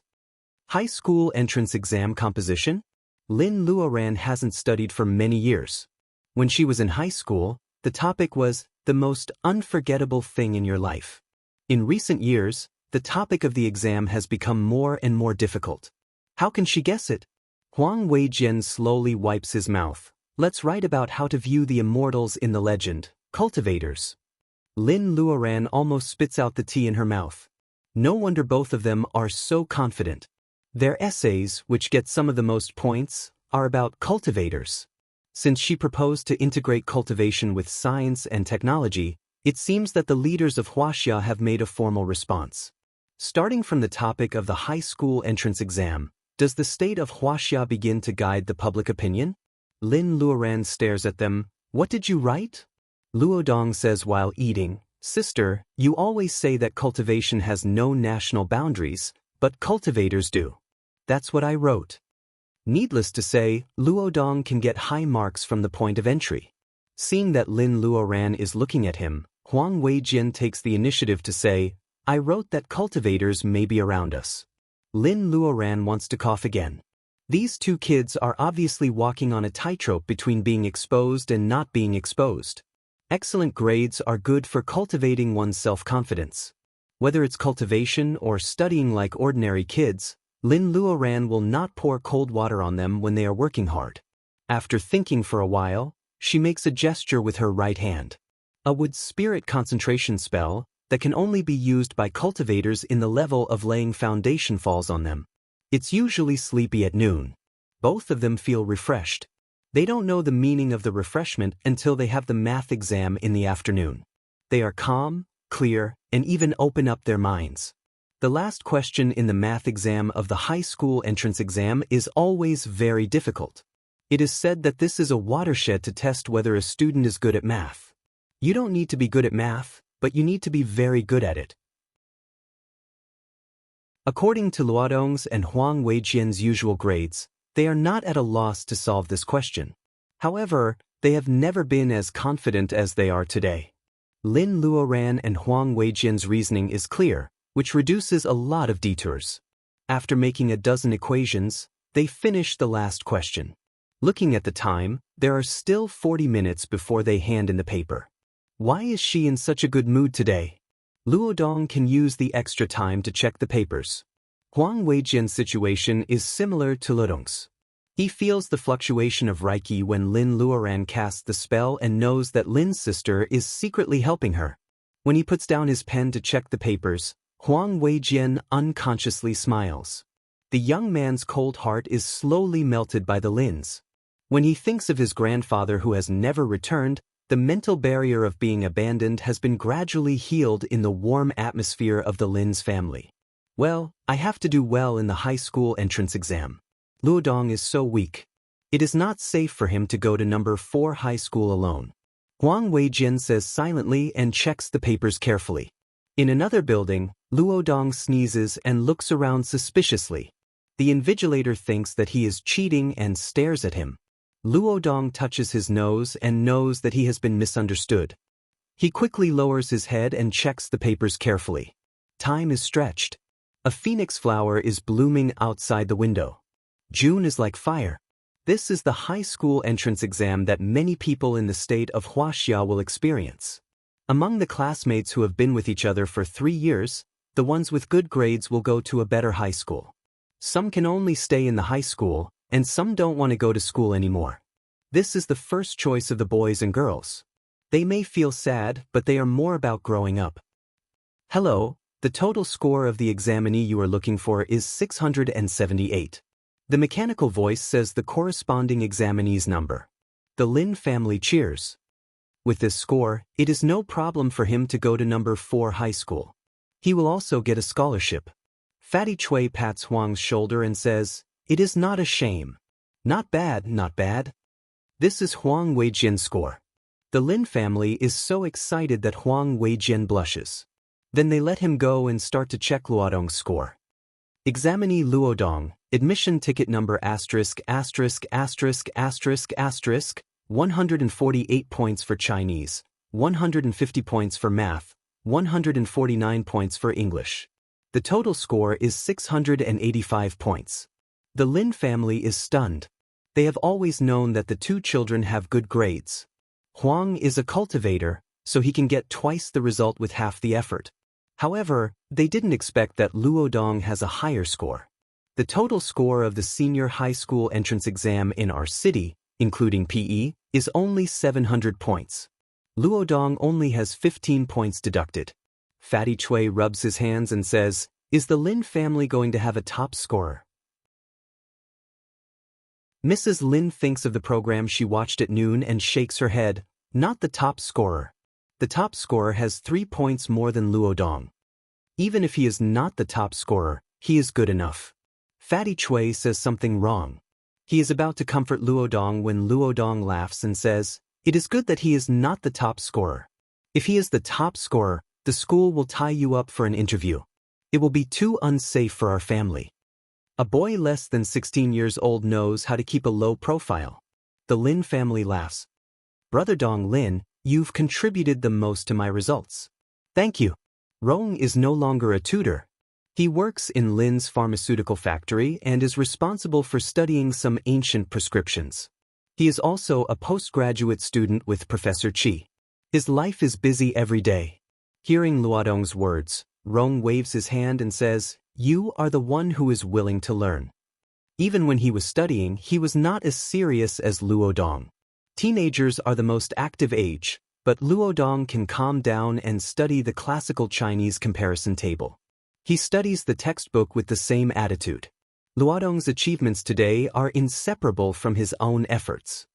High school entrance exam composition? Lin Luoran hasn't studied for many years. When she was in high school, the topic was the most unforgettable thing in your life. In recent years, the topic of the exam has become more and more difficult. How can she guess it? Huang Weijian slowly wipes his mouth. "Let's write about how to view the immortals in the legend, cultivators." Lin Luoran almost spits out the tea in her mouth. No wonder both of them are so confident. Their essays, which get some of the most points, are about cultivators. Since she proposed to integrate cultivation with science and technology, it seems that the leaders of Huaxia have made a formal response. Starting from the topic of the high school entrance exam, does the state of Huaxia begin to guide the public opinion? Lin Luoran stares at them. "What did you write?" Luodong says while eating, "Sister, you always say that cultivation has no national boundaries, but cultivators do. That's what I wrote." Needless to say, Luodong can get high marks from the point of entry. Seeing that Lin Luoran is looking at him, Huang Weijian takes the initiative to say, "I wrote that cultivators may be around us." Lin Luoran wants to cough again. These two kids are obviously walking on a tightrope between being exposed and not being exposed. Excellent grades are good for cultivating one's self-confidence. Whether it's cultivation or studying like ordinary kids, Lin Luoran will not pour cold water on them when they are working hard. After thinking for a while, she makes a gesture with her right hand. A wood spirit concentration spell that can only be used by cultivators in the level of laying foundation falls on them. It's usually sleepy at noon. Both of them feel refreshed. They don't know the meaning of the refreshment until they have the math exam in the afternoon. They are calm, clear, and even open up their minds. The last question in the math exam of the high school entrance exam is always very difficult. It is said that this is a watershed to test whether a student is good at math. You don't need to be good at math, but you need to be very good at it. According to Luodong's and Huang Weijian's usual grades, they are not at a loss to solve this question. However, they have never been as confident as they are today. Lin Luoran and Huang Weijian's reasoning is clear, which reduces a lot of detours. After making a dozen equations, they finish the last question. Looking at the time, there are still 40 minutes before they hand in the paper. Why is she in such a good mood today? Luo Dong can use the extra time to check the papers. Huang Weijian's situation is similar to Ludong's. He feels the fluctuation of Reiki when Lin Luoran casts the spell and knows that Lin's sister is secretly helping her. When he puts down his pen to check the papers, Huang Weijian unconsciously smiles. The young man's cold heart is slowly melted by the Lins. When he thinks of his grandfather who has never returned, the mental barrier of being abandoned has been gradually healed in the warm atmosphere of the Lin's family. Well, I have to do well in the high school entrance exam. Luo Dong is so weak. It is not safe for him to go to number 4 high school alone. Huang Weijian says silently and checks the papers carefully. In another building, Luo Dong sneezes and looks around suspiciously. The invigilator thinks that he is cheating and stares at him. Luo Dong touches his nose and knows that he has been misunderstood. He quickly lowers his head and checks the papers carefully. Time is stretched. A phoenix flower is blooming outside the window. June is like fire. This is the high school entrance exam that many people in the state of Huaxia will experience. Among the classmates who have been with each other for 3 years, the ones with good grades will go to a better high school. Some can only stay in the high school, and some don't want to go to school anymore. This is the first choice of the boys and girls. They may feel sad, but they are more about growing up. Hello, the total score of the examinee you are looking for is 678. The mechanical voice says the corresponding examinee's number. The Lin family cheers. With this score, it is no problem for him to go to number 4 high school. He will also get a scholarship. Fatty Chui pats Huang's shoulder and says, "It is not a shame. Not bad, not bad." This is Huang Weijian's score. The Lin family is so excited that Huang Weijian blushes. Then they let him go and start to check Luodong's score. Examinee Luodong, admission ticket number *********, 148 points for Chinese, 150 points for math, 149 points for English. The total score is 685 points. The Lin family is stunned. They have always known that the 2 children have good grades. Huang is a cultivator, so he can get twice the result with half the effort. However, they didn't expect that Luo Dong has a higher score. The total score of the senior high school entrance exam in our city, including PE, is only 700 points. Luo Dong only has 15 points deducted. Fatty Chui rubs his hands and says, "Is the Lin family going to have a top scorer?" Mrs. Lin thinks of the program she watched at noon and shakes her head. Not the top scorer. The top scorer has 3 points more than Luo Dong. Even if he is not the top scorer, he is good enough. Fatty Chui says something wrong. He is about to comfort Luo Dong when Luo Dong laughs and says, "It is good that he is not the top scorer. If he is the top scorer, the school will tie you up for an interview. It will be too unsafe for our family." A boy less than 16 years old knows how to keep a low profile. The Lin family laughs. "Brother Dong Lin, you've contributed the most to my results. Thank you." Rong is no longer a tutor. He works in Lin's pharmaceutical factory and is responsible for studying some ancient prescriptions. He is also a postgraduate student with Professor Qi. His life is busy every day. Hearing Luodong's words, Rong waves his hand and says, "You are the one who is willing to learn." Even when he was studying, he was not as serious as Luo Dong. Teenagers are the most active age, but Luo Dong can calm down and study the classical Chinese comparison table. He studies the textbook with the same attitude. Luodong's achievements today are inseparable from his own efforts.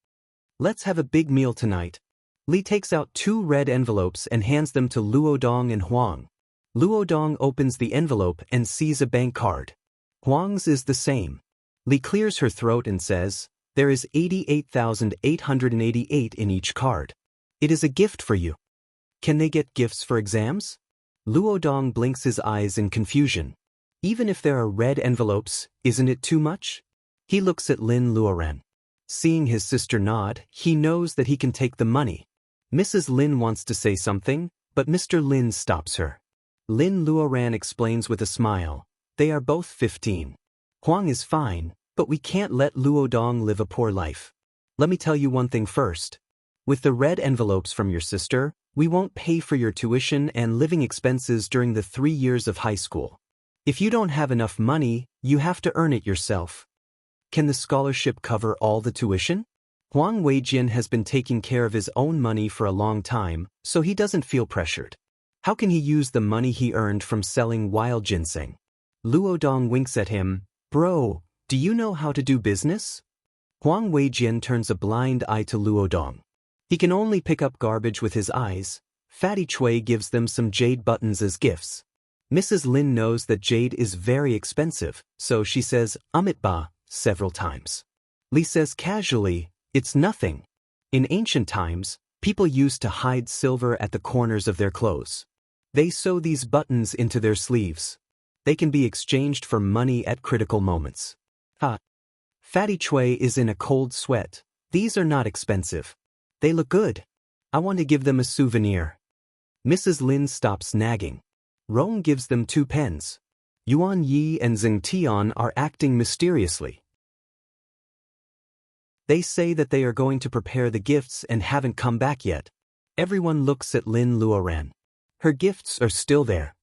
"Let's have a big meal tonight." Li takes out 2 red envelopes and hands them to Luo Dong and Huang. Luo Dong opens the envelope and sees a bank card. Huang's is the same. Li clears her throat and says, "There is 88,888 in each card. It is a gift for you." Can they get gifts for exams? Luo Dong blinks his eyes in confusion. Even if there are red envelopes, isn't it too much? He looks at Lin Luoran. Seeing his sister nod, he knows that he can take the money. Mrs. Lin wants to say something, but Mr. Lin stops her. Lin Luoran explains with a smile, "They are both 15. Huang is fine, but we can't let Luo Dong live a poor life. Let me tell you one thing first. With the red envelopes from your sister, we won't pay for your tuition and living expenses during the 3 years of high school. If you don't have enough money, you have to earn it yourself. Can the scholarship cover all the tuition? Huang Weijian has been taking care of his own money for a long time, so he doesn't feel pressured. How can he use the money he earned from selling wild ginseng? Luo Dong winks at him. Bro, do you know how to do business? Huang Weijian turns a blind eye to Luo Dong. He can only pick up garbage with his eyes. Fatty Chui gives them some jade buttons as gifts. Mrs. Lin knows that jade is very expensive, so she says, Amit ba, several times. Li says casually, it's nothing. In ancient times, people used to hide silver at the corners of their clothes. They sew these buttons into their sleeves. They can be exchanged for money at critical moments. Fatty Chui is in a cold sweat. These are not expensive. They look good. I want to give them a souvenir. Mrs. Lin stops nagging. Rong gives them 2 pens. Yuan Yi and Zheng Tian are acting mysteriously. They say that they are going to prepare the gifts and haven't come back yet. Everyone looks at Lin Luoran. Her gifts are still there.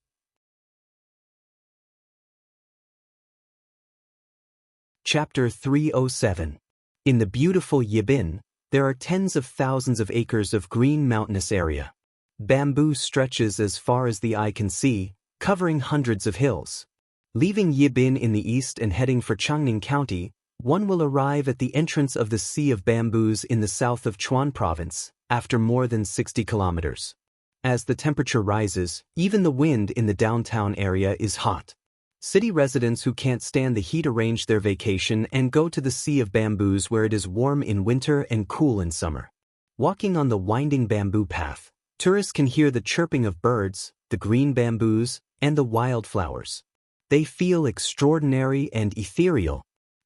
Chapter 307. In the beautiful Yibin, there are tens of thousands of acres of green mountainous area. Bamboo stretches as far as the eye can see, covering hundreds of hills. Leaving Yibin in the east and heading for Changning County, one will arrive at the entrance of the Sea of Bamboos in the south of Chuan Province, after more than 60 kilometers. As the temperature rises, even the wind in the downtown area is hot. City residents who can't stand the heat arrange their vacation and go to the Sea of Bamboos where it is warm in winter and cool in summer. Walking on the winding bamboo path, tourists can hear the chirping of birds, the green bamboos, and the wildflowers. They feel extraordinary and ethereal.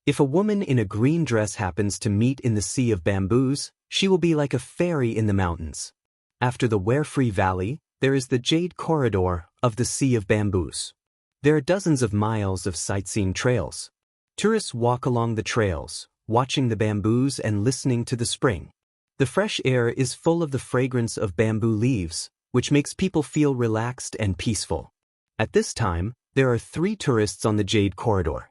If a woman in a green dress happens to meet in the Sea of Bamboos, she will be like a fairy in the mountains. After the Warefree Valley, there is the Jade Corridor of the Sea of Bamboos. There are dozens of miles of sightseeing trails. Tourists walk along the trails, watching the bamboos and listening to the spring. The fresh air is full of the fragrance of bamboo leaves, which makes people feel relaxed and peaceful. At this time, there are 3 tourists on the Jade Corridor.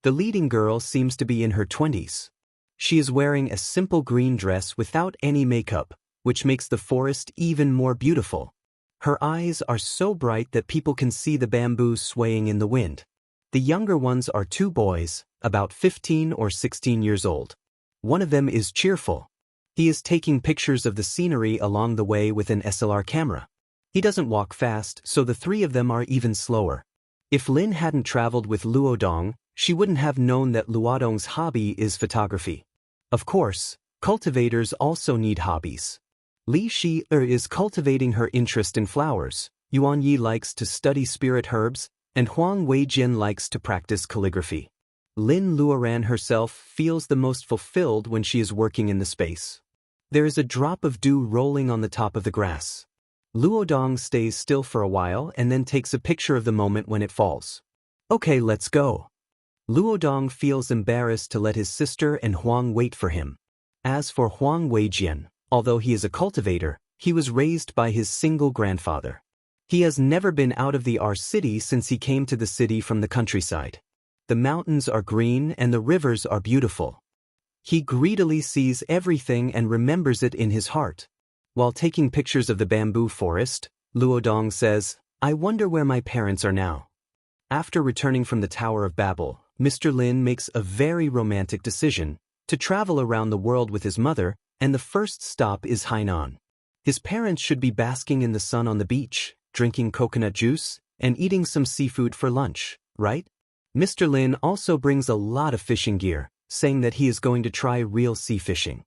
The leading girl seems to be in her 20s. She is wearing a simple green dress without any makeup, which makes the forest even more beautiful. Her eyes are so bright that people can see the bamboo swaying in the wind. The younger ones are 2 boys, about 15 or 16 years old. One of them is cheerful. He is taking pictures of the scenery along the way with an SLR camera. He doesn't walk fast, so the 3 of them are even slower. If Lin hadn't traveled with Luodong, she wouldn't have known that Luodong's hobby is photography. Of course, cultivators also need hobbies. Li Shi-er is cultivating her interest in flowers, Yuan Yi likes to study spirit herbs, and Huang Weijian likes to practice calligraphy. Lin Luoran herself feels the most fulfilled when she is working in the space. There is a drop of dew rolling on the top of the grass. Luodong stays still for a while and then takes a picture of the moment when it falls. Okay, let's go. Luodong feels embarrassed to let his sister and Huang wait for him. As for Huang Weijian, although he is a cultivator, he was raised by his single grandfather. He has never been out of the R city since he came to the city from the countryside. The mountains are green and the rivers are beautiful. He greedily sees everything and remembers it in his heart. While taking pictures of the bamboo forest, Luodong says, I wonder where my parents are now. After returning from the Tower of Babel, Mr. Lin makes a very romantic decision to travel around the world with his mother, and the first stop is Hainan. His parents should be basking in the sun on the beach, drinking coconut juice, and eating some seafood for lunch, right? Mr. Lin also brings a lot of fishing gear, saying that he is going to try real sea fishing.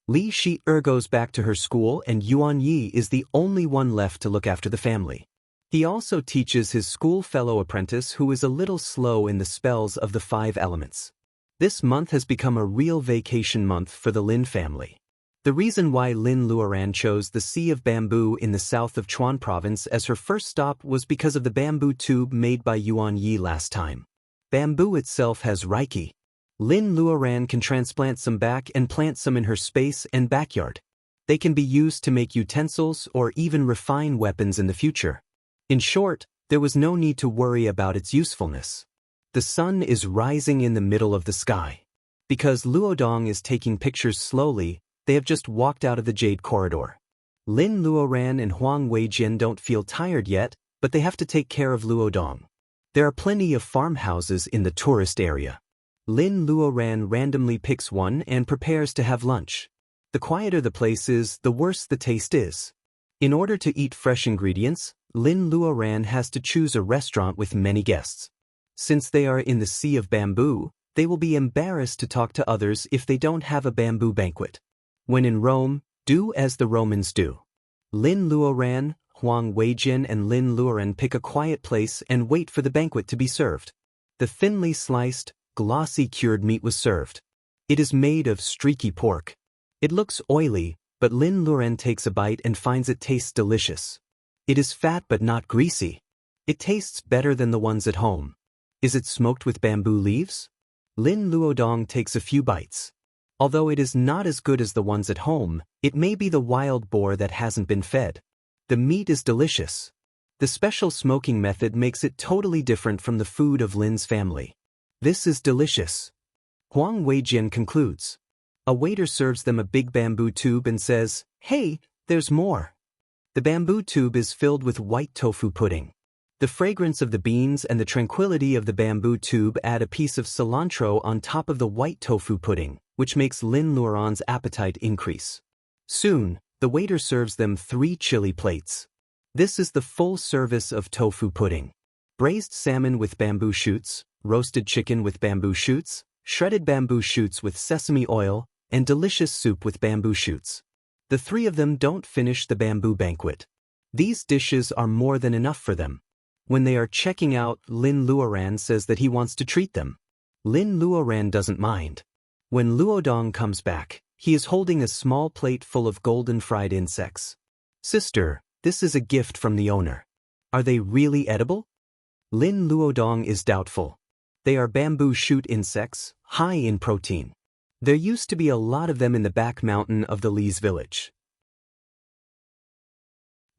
Li Shi-er goes back to her school and Yuan Yi is the only one left to look after the family. He also teaches his school fellow apprentice who is a little slow in the spells of the 5 elements. This month has become a real vacation month for the Lin family. The reason why Lin Luoran chose the Sea of Bamboo in the south of Chuan Province as her first stop was because of the bamboo tube made by Yuan Yi last time. Bamboo itself has reiki. Lin Luoran can transplant some back and plant some in her space and backyard. They can be used to make utensils or even refine weapons in the future. In short, there was no need to worry about its usefulness. The sun is rising in the middle of the sky. Because Luodong is taking pictures slowly, they have just walked out of the Jade Corridor. Lin Luoran and Huang Weijian don't feel tired yet, but they have to take care of Luodong. There are plenty of farmhouses in the tourist area. Lin Luoran randomly picks one and prepares to have lunch. The quieter the place is, the worse the taste is. In order to eat fresh ingredients, Lin Luoran has to choose a restaurant with many guests. Since they are in the Sea of Bamboo, they will be embarrassed to talk to others if they don't have a bamboo banquet. When in Rome, do as the Romans do. Lin Luoran, Huang Weijian and Lin Luoran pick a quiet place and wait for the banquet to be served. The thinly sliced, glossy cured meat was served. It is made of streaky pork. It looks oily, but Lin Luoran takes a bite and finds it tastes delicious. It is fat but not greasy. It tastes better than the ones at home. Is it smoked with bamboo leaves? Lin Luodong takes a few bites. Although it is not as good as the ones at home, it may be the wild boar that hasn't been fed. The meat is delicious. The special smoking method makes it totally different from the food of Lin's family. This is delicious. Huang Weijian concludes. A waiter serves them a big bamboo tube and says, "Hey, there's more." The bamboo tube is filled with white tofu pudding. The fragrance of the beans and the tranquility of the bamboo tube add a piece of cilantro on top of the white tofu pudding, which makes Lin Luoran's appetite increase. Soon, the waiter serves them 3 chili plates. This is the full service of tofu pudding. Braised salmon with bamboo shoots, roasted chicken with bamboo shoots, shredded bamboo shoots with sesame oil, and delicious soup with bamboo shoots. The 3 of them don't finish the bamboo banquet. These dishes are more than enough for them. When they are checking out, Lin Luoran says that he wants to treat them. Lin Luoran doesn't mind. When Luodong comes back, he is holding a small plate full of golden fried insects. "Sister, this is a gift from the owner. Are they really edible?" Lin Luodong is doubtful. They are bamboo shoot insects, high in protein. There used to be a lot of them in the back mountain of the Li's village.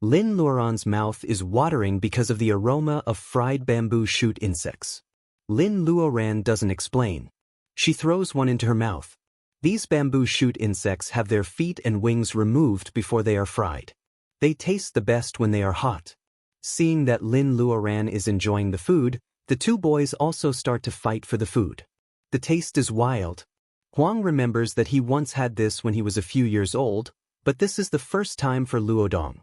Lin Luoran's mouth is watering because of the aroma of fried bamboo shoot insects. Lin Luoran doesn't explain. She throws one into her mouth. These bamboo shoot insects have their feet and wings removed before they are fried. They taste the best when they are hot. Seeing that Lin Luoran is enjoying the food, the 2 boys also start to fight for the food. The taste is wild. Huang remembers that he once had this when he was a few years old, but this is the first time for Luodong.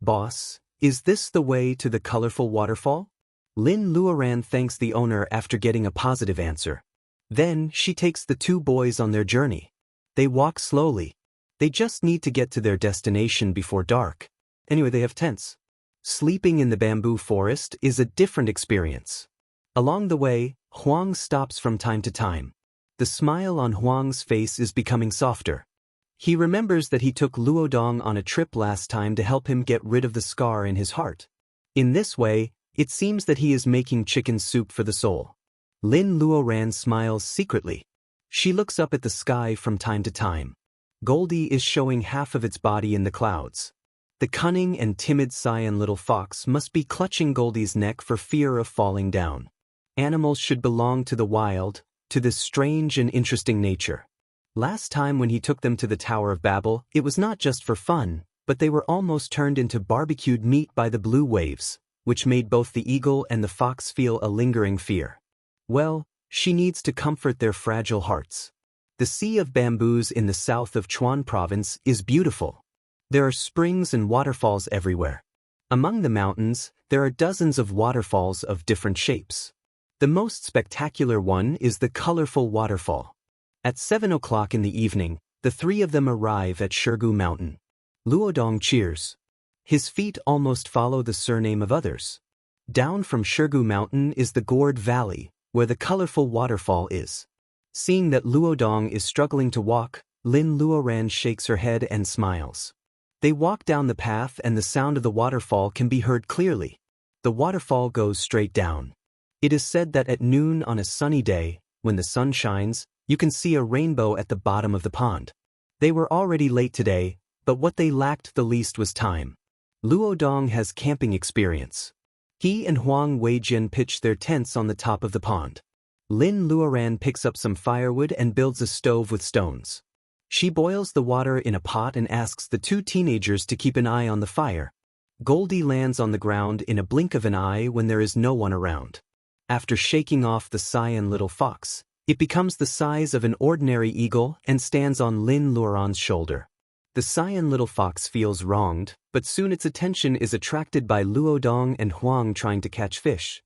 "Boss, is this the way to the colorful waterfall?" Lin Luoran thanks the owner after getting a positive answer. Then she takes the 2 boys on their journey. They walk slowly. They just need to get to their destination before dark. Anyway, they have tents. Sleeping in the bamboo forest is a different experience. Along the way, Huang stops from time to time. The smile on Huang's face is becoming softer. He remembers that he took Luodong on a trip last time to help him get rid of the scar in his heart. In this way, it seems that he is making chicken soup for the soul. Lin Luoran smiles secretly. She looks up at the sky from time to time. Goldie is showing half of its body in the clouds. The cunning and timid Cyan little fox must be clutching Goldie's neck for fear of falling down. Animals should belong to the wild, to this strange and interesting nature. Last time when he took them to the Tower of Babel, it was not just for fun, but they were almost turned into barbecued meat by the blue waves, which made both the eagle and the fox feel a lingering fear. Well, she needs to comfort their fragile hearts. The Sea of Bamboos in the south of Chuan Province is beautiful. There are springs and waterfalls everywhere. Among the mountains, there are dozens of waterfalls of different shapes. The most spectacular one is the colorful waterfall. At 7 o'clock in the evening, the 3 of them arrive at Shirgu Mountain. Luodong cheers. His feet almost follow the surname of others. Down from Shirgu Mountain is the Gourd Valley, where the colorful waterfall is. Seeing that Luodong is struggling to walk, Lin Luoran shakes her head and smiles. They walk down the path and the sound of the waterfall can be heard clearly. The waterfall goes straight down. It is said that at noon on a sunny day, when the sun shines, You can see a rainbow at the bottom of the pond. They were already late today, but what they lacked the least was time. Luo Dong has camping experience. He and Huang Weijian pitch their tents on the top of the pond. Lin Luoran picks up some firewood and builds a stove with stones. She boils the water in a pot and asks the two teenagers to keep an eye on the fire. Goldie lands on the ground in a blink of an eye when there is no one around. After shaking off the cyan little fox, it becomes the size of an ordinary eagle and stands on Lin Luoran's shoulder. The cyan little fox feels wronged, but soon its attention is attracted by Luo Dong and Huang trying to catch fish.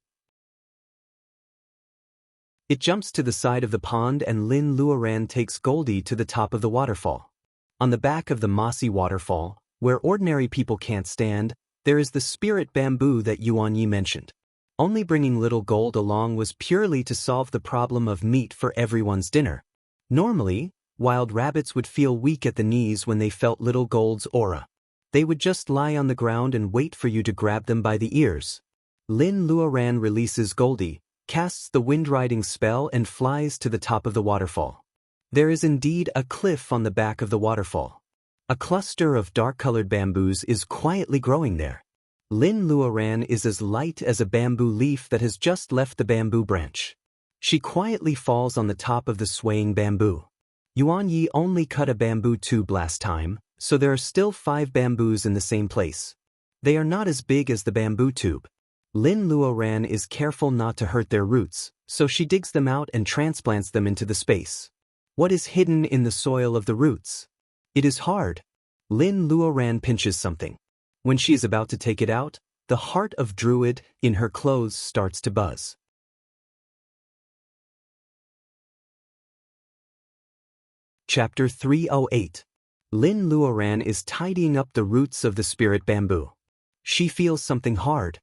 It jumps to the side of the pond and Lin Luoran takes Goldie to the top of the waterfall. On the back of the mossy waterfall, where ordinary people can't stand, there is the spirit bamboo that Yuan Yi mentioned. Only bringing little Gold along was purely to solve the problem of meat for everyone's dinner. Normally, wild rabbits would feel weak at the knees when they felt little Gold's aura. They would just lie on the ground and wait for you to grab them by the ears. Lin Luoran releases Goldie, casts the wind-riding spell and flies to the top of the waterfall. There is indeed a cliff on the back of the waterfall. A cluster of dark-colored bamboos is quietly growing there. Lin Luoran is as light as a bamboo leaf that has just left the bamboo branch. She quietly falls on the top of the swaying bamboo. Yuan Yi only cut a bamboo tube last time, so there are still 5 bamboos in the same place. They are not as big as the bamboo tube. Lin Luoran is careful not to hurt their roots, so she digs them out and transplants them into the space. What is hidden in the soil of the roots? It is hard. Lin Luoran pinches something. When she is about to take it out, the heart of Druid in her clothes starts to buzz. Chapter 308. Lin Luoran is tidying up the roots of the spirit bamboo. She feels something hard.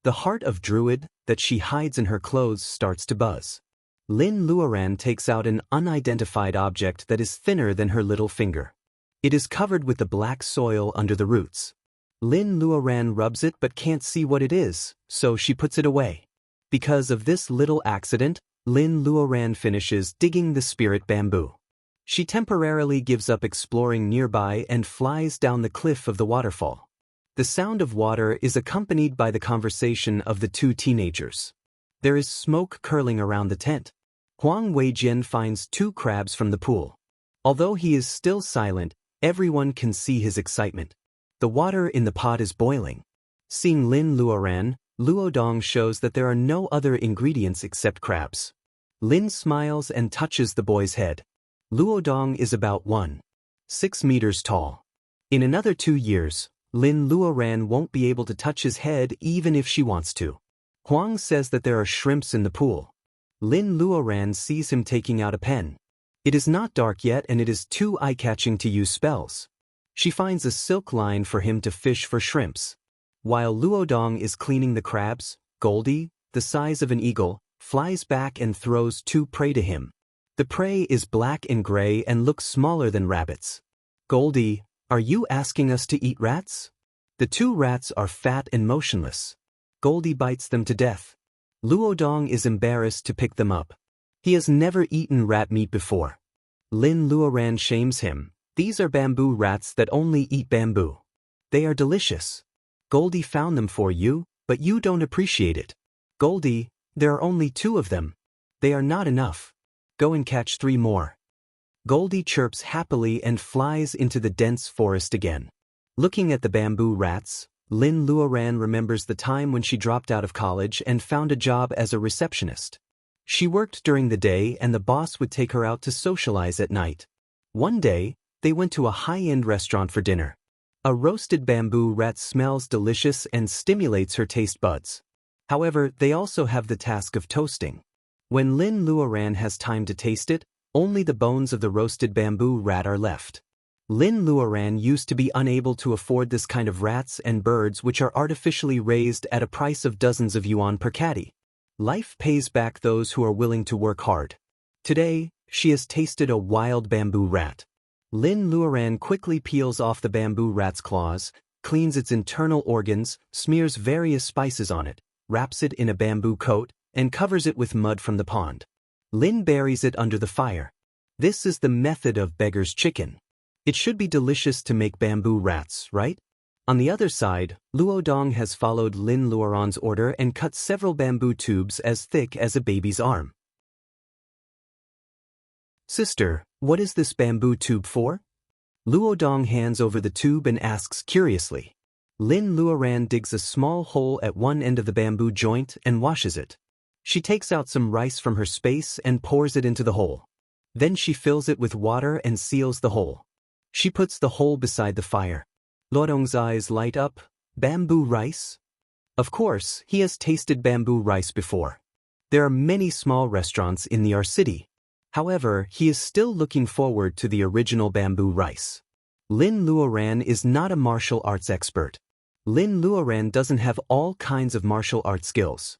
The heart of Druid that she hides in her clothes starts to buzz. Lin Luoran takes out an unidentified object that is thinner than her little finger. It is covered with the black soil under the roots. Lin Luoran rubs it but can't see what it is, so she puts it away. Because of this little accident, Lin Luoran finishes digging the spirit bamboo. She temporarily gives up exploring nearby and flies down the cliff of the waterfall. The sound of water is accompanied by the conversation of the two teenagers. There is smoke curling around the tent. Huang Weijian finds 2 crabs from the pool. Although he is still silent, everyone can see his excitement. The water in the pot is boiling. Seeing Lin Luoran, Luo Dong shows that there are no other ingredients except crabs. Lin smiles and touches the boy's head. Luo Dong is about 1.6 meters tall. In another 2 years, Lin Luoran won't be able to touch his head even if she wants to. Huang says that there are shrimps in the pool. Lin Luoran sees him taking out a pen. It is not dark yet and it is too eye-catching to use spells. She finds a silk line for him to fish for shrimps. While Luo Dong is cleaning the crabs, Goldie, the size of an eagle, flies back and throws 2 prey to him. The prey is black and gray and looks smaller than rabbits. Goldie, are you asking us to eat rats? The 2 rats are fat and motionless. Goldie bites them to death. Luo Dong is embarrassed to pick them up. He has never eaten rat meat before. Lin Luoran shames him. These are bamboo rats that only eat bamboo. They are delicious. Goldie found them for you, but you don't appreciate it. Goldie, there are only 2 of them. They are not enough. Go and catch 3 more. Goldie chirps happily and flies into the dense forest again. Looking at the bamboo rats, Lin Luoran remembers the time when she dropped out of college and found a job as a receptionist. She worked during the day and the boss would take her out to socialize at night. One day, they went to a high-end restaurant for dinner. A roasted bamboo rat smells delicious and stimulates her taste buds. However, they also have the task of toasting. When Lin Luoran has time to taste it, only the bones of the roasted bamboo rat are left. Lin Luoran used to be unable to afford this kind of rats and birds which are artificially raised at a price of dozens of yuan per catty. Life pays back those who are willing to work hard. Today, she has tasted a wild bamboo rat. Lin Luoran quickly peels off the bamboo rat's claws, cleans its internal organs, smears various spices on it, wraps it in a bamboo coat, and covers it with mud from the pond. Lin buries it under the fire. This is the method of beggar's chicken. It should be delicious to make bamboo rats, right? On the other side, Luo Dong has followed Lin Luoran's order and cut several bamboo tubes as thick as a baby's arm. Sister, what is this bamboo tube for? Luo Dong hands over the tube and asks curiously. Lin Luoran digs a small hole at one end of the bamboo joint and washes it. She takes out some rice from her space and pours it into the hole. Then she fills it with water and seals the hole. She puts the hole beside the fire. Luo Dong's eyes light up. Bamboo rice? Of course, he has tasted bamboo rice before. There are many small restaurants in the city. However, he is still looking forward to the original bamboo rice. Lin Luoran is not a martial arts expert. Lin Luoran doesn't have all kinds of martial arts skills.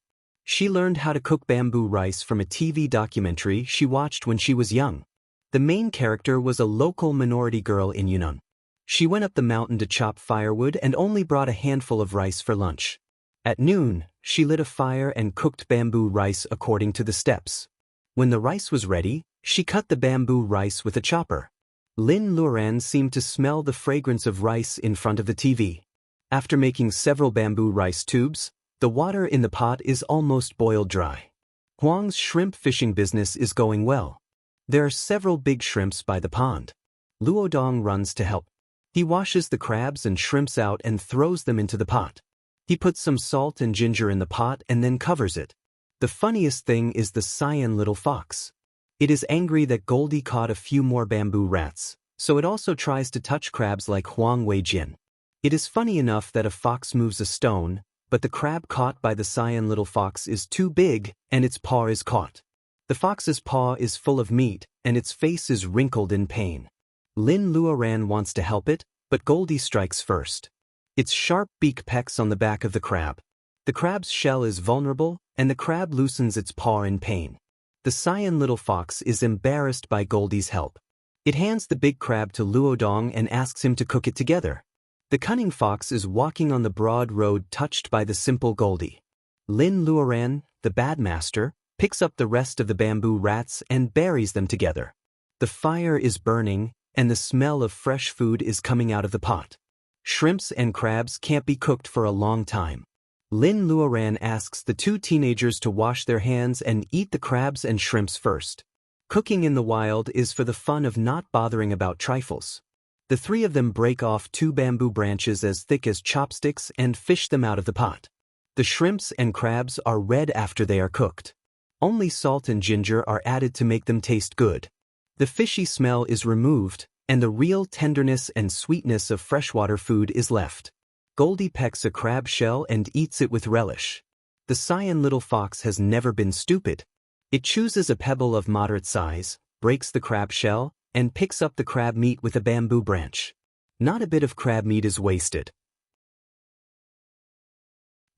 She learned how to cook bamboo rice from a TV documentary she watched when she was young. The main character was a local minority girl in Yunnan. She went up the mountain to chop firewood and only brought a handful of rice for lunch. At noon, she lit a fire and cooked bamboo rice according to the steps. When the rice was ready, she cut the bamboo rice with a chopper. Lin Luoran seemed to smell the fragrance of rice in front of the TV. After making several bamboo rice tubes, the water in the pot is almost boiled dry. Huang's shrimp fishing business is going well. There are several big shrimps by the pond. Luo Dong runs to help. He washes the crabs and shrimps out and throws them into the pot. He puts some salt and ginger in the pot and then covers it. The funniest thing is the cyan little fox. It is angry that Goldie caught a few more bamboo rats, so it also tries to touch crabs like Huang Weijin. It is funny enough that a fox moves a stone, but the crab caught by the cyan little fox is too big and its paw is caught. The fox's paw is full of meat and its face is wrinkled in pain. Lin Luoran wants to help it, but Goldie strikes first. Its sharp beak pecks on the back of the crab. The crab's shell is vulnerable and the crab loosens its paw in pain. The cyan little fox is embarrassed by Goldie's help. It hands the big crab to Luo Dong and asks him to cook it together. The cunning fox is walking on the broad road touched by the simple Goldie. Lin Luoran, the bad master, picks up the rest of the bamboo rats and buries them together. The fire is burning, and the smell of fresh food is coming out of the pot. Shrimps and crabs can't be cooked for a long time. Lin Luoran asks the two teenagers to wash their hands and eat the crabs and shrimps first. Cooking in the wild is for the fun of not bothering about trifles. The three of them break off two bamboo branches as thick as chopsticks and fish them out of the pot. The shrimps and crabs are red after they are cooked. Only salt and ginger are added to make them taste good. The fishy smell is removed, and the real tenderness and sweetness of freshwater food is left. Goldie pecks a crab shell and eats it with relish. The cyan little fox has never been stupid. It chooses a pebble of moderate size, breaks the crab shell, and picks up the crab meat with a bamboo branch. Not a bit of crab meat is wasted.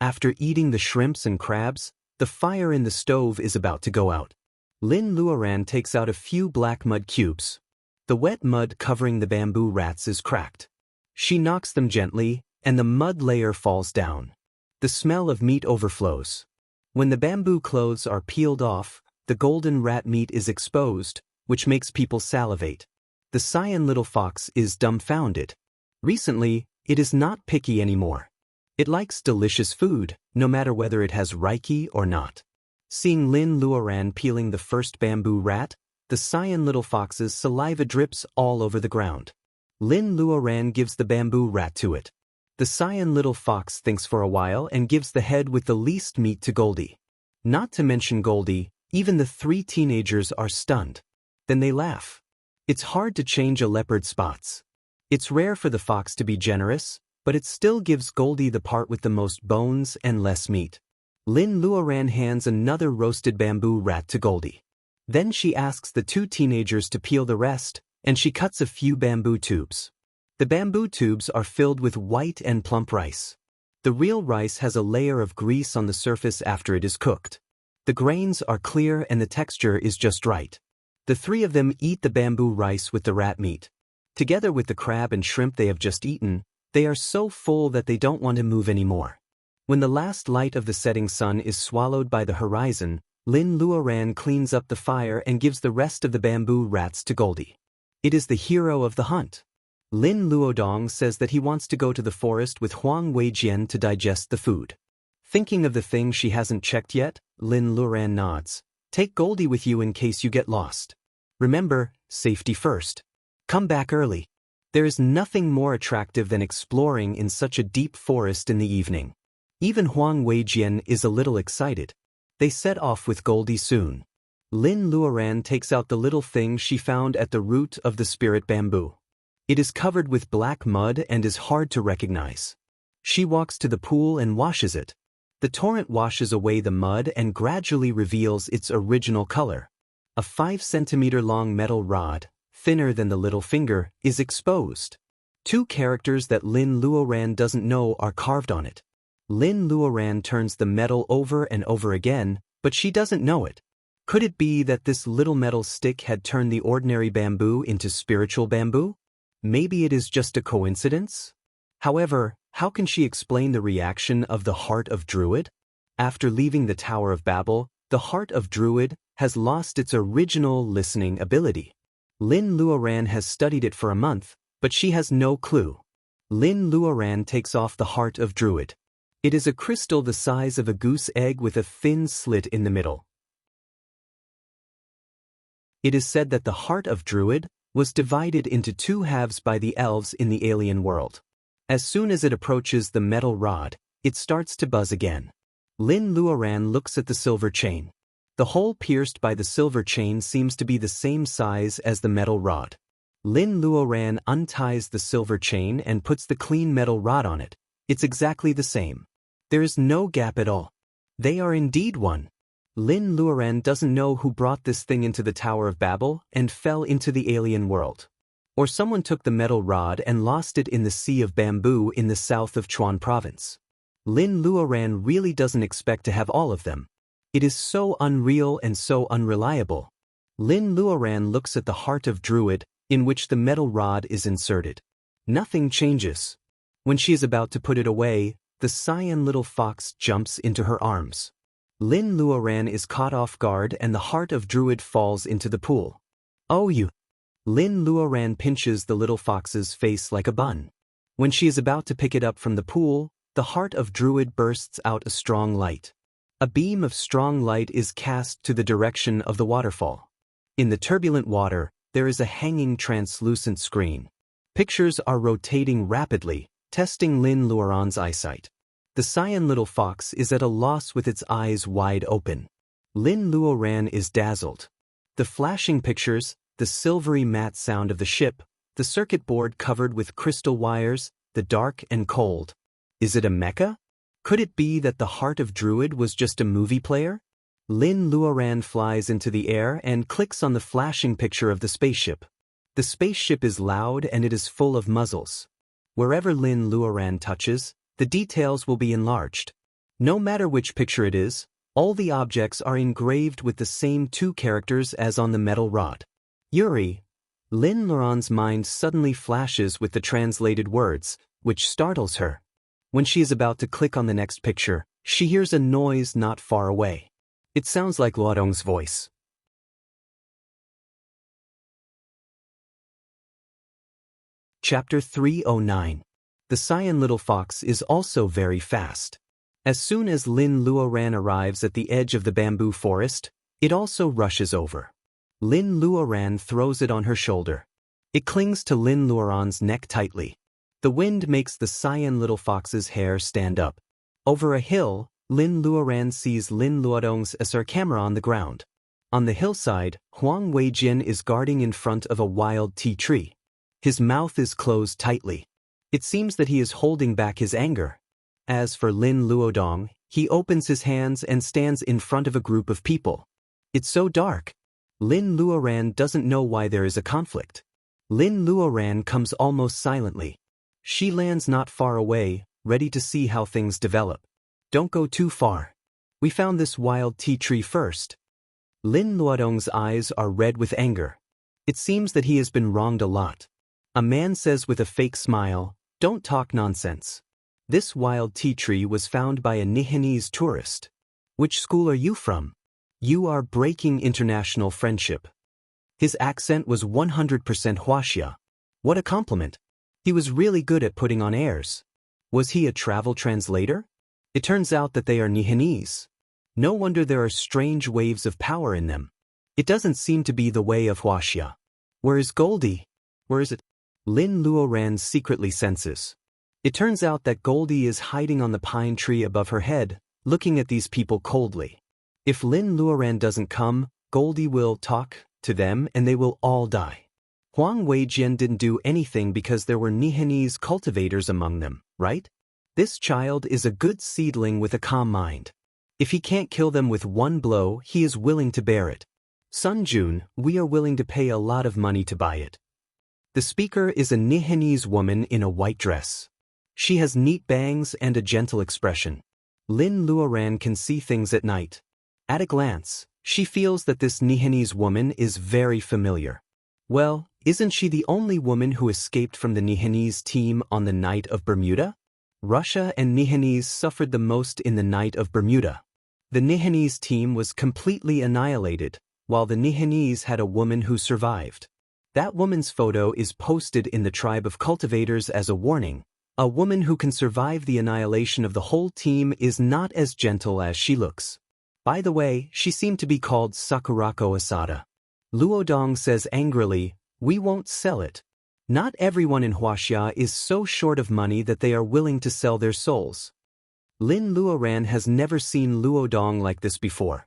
After eating the shrimps and crabs, the fire in the stove is about to go out. Lin Luoran takes out a few black mud cubes. The wet mud covering the bamboo rats is cracked. She knocks them gently, and the mud layer falls down. The smell of meat overflows. When the bamboo clothes are peeled off, the golden rat meat is exposed, which makes people salivate. The cyan little fox is dumbfounded. Recently, it is not picky anymore. It likes delicious food, no matter whether it has reiki or not. Seeing Lin Luoran peeling the first bamboo rat, the cyan little fox's saliva drips all over the ground. Lin Luoran gives the bamboo rat to it. The cyan little fox thinks for a while and gives the head with the least meat to Goldie. Not to mention Goldie, even the three teenagers are stunned. Then they laugh. It's hard to change a leopard's spots. It's rare for the fox to be generous, but it still gives Goldie the part with the most bones and less meat. Lin Luoran hands another roasted bamboo rat to Goldie. Then she asks the two teenagers to peel the rest, and she cuts a few bamboo tubes. The bamboo tubes are filled with white and plump rice. The real rice has a layer of grease on the surface after it is cooked. The grains are clear and the texture is just right. The three of them eat the bamboo rice with the rat meat. Together with the crab and shrimp they have just eaten, they are so full that they don't want to move anymore. When the last light of the setting sun is swallowed by the horizon, Lin Luoran cleans up the fire and gives the rest of the bamboo rats to Goldie. It is the hero of the hunt. Lin Luodong says that he wants to go to the forest with Huang Weijian to digest the food. Thinking of the thing she hasn't checked yet, Lin Luoran nods. Take Goldie with you in case you get lost. Remember, safety first. Come back early. There is nothing more attractive than exploring in such a deep forest in the evening. Even Huang Weijian is a little excited. They set off with Goldie soon. Lin Luoran takes out the little thing she found at the root of the spirit bamboo. It is covered with black mud and is hard to recognize. She walks to the pool and washes it. The torrent washes away the mud and gradually reveals its original color. A 5-centimeter-long metal rod, thinner than the little finger, is exposed. 2 characters that Lin Luoran doesn't know are carved on it. Lin Luoran turns the metal over and over again, but she doesn't know it. Could it be that this little metal stick had turned the ordinary bamboo into spiritual bamboo? Maybe it is just a coincidence? However, how can she explain the reaction of the Heart of Druid? After leaving the Tower of Babel, the Heart of Druid has lost its original listening ability. Lin Luoran has studied it for a month, but she has no clue. Lin Luoran takes off the Heart of Druid. It is a crystal the size of a goose egg with a thin slit in the middle. It is said that the Heart of Druid was divided into 2 halves by the elves in the alien world. As soon as it approaches the metal rod, it starts to buzz again. Lin Luoran looks at the silver chain. The hole pierced by the silver chain seems to be the same size as the metal rod. Lin Luoran unties the silver chain and puts the clean metal rod on it. It's exactly the same. There is no gap at all. They are indeed one. Lin Luoran doesn't know who brought this thing into the Tower of Babel and fell into the alien world. Or someone took the metal rod and lost it in the Sea of Bamboo in the south of Chuan Province. Lin Luoran really doesn't expect to have all of them. It is so unreal and so unreliable. Lin Luoran looks at the Heart of Druid, in which the metal rod is inserted. Nothing changes. When she is about to put it away, the cyan little fox jumps into her arms. Lin Luoran is caught off guard and the Heart of Druid falls into the pool. Oh you! Lin Luoran pinches the little fox's face like a bun. When she is about to pick it up from the pool, the Heart of Druid bursts out a strong light. A beam of strong light is cast to the direction of the waterfall. In the turbulent water, there is a hanging translucent screen. Pictures are rotating rapidly, testing Lin Luoran's eyesight. The cyan little fox is at a loss with its eyes wide open. Lin Luoran is dazzled. The flashing pictures, the silvery matte sound of the ship, the circuit board covered with crystal wires, the dark and cold. Is it a mecha? Could it be that the Heart of Druid was just a movie player? Lin Luoran flies into the air and clicks on the flashing picture of the spaceship. The spaceship is loud and it is full of muzzles. Wherever Lin Luoran touches, the details will be enlarged. No matter which picture it is, all the objects are engraved with the same 2 characters as on the metal rod. Yuri. Lin Luoran's mind suddenly flashes with the translated words, which startles her. When she is about to click on the next picture, she hears a noise not far away. It sounds like Luodong's voice. Chapter 309. The cyan little fox is also very fast. As soon as Lin Luoran arrives at the edge of the bamboo forest, it also rushes over. Lin Luoran throws it on her shoulder. It clings to Lin Luoran's neck tightly. The wind makes the cyan little fox's hair stand up. Over a hill, Lin Luoran sees Lin Luodong's SR camera on the ground. On the hillside, Huang Weijian is guarding in front of a wild tea tree. His mouth is closed tightly. It seems that he is holding back his anger. As for Lin Luodong, he opens his hands and stands in front of a group of people. It's so dark. Lin Luoran doesn't know why there is a conflict. Lin Luoran comes almost silently. She lands not far away, ready to see how things develop. Don't go too far. We found this wild tea tree first. Lin Luodong's eyes are red with anger. It seems that he has been wronged a lot. A man says with a fake smile, "Don't talk nonsense. This wild tea tree was found by a Nihinese tourist. Which school are you from?" You are breaking international friendship. His accent was 100% Huaxia. What a compliment. He was really good at putting on airs. Was he a travel translator? It turns out that they are Nihanese. No wonder there are strange waves of power in them. It doesn't seem to be the way of Huaxia. Where is Goldie? Where is it? Lin Luoran secretly senses. It turns out that Goldie is hiding on the pine tree above her head, looking at these people coldly. If Lin Luoran doesn't come, Goldie will talk to them and they will all die. Huang Weijian didn't do anything because there were Nihanese cultivators among them, right? This child is a good seedling with a calm mind. If he can't kill them with one blow, he is willing to bear it. Sun Jun, we are willing to pay a lot of money to buy it. The speaker is a Nihanese woman in a white dress. She has neat bangs and a gentle expression. Lin Luoran can see things at night. At a glance, she feels that this Nihanese woman is very familiar. Well, isn't she the only woman who escaped from the Nihanese team on the night of Bermuda? Russia and Nihanese suffered the most in the night of Bermuda. The Nihanese team was completely annihilated, while the Nihanese had a woman who survived. That woman's photo is posted in the tribe of cultivators as a warning. A woman who can survive the annihilation of the whole team is not as gentle as she looks. By the way, she seemed to be called Sakurako Asada. Luodong says angrily, "We won't sell it." Not everyone in Huaxia is so short of money that they are willing to sell their souls. Lin Luoran has never seen Luodong like this before.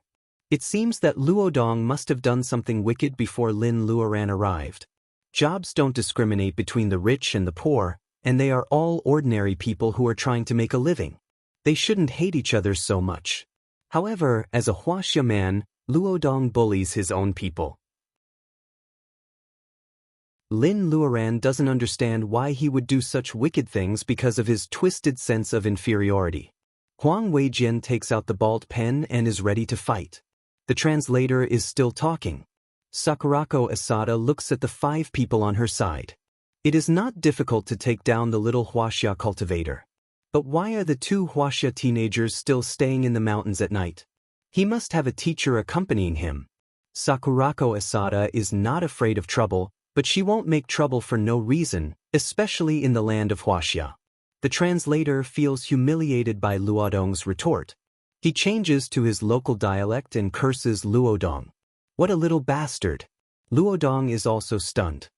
It seems that Luodong must have done something wicked before Lin Luoran arrived. Jobs don't discriminate between the rich and the poor, and they are all ordinary people who are trying to make a living. They shouldn't hate each other so much. However, as a Huaxia man, Luodong bullies his own people. Lin Luoran doesn't understand why he would do such wicked things because of his twisted sense of inferiority. Huang Weijian takes out the bald pen and is ready to fight. The translator is still talking. Sakurako Asada looks at the 5 people on her side. It is not difficult to take down the little Huaxia cultivator. But why are the 2 Huaxia teenagers still staying in the mountains at night? He must have a teacher accompanying him. Sakurako Asada is not afraid of trouble, but she won't make trouble for no reason, especially in the land of Huaxia. The translator feels humiliated by Luodong's retort. He changes to his local dialect and curses Luodong. What a little bastard. Luodong is also stunned.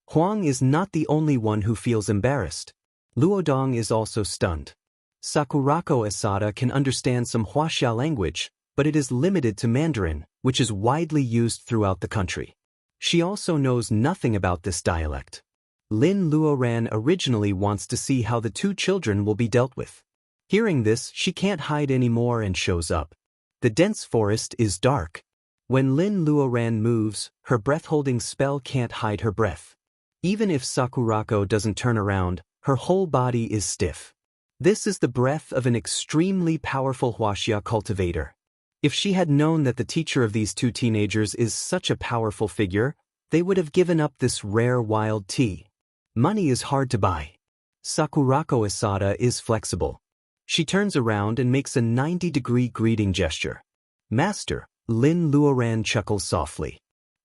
Huang is not the only one who feels embarrassed. Luodong is also stunned. Sakurako Asada can understand some Huaxia language, but it is limited to Mandarin, which is widely used throughout the country. She also knows nothing about this dialect. Lin Luoran originally wants to see how the 2 children will be dealt with. Hearing this, she can't hide anymore and shows up. The dense forest is dark. When Lin Luoran moves, her breath-holding spell can't hide her breath. Even if Sakurako doesn't turn around, her whole body is stiff. This is the breath of an extremely powerful Huaxia cultivator. If she had known that the teacher of these 2 teenagers is such a powerful figure, they would have given up this rare wild tea. Money is hard to buy. Sakurako Asada is flexible. She turns around and makes a 90-degree greeting gesture. "Master," Lin Luoran chuckles softly.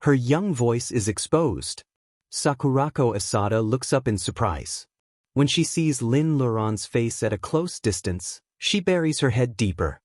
Her young voice is exposed. Sakurako Asada looks up in surprise. When she sees Lin Luoran's face at a close distance, she buries her head deeper.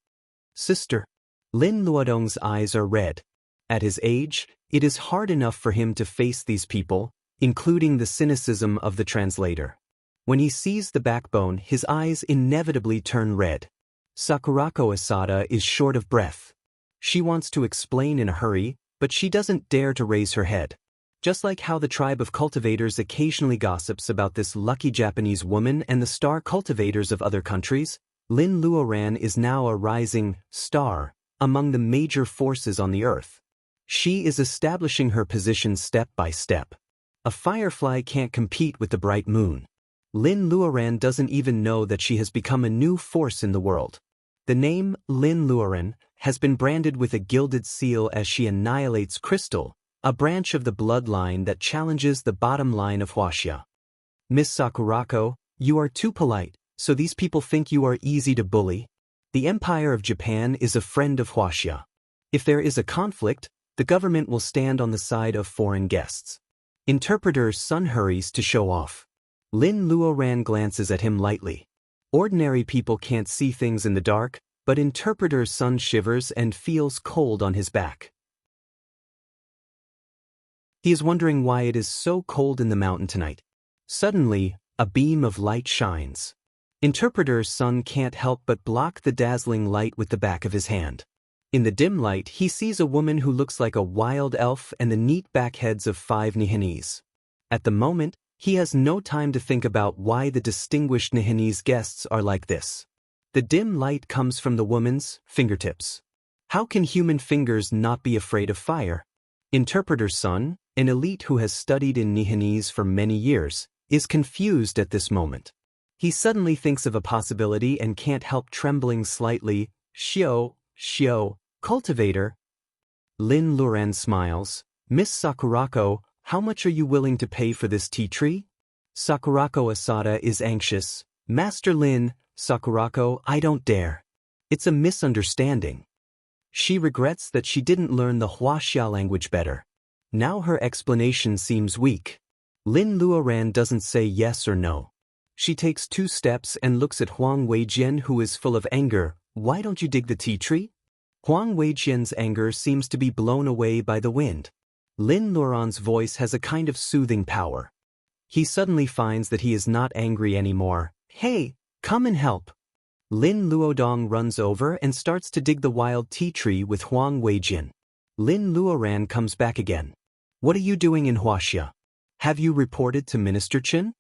"Sister." Lin Luodong's eyes are red. At his age, it is hard enough for him to face these people, including the cynicism of the translator. When he sees the backbone, his eyes inevitably turn red. Sakurako Asada is short of breath. She wants to explain in a hurry, but she doesn't dare to raise her head. Just like how the tribe of cultivators occasionally gossips about this lucky Japanese woman and the star cultivators of other countries, Lin Luoran is now a rising star among the major forces on the earth. She is establishing her position step by step. A firefly can't compete with the bright moon. Lin Luoran doesn't even know that she has become a new force in the world. The name, Lin Luoran, has been branded with a gilded seal as she annihilates Crystal, a branch of the bloodline that challenges the bottom line of Huaxia. "Miss Sakurako, you are too polite, so these people think you are easy to bully. The Empire of Japan is a friend of Huaxia. If there is a conflict, the government will stand on the side of foreign guests. Interpreter's son hurries to show off. Lin Luoran glances at him lightly. Ordinary people can't see things in the dark, but Interpreter's son shivers and feels cold on his back. He is wondering why it is so cold in the mountain tonight. Suddenly, a beam of light shines. Interpreter's son can't help but block the dazzling light with the back of his hand. In the dim light, he sees a woman who looks like a wild elf and the neat back heads of 5 Nihanese. At the moment, he has no time to think about why the distinguished Nihanese guests are like this. The dim light comes from the woman's fingertips. How can human fingers not be afraid of fire? Interpreter's son, an elite who has studied in Nihanese for many years, is confused at this moment. He suddenly thinks of a possibility and can't help trembling slightly. Shio, cultivator. Lin Luoran smiles. Miss Sakurako, how much are you willing to pay for this tea tree? Sakurako Asada is anxious. Master Lin, Sakurako, I don't dare. It's a misunderstanding. She regrets that she didn't learn the Huaxia language better. Now her explanation seems weak. Lin Luoran doesn't say yes or no. She takes 2 steps and looks at Huang Weijian, who is full of anger. Why don't you dig the tea tree? Huang Weijian's anger seems to be blown away by the wind. Lin Luoran's voice has a kind of soothing power. He suddenly finds that he is not angry anymore. Hey, come and help. Lin Luodong runs over and starts to dig the wild tea tree with Huang Weijian. Lin Luoran comes back again. What are you doing in Huaxia? Have you reported to Minister Chen?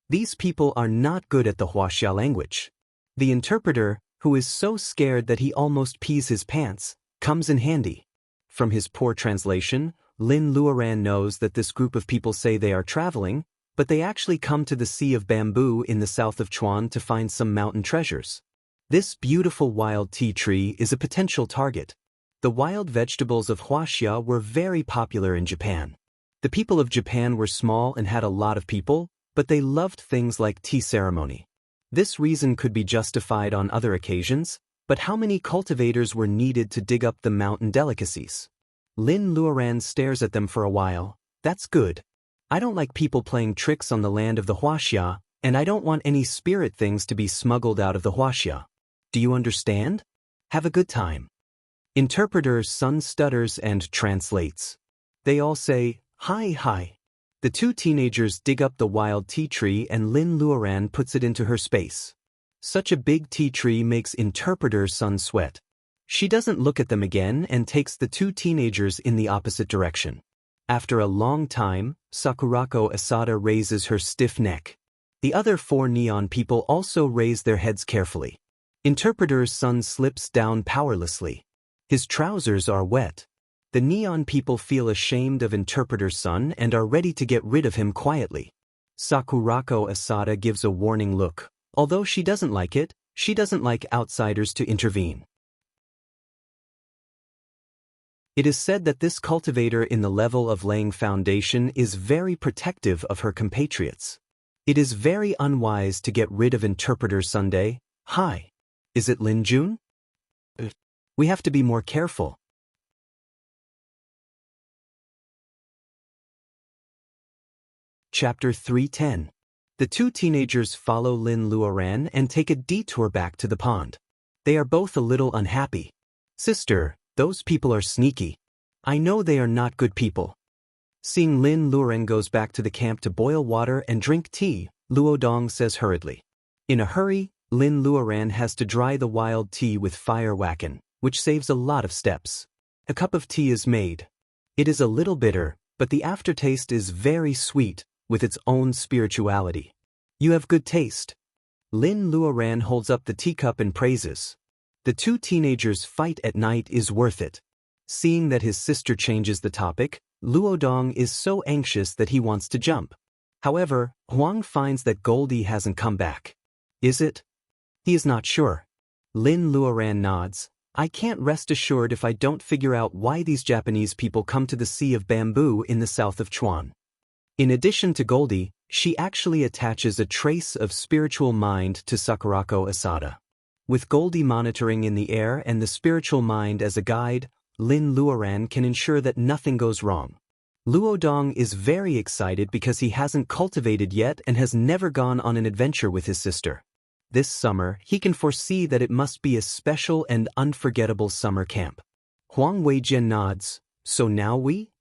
These people are not good at the Huaxia language. The interpreter, who is so scared that he almost pees his pants, comes in handy. From his poor translation, Lin Luoran knows that this group of people say they are traveling, but they actually come to the Sea of Bamboo in the south of Chuan to find some mountain treasures. This beautiful wild tea tree is a potential target. The wild vegetables of Huaxia were very popular in Japan. The people of Japan were small and had a lot of people, but they loved things like tea ceremony. This reason could be justified on other occasions, but how many cultivators were needed to dig up the mountain delicacies? Lin Luoran stares at them for a while. That's good. I don't like people playing tricks on the land of the Huaxia, and I don't want any spirit things to be smuggled out of the Huaxia. Do you understand? Have a good time. Interpreter's son stutters and translates. They all say, hi. The 2 teenagers dig up the wild tea tree and Lin Luoran puts it into her space. Such a big tea tree makes Interpreter's son sweat. She doesn't look at them again and takes the 2 teenagers in the opposite direction. After a long time, Sakurako Asada raises her stiff neck. The other 4 neon people also raise their heads carefully. Interpreter's son slips down powerlessly. His trousers are wet. The neon people feel ashamed of Interpreter's son and are ready to get rid of him quietly. Sakurako Asada gives a warning look. Although she doesn't like it, she doesn't like outsiders to intervene. It is said that this cultivator in the level of laying foundation is very protective of her compatriots. It is very unwise to get rid of Interpreter Sunday. Hi. Is it Lin Jun? We have to be more careful. Chapter 310. The 2 teenagers follow Lin Luoran and take a detour back to the pond. They are both a little unhappy. Sister, those people are sneaky. I know they are not good people. Seeing Lin Luoran goes back to the camp to boil water and drink tea, Luodong says hurriedly. In a hurry, Lin Luoran has to dry the wild tea with fire wacken, which saves a lot of steps. A cup of tea is made. It is a little bitter, but the aftertaste is very sweet, with its own spirituality. You have good taste. Lin Luoran holds up the teacup and praises. The 2 teenagers' fight at night is worth it. Seeing that his sister changes the topic, Luodong is so anxious that he wants to jump. However, Huang finds that Goldie hasn't come back. Is it? He is not sure. Lin Luoran nods. I can't rest assured if I don't figure out why these Japanese people come to the Sea of Bamboo in the south of Chuan. In addition to Goldie, she actually attaches a trace of spiritual mind to Sakurako Asada. With Goldie monitoring in the air and the spiritual mind as a guide, Lin Luoran can ensure that nothing goes wrong. Luodong is very excited because he hasn't cultivated yet and has never gone on an adventure with his sister. This summer, he can foresee that it must be a special and unforgettable summer camp. Huang Weijian nods. So now we?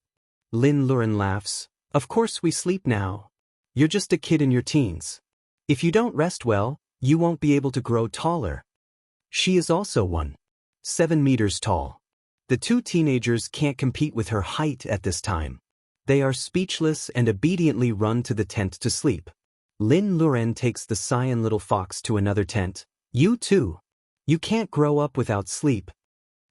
Lin Luoran laughs. Of course we sleep now. You're just a kid in your teens. If you don't rest well, you won't be able to grow taller. She is also 1.7 meters tall. The two teenagers can't compete with her height at this time. They are speechless and obediently run to the tent to sleep. Lin Luoran takes the cyan little fox to another tent. You too. You can't grow up without sleep.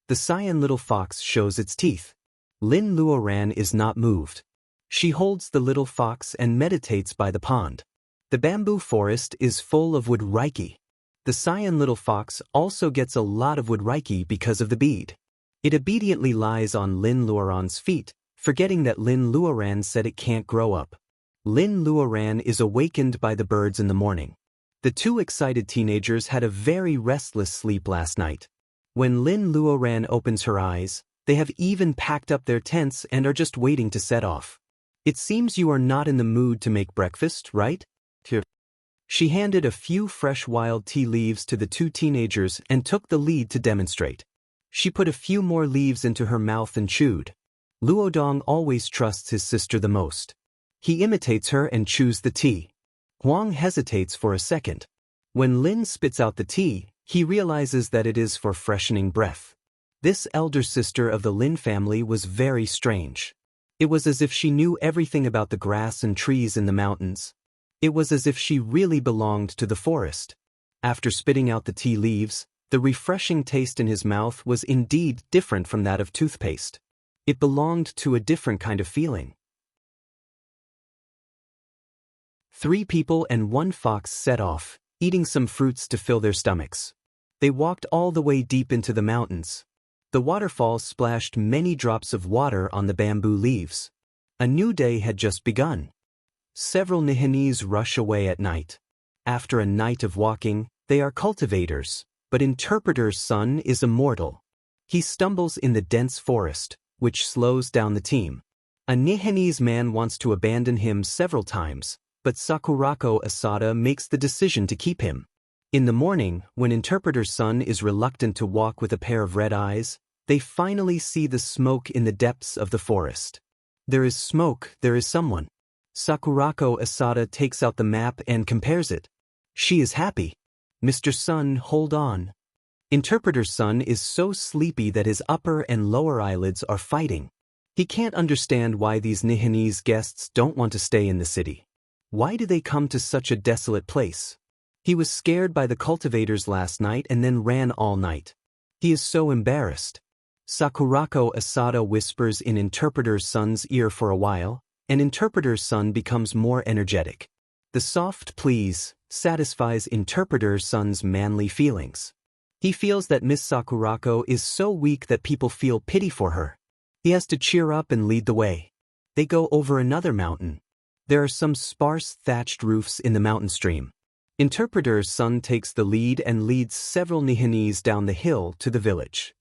The cyan little fox shows its teeth. Lin Luoran is not moved. She holds the little fox and meditates by the pond. The bamboo forest is full of wood reiki. The cyan little fox also gets a lot of wood reiki because of the bead. It obediently lies on Lin Luoran's feet, forgetting that Lin Luoran said it can't grow up. Lin Luoran is awakened by the birds in the morning. The two excited teenagers had a very restless sleep last night. When Lin Luoran opens her eyes, they have even packed up their tents and are just waiting to set off. It seems you are not in the mood to make breakfast, right? She handed a few fresh wild tea leaves to the two teenagers and took the lead to demonstrate. She put a few more leaves into her mouth and chewed. Luodong always trusts his sister the most. He imitates her and chews the tea. Huang hesitates for a second. When Lin spits out the tea, he realizes that it is for freshening breath. This elder sister of the Lin family was very strange. It was as if she knew everything about the grass and trees in the mountains. It was as if she really belonged to the forest. After spitting out the tea leaves, the refreshing taste in his mouth was indeed different from that of toothpaste. It belonged to a different kind of feeling. 3 people and 1 fox set off, eating some fruits to fill their stomachs. They walked all the way deep into the mountains. The waterfall splashed many drops of water on the bamboo leaves. A new day had just begun. Several Nihanese rush away at night. After a night of walking, they are cultivators, but Interpreter's son is immortal. He stumbles in the dense forest, which slows down the team. A Nihanese man wants to abandon him several times, but Sakurako Asada makes the decision to keep him. In the morning, when Interpreter's son is reluctant to walk with a pair of red eyes, they finally see the smoke in the depths of the forest. There is smoke, there is someone. Sakurako Asada takes out the map and compares it. She is happy. Mr. Sun, hold on. Interpreter's son is so sleepy that his upper and lower eyelids are fighting. He can't understand why these Nihanese guests don't want to stay in the city. Why do they come to such a desolate place? He was scared by the cultivators last night and then ran all night. He is so embarrassed. Sakurako Asada whispers in Interpreter's son's ear for a while, and Interpreter's son becomes more energetic. The soft please satisfies Interpreter's son's manly feelings. He feels that Miss Sakurako is so weak that people feel pity for her. He has to cheer up and lead the way. They go over another mountain. There are some sparse thatched roofs in the mountain stream. Interpreter's son takes the lead and leads several Nihanese down the hill to the village.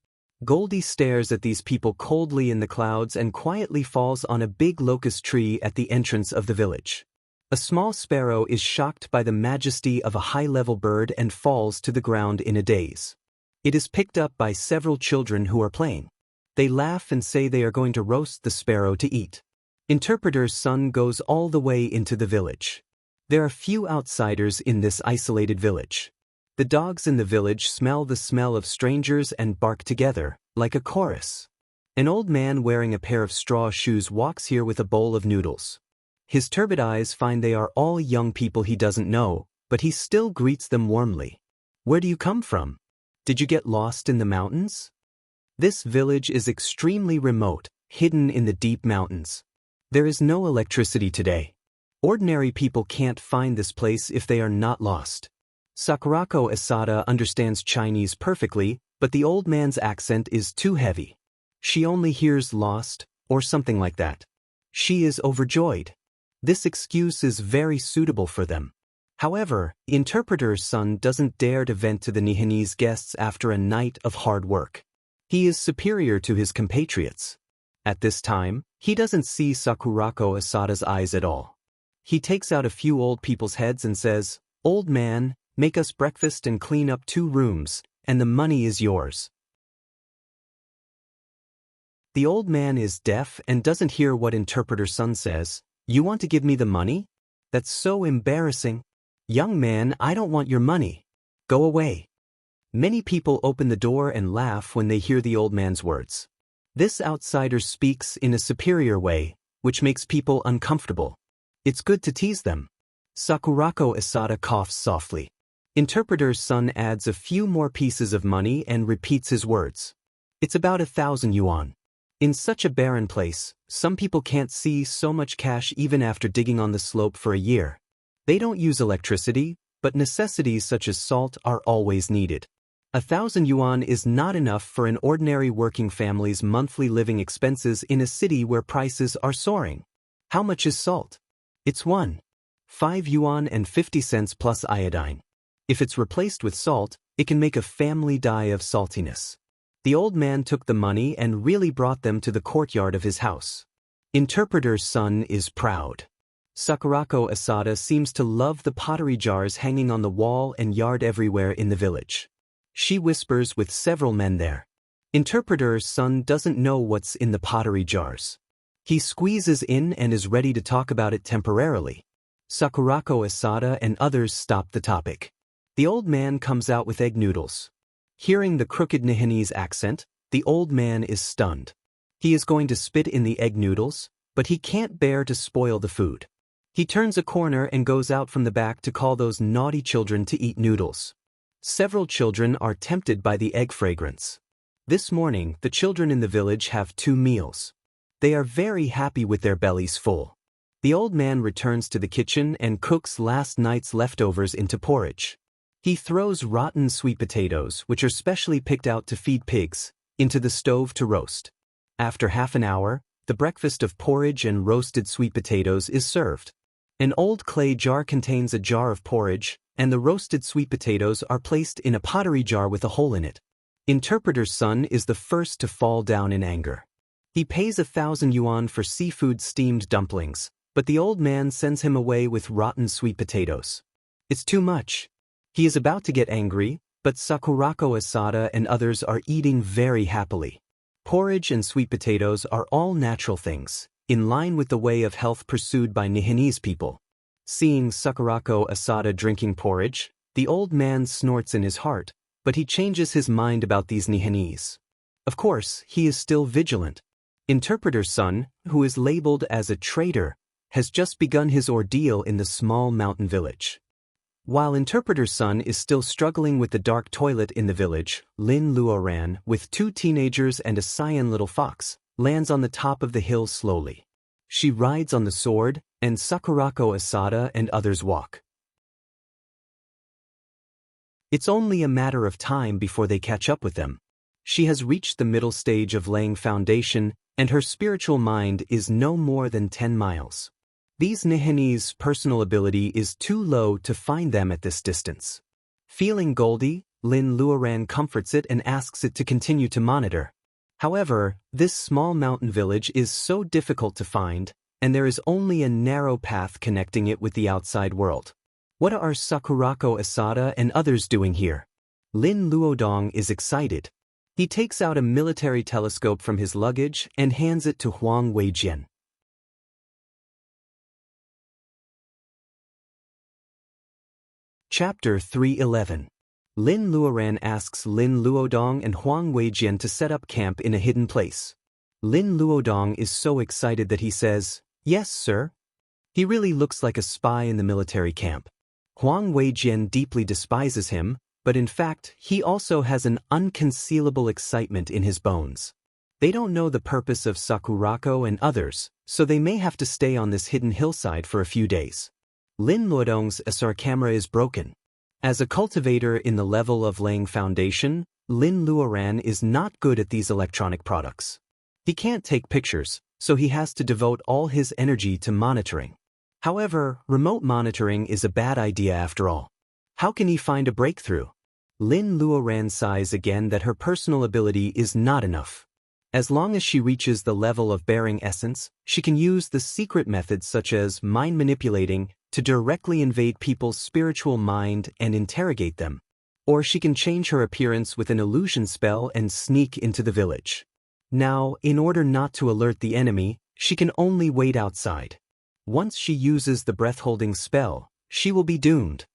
Goldie stares at these people coldly in the clouds and quietly falls on a big locust tree at the entrance of the village. A small sparrow is shocked by the majesty of a high-level bird and falls to the ground in a daze. It is picked up by several children who are playing. They laugh and say they are going to roast the sparrow to eat. Interpreter's son goes all the way into the village. There are few outsiders in this isolated village. The dogs in the village smell the smell of strangers and bark together, like a chorus. An old man wearing a pair of straw shoes walks here with a bowl of noodles. His turbid eyes find they are all young people he doesn't know, but he still greets them warmly. Where do you come from? Did you get lost in the mountains? This village is extremely remote, hidden in the deep mountains. There is no electricity today. Ordinary people can't find this place if they are not lost. Sakurako Asada understands Chinese perfectly, but the old man's accent is too heavy. She only hears lost, or something like that. She is overjoyed. This excuse is very suitable for them. However, Interpreter's son doesn't dare to vent to the Nihanese guests after a night of hard work. He is superior to his compatriots. At this time, he doesn't see Sakurako Asada's eyes at all. He takes out a few old people's heads and says, "Old man, make us breakfast and clean up 2 rooms, and the money is yours." The old man is deaf and doesn't hear what interpreter's son says. "You want to give me the money? That's so embarrassing. Young man, I don't want your money. Go away." Many people open the door and laugh when they hear the old man's words. This outsider speaks in a superior way, which makes people uncomfortable. It's good to tease them. Sakurako Asada coughs softly. Interpreter's son adds a few more pieces of money and repeats his words. It's about 1,000 yuan. In such a barren place, some people can't see so much cash even after digging on the slope for a year. They don't use electricity, but necessities such as salt are always needed. 1,000 yuan is not enough for an ordinary working family's monthly living expenses in a city where prices are soaring. How much is salt? It's 1.5 yuan and 50 cents plus iodine. If it's replaced with salt, it can make a family die of saltiness. The old man took the money and really brought them to the courtyard of his house. Interpreter's son is proud. Sakurako Asada seems to love the pottery jars hanging on the wall and yard everywhere in the village. She whispers with several men there. Interpreter's son doesn't know what's in the pottery jars. He squeezes in and is ready to talk about it temporarily. Sakurako Asada and others stop the topic. The old man comes out with egg noodles. Hearing the crooked Nihanese accent, the old man is stunned. He is going to spit in the egg noodles, but he can't bear to spoil the food. He turns a corner and goes out from the back to call those naughty children to eat noodles. Several children are tempted by the egg fragrance. This morning, the children in the village have 2 meals. They are very happy with their bellies full. The old man returns to the kitchen and cooks last night's leftovers into porridge. He throws rotten sweet potatoes, which are specially picked out to feed pigs, into the stove to roast. After half an hour, the breakfast of porridge and roasted sweet potatoes is served. An old clay jar contains a jar of porridge, and the roasted sweet potatoes are placed in a pottery jar with a hole in it. Interpreter's son is the first to fall down in anger. He pays 1,000 yuan for seafood steamed dumplings, but the old man sends him away with rotten sweet potatoes. It's too much. He is about to get angry, but Sakurako Asada and others are eating very happily. Porridge and sweet potatoes are all natural things, in line with the way of health pursued by Nihanese people. Seeing Sakurako Asada drinking porridge, the old man snorts in his heart, but he changes his mind about these Nihanese. Of course, he is still vigilant. Interpreter's son, who is labeled as a traitor, has just begun his ordeal in the small mountain village. While Interpreter's son is still struggling with the dark toilet in the village, Lin Luoran, with 2 teenagers and a cyan little fox, lands on the top of the hill slowly. She rides on the sword, and Sakurako Asada and others walk. It's only a matter of time before they catch up with them. She has reached the middle stage of laying foundation, and her spiritual mind is no more than 10 miles. These Nihanese personal ability is too low to find them at this distance. Feeling Goldie, Lin Luoran comforts it and asks it to continue to monitor. However, this small mountain village is so difficult to find, and there is only a narrow path connecting it with the outside world. What are Sakurako Asada and others doing here? Lin Luodong is excited. He takes out a military telescope from his luggage and hands it to Huang Weijian. Chapter 311. Lin Luoran asks Lin Luodong and Huang Weijian to set up camp in a hidden place. Lin Luodong is so excited that he says, "Yes, sir." He really looks like a spy in the military camp. Huang Weijian deeply despises him, but in fact, he also has an unconcealable excitement in his bones. They don't know the purpose of Sakurako and others, so they may have to stay on this hidden hillside for a few days. Lin Luodong's SR camera is broken. As a cultivator in the level of laying foundation, Lin Luoran is not good at these electronic products. He can't take pictures, so he has to devote all his energy to monitoring. However, remote monitoring is a bad idea after all. How can he find a breakthrough? Lin Luoran sighs again that her personal ability is not enough. As long as she reaches the level of bearing essence, she can use the secret methods such as mind manipulating to directly invade people's spiritual mind and interrogate them. Or she can change her appearance with an illusion spell and sneak into the village. Now, in order not to alert the enemy, she can only wait outside. Once she uses the breath-holding spell, she will be doomed.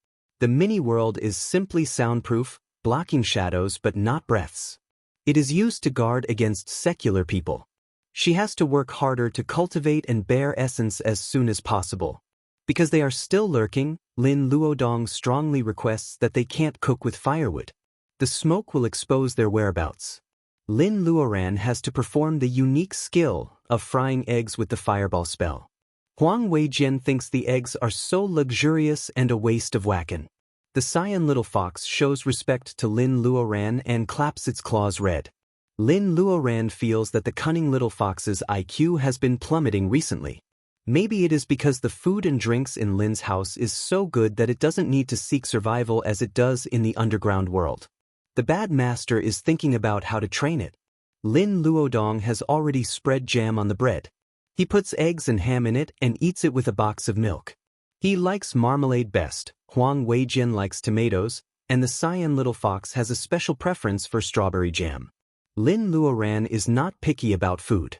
The mini-world is simply soundproof, blocking shadows but not breaths. It is used to guard against secular people. She has to work harder to cultivate and bear essence as soon as possible. Because they are still lurking, Lin Luodong strongly requests that they can't cook with firewood. The smoke will expose their whereabouts. Lin Luoran has to perform the unique skill of frying eggs with the fireball spell. Huang Weijian thinks the eggs are so luxurious and a waste of wacken. The cyan little fox shows respect to Lin Luoran and claps its claws red. Lin Luoran feels that the cunning little fox's IQ has been plummeting recently. Maybe it is because the food and drinks in Lin's house is so good that it doesn't need to seek survival as it does in the underground world. The bad master is thinking about how to train it. Lin Luodong has already spread jam on the bread. He puts eggs and ham in it and eats it with a box of milk. He likes marmalade best, Huang Weijian likes tomatoes, and the cyan little fox has a special preference for strawberry jam. Lin Luoran is not picky about food.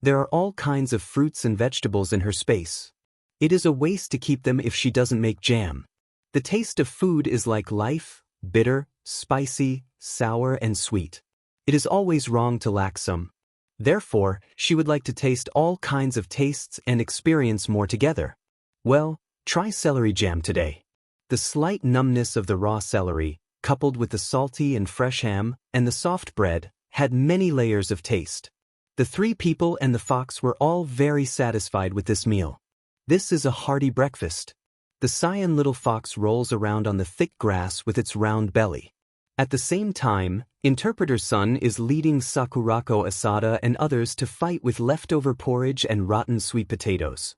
There are all kinds of fruits and vegetables in her space. It is a waste to keep them if she doesn't make jam. The taste of food is like life, bitter, spicy, sour and sweet. It is always wrong to lack some. Therefore, she would like to taste all kinds of tastes and experience more together. Well, try celery jam today. The slight numbness of the raw celery, coupled with the salty and fresh ham and the soft bread, had many layers of taste. The three people and the fox were all very satisfied with this meal. This is a hearty breakfast. The cyan little fox rolls around on the thick grass with its round belly. At the same time, Interpreter's son is leading Sakurako Asada and others to fight with leftover porridge and rotten sweet potatoes.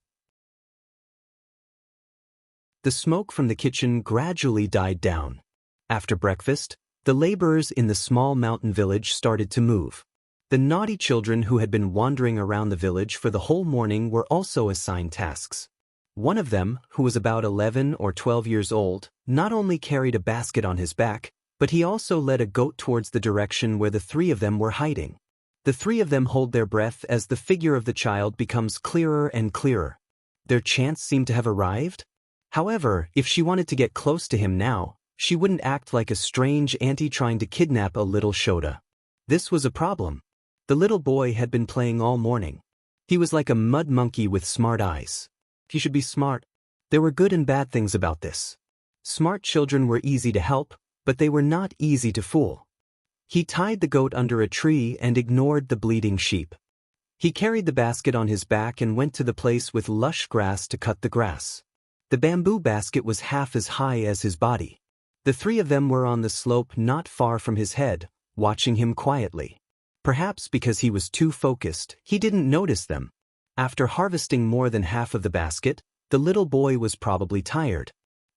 The smoke from the kitchen gradually died down. After breakfast, the laborers in the small mountain village started to move. The naughty children who had been wandering around the village for the whole morning were also assigned tasks. One of them, who was about 11 or 12 years old, not only carried a basket on his back, but he also led a goat towards the direction where the three of them were hiding. The three of them hold their breath as the figure of the child becomes clearer and clearer. Their chance seemed to have arrived? However, if she wanted to get close to him now, she wouldn't act like a strange auntie trying to kidnap a little Shota. This was a problem. The little boy had been playing all morning. He was like a mud monkey with smart eyes. He should be smart. There were good and bad things about this. Smart children were easy to help, but they were not easy to fool. He tied the goat under a tree and ignored the bleeding sheep. He carried the basket on his back and went to the place with lush grass to cut the grass. The bamboo basket was half as high as his body. The three of them were on the slope not far from his head, watching him quietly. Perhaps because he was too focused, he didn't notice them. After harvesting more than half of the basket, the little boy was probably tired.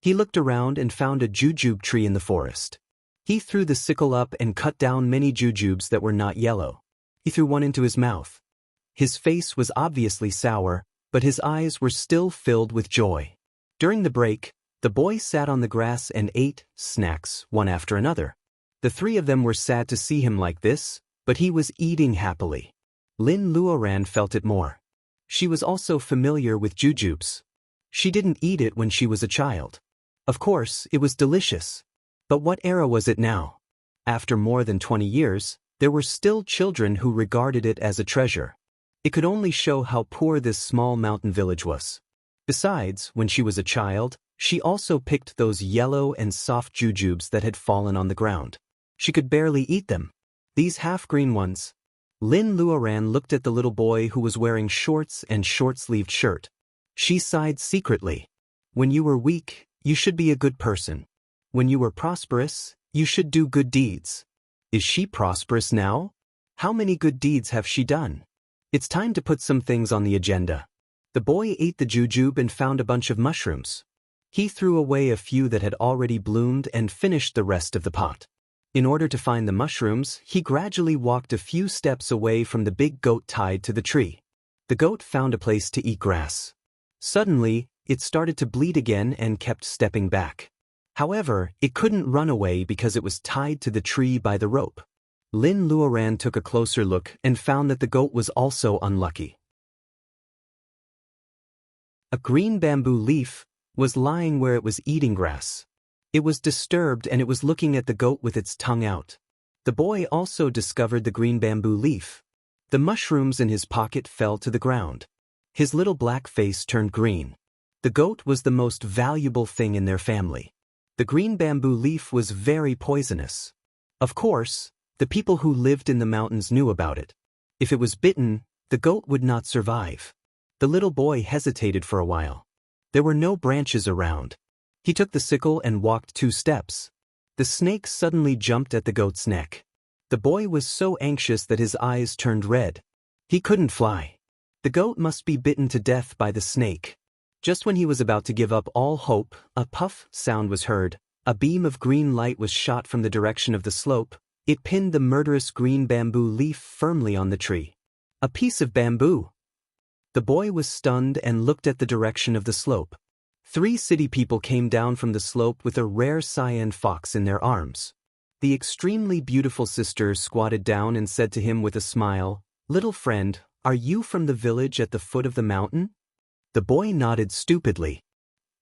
He looked around and found a jujube tree in the forest. He threw the sickle up and cut down many jujubes that were not yellow. He threw one into his mouth. His face was obviously sour, but his eyes were still filled with joy. During the break, the boy sat on the grass and ate snacks one after another. The three of them were sad to see him like this, but he was eating happily. Lin Luoran felt it more. She was also familiar with jujubes. She didn't eat it when she was a child. Of course, it was delicious. But what era was it now? After more than 20 years, there were still children who regarded it as a treasure. It could only show how poor this small mountain village was. Besides, when she was a child, she also picked those yellow and soft jujubes that had fallen on the ground. She could barely eat them. These half-green ones. Lin Luoran looked at the little boy who was wearing shorts and short-sleeved shirt. She sighed secretly. When you were weak, you should be a good person. When you were prosperous, you should do good deeds. Is she prosperous now? How many good deeds have she done? It's time to put some things on the agenda. The boy ate the jujube and found a bunch of mushrooms. He threw away a few that had already bloomed and finished the rest of the pot. In order to find the mushrooms, he gradually walked a few steps away from the big goat tied to the tree. The goat found a place to eat grass. Suddenly, it started to bleed again and kept stepping back. However, it couldn't run away because it was tied to the tree by the rope. Lin Luoran took a closer look and found that the goat was also unlucky. A green bamboo leaf was lying where it was eating grass. It was disturbed and it was looking at the goat with its tongue out. The boy also discovered the green bamboo leaf. The mushrooms in his pocket fell to the ground. His little black face turned green. The goat was the most valuable thing in their family. The green bamboo leaf was very poisonous. Of course, the people who lived in the mountains knew about it. If it was bitten, the goat would not survive. The little boy hesitated for a while. There were no branches around. He took the sickle and walked 2 steps. The snake suddenly jumped at the goat's neck. The boy was so anxious that his eyes turned red. He couldn't fly. The goat must be bitten to death by the snake. Just when he was about to give up all hope, a puff sound was heard. A beam of green light was shot from the direction of the slope. It pinned the murderous green bamboo leaf firmly on the tree. A piece of bamboo. The boy was stunned and looked at the direction of the slope. 3 city people came down from the slope with a rare cyan fox in their arms. The extremely beautiful sister squatted down and said to him with a smile, "Little friend, are you from the village at the foot of the mountain?" The boy nodded stupidly.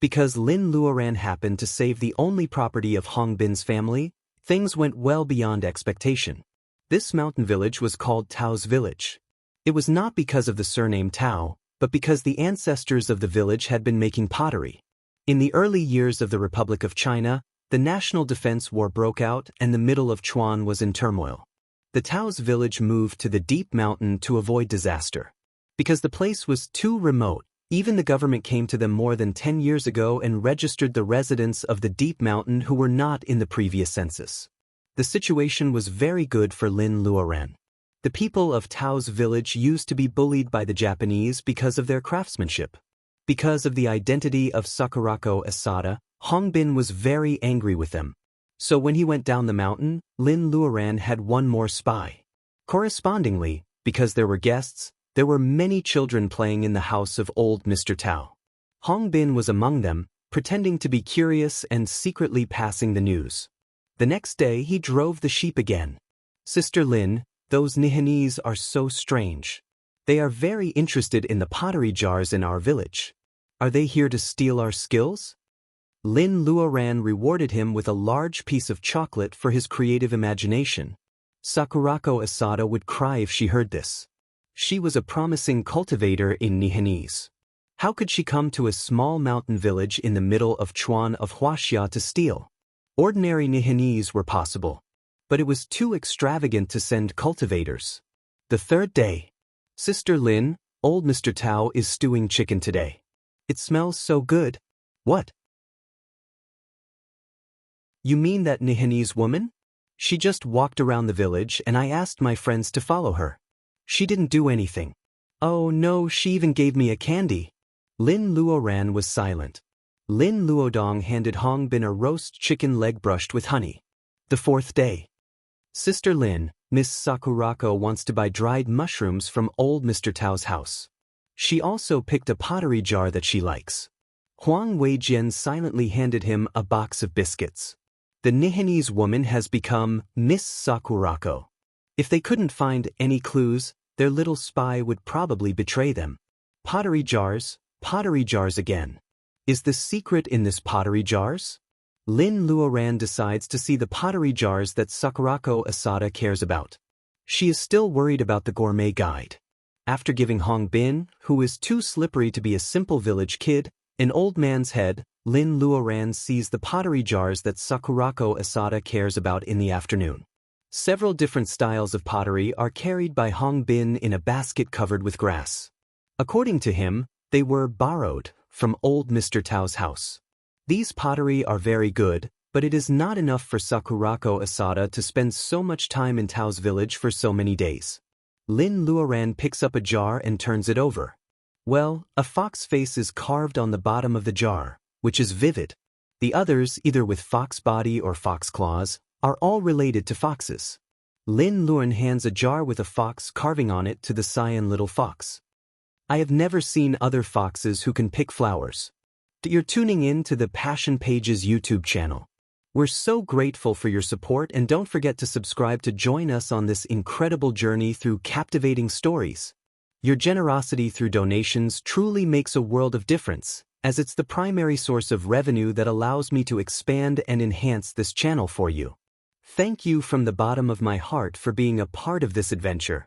Because Lin Luoran happened to save the only property of Hong Bin's family, things went well beyond expectation. This mountain village was called Tao's village. It was not because of the surname Tao, but because the ancestors of the village had been making pottery. In the early years of the Republic of China, the National Defense War broke out and the middle of Chuan was in turmoil. The Tao's village moved to the deep mountain to avoid disaster. Because the place was too remote, even the government came to them more than 10 years ago and registered the residents of the deep mountain who were not in the previous census. The situation was very good for Lin Luoran. The people of Tao's village used to be bullied by the Japanese because of their craftsmanship. Because of the identity of Sakurako Asada, Hong Bin was very angry with them. So when he went down the mountain, Lin Luoran had one more spy. Correspondingly, because there were guests, there were many children playing in the house of old Mr. Tao. Hong Bin was among them, pretending to be curious and secretly passing the news. The next day he drove the sheep again. "Sister Lin, those Nihanese are so strange. They are very interested in the pottery jars in our village. Are they here to steal our skills?" Lin Luoran rewarded him with a large piece of chocolate for his creative imagination. Sakurako Asada would cry if she heard this. She was a promising cultivator in Nihanese. How could she come to a small mountain village in the middle of Chuan of Huaxia to steal? Ordinary Nihanese were possible. But it was too extravagant to send cultivators. The 3rd day. "Sister Lin, old Mr. Tao is stewing chicken today. It smells so good." "What? You mean that Nihanese woman? She just walked around the village and I asked my friends to follow her. She didn't do anything. Oh no, she even gave me a candy." Lin Luoran was silent. Lin Luodong handed Hong Bin a roast chicken leg brushed with honey. The 4th day. "Sister Lin, Miss Sakurako wants to buy dried mushrooms from old Mr. Tao's house. She also picked a pottery jar that she likes." Huang Weijian silently handed him a box of biscuits. The Nihanese woman has become Miss Sakurako. If they couldn't find any clues, their little spy would probably betray them. Pottery jars again. Is the secret in this pottery jars? Lin Luoran decides to see the pottery jars that Sakurako Asada cares about. She is still worried about the gourmet guide. After giving Hong Bin, who is too slippery to be a simple village kid, an old man's head, Lin Luoran sees the pottery jars that Sakurako Asada cares about in the afternoon. Several different styles of pottery are carried by Hong Bin in a basket covered with grass. According to him, they were borrowed from old Mr. Tao's house. These pottery are very good, but it is not enough for Sakurako Asada to spend so much time in Tao's village for so many days. Lin Luoran picks up a jar and turns it over. Well, a fox face is carved on the bottom of the jar, which is vivid. The others, either with fox body or fox claws, are all related to foxes. Lin Luan hands a jar with a fox carving on it to the cyan little fox. I have never seen other foxes who can pick flowers. You're tuning in to the Passion Pages YouTube channel. We're so grateful for your support, and don't forget to subscribe to join us on this incredible journey through captivating stories. Your generosity through donations truly makes a world of difference, as it's the primary source of revenue that allows me to expand and enhance this channel for you. Thank you from the bottom of my heart for being a part of this adventure.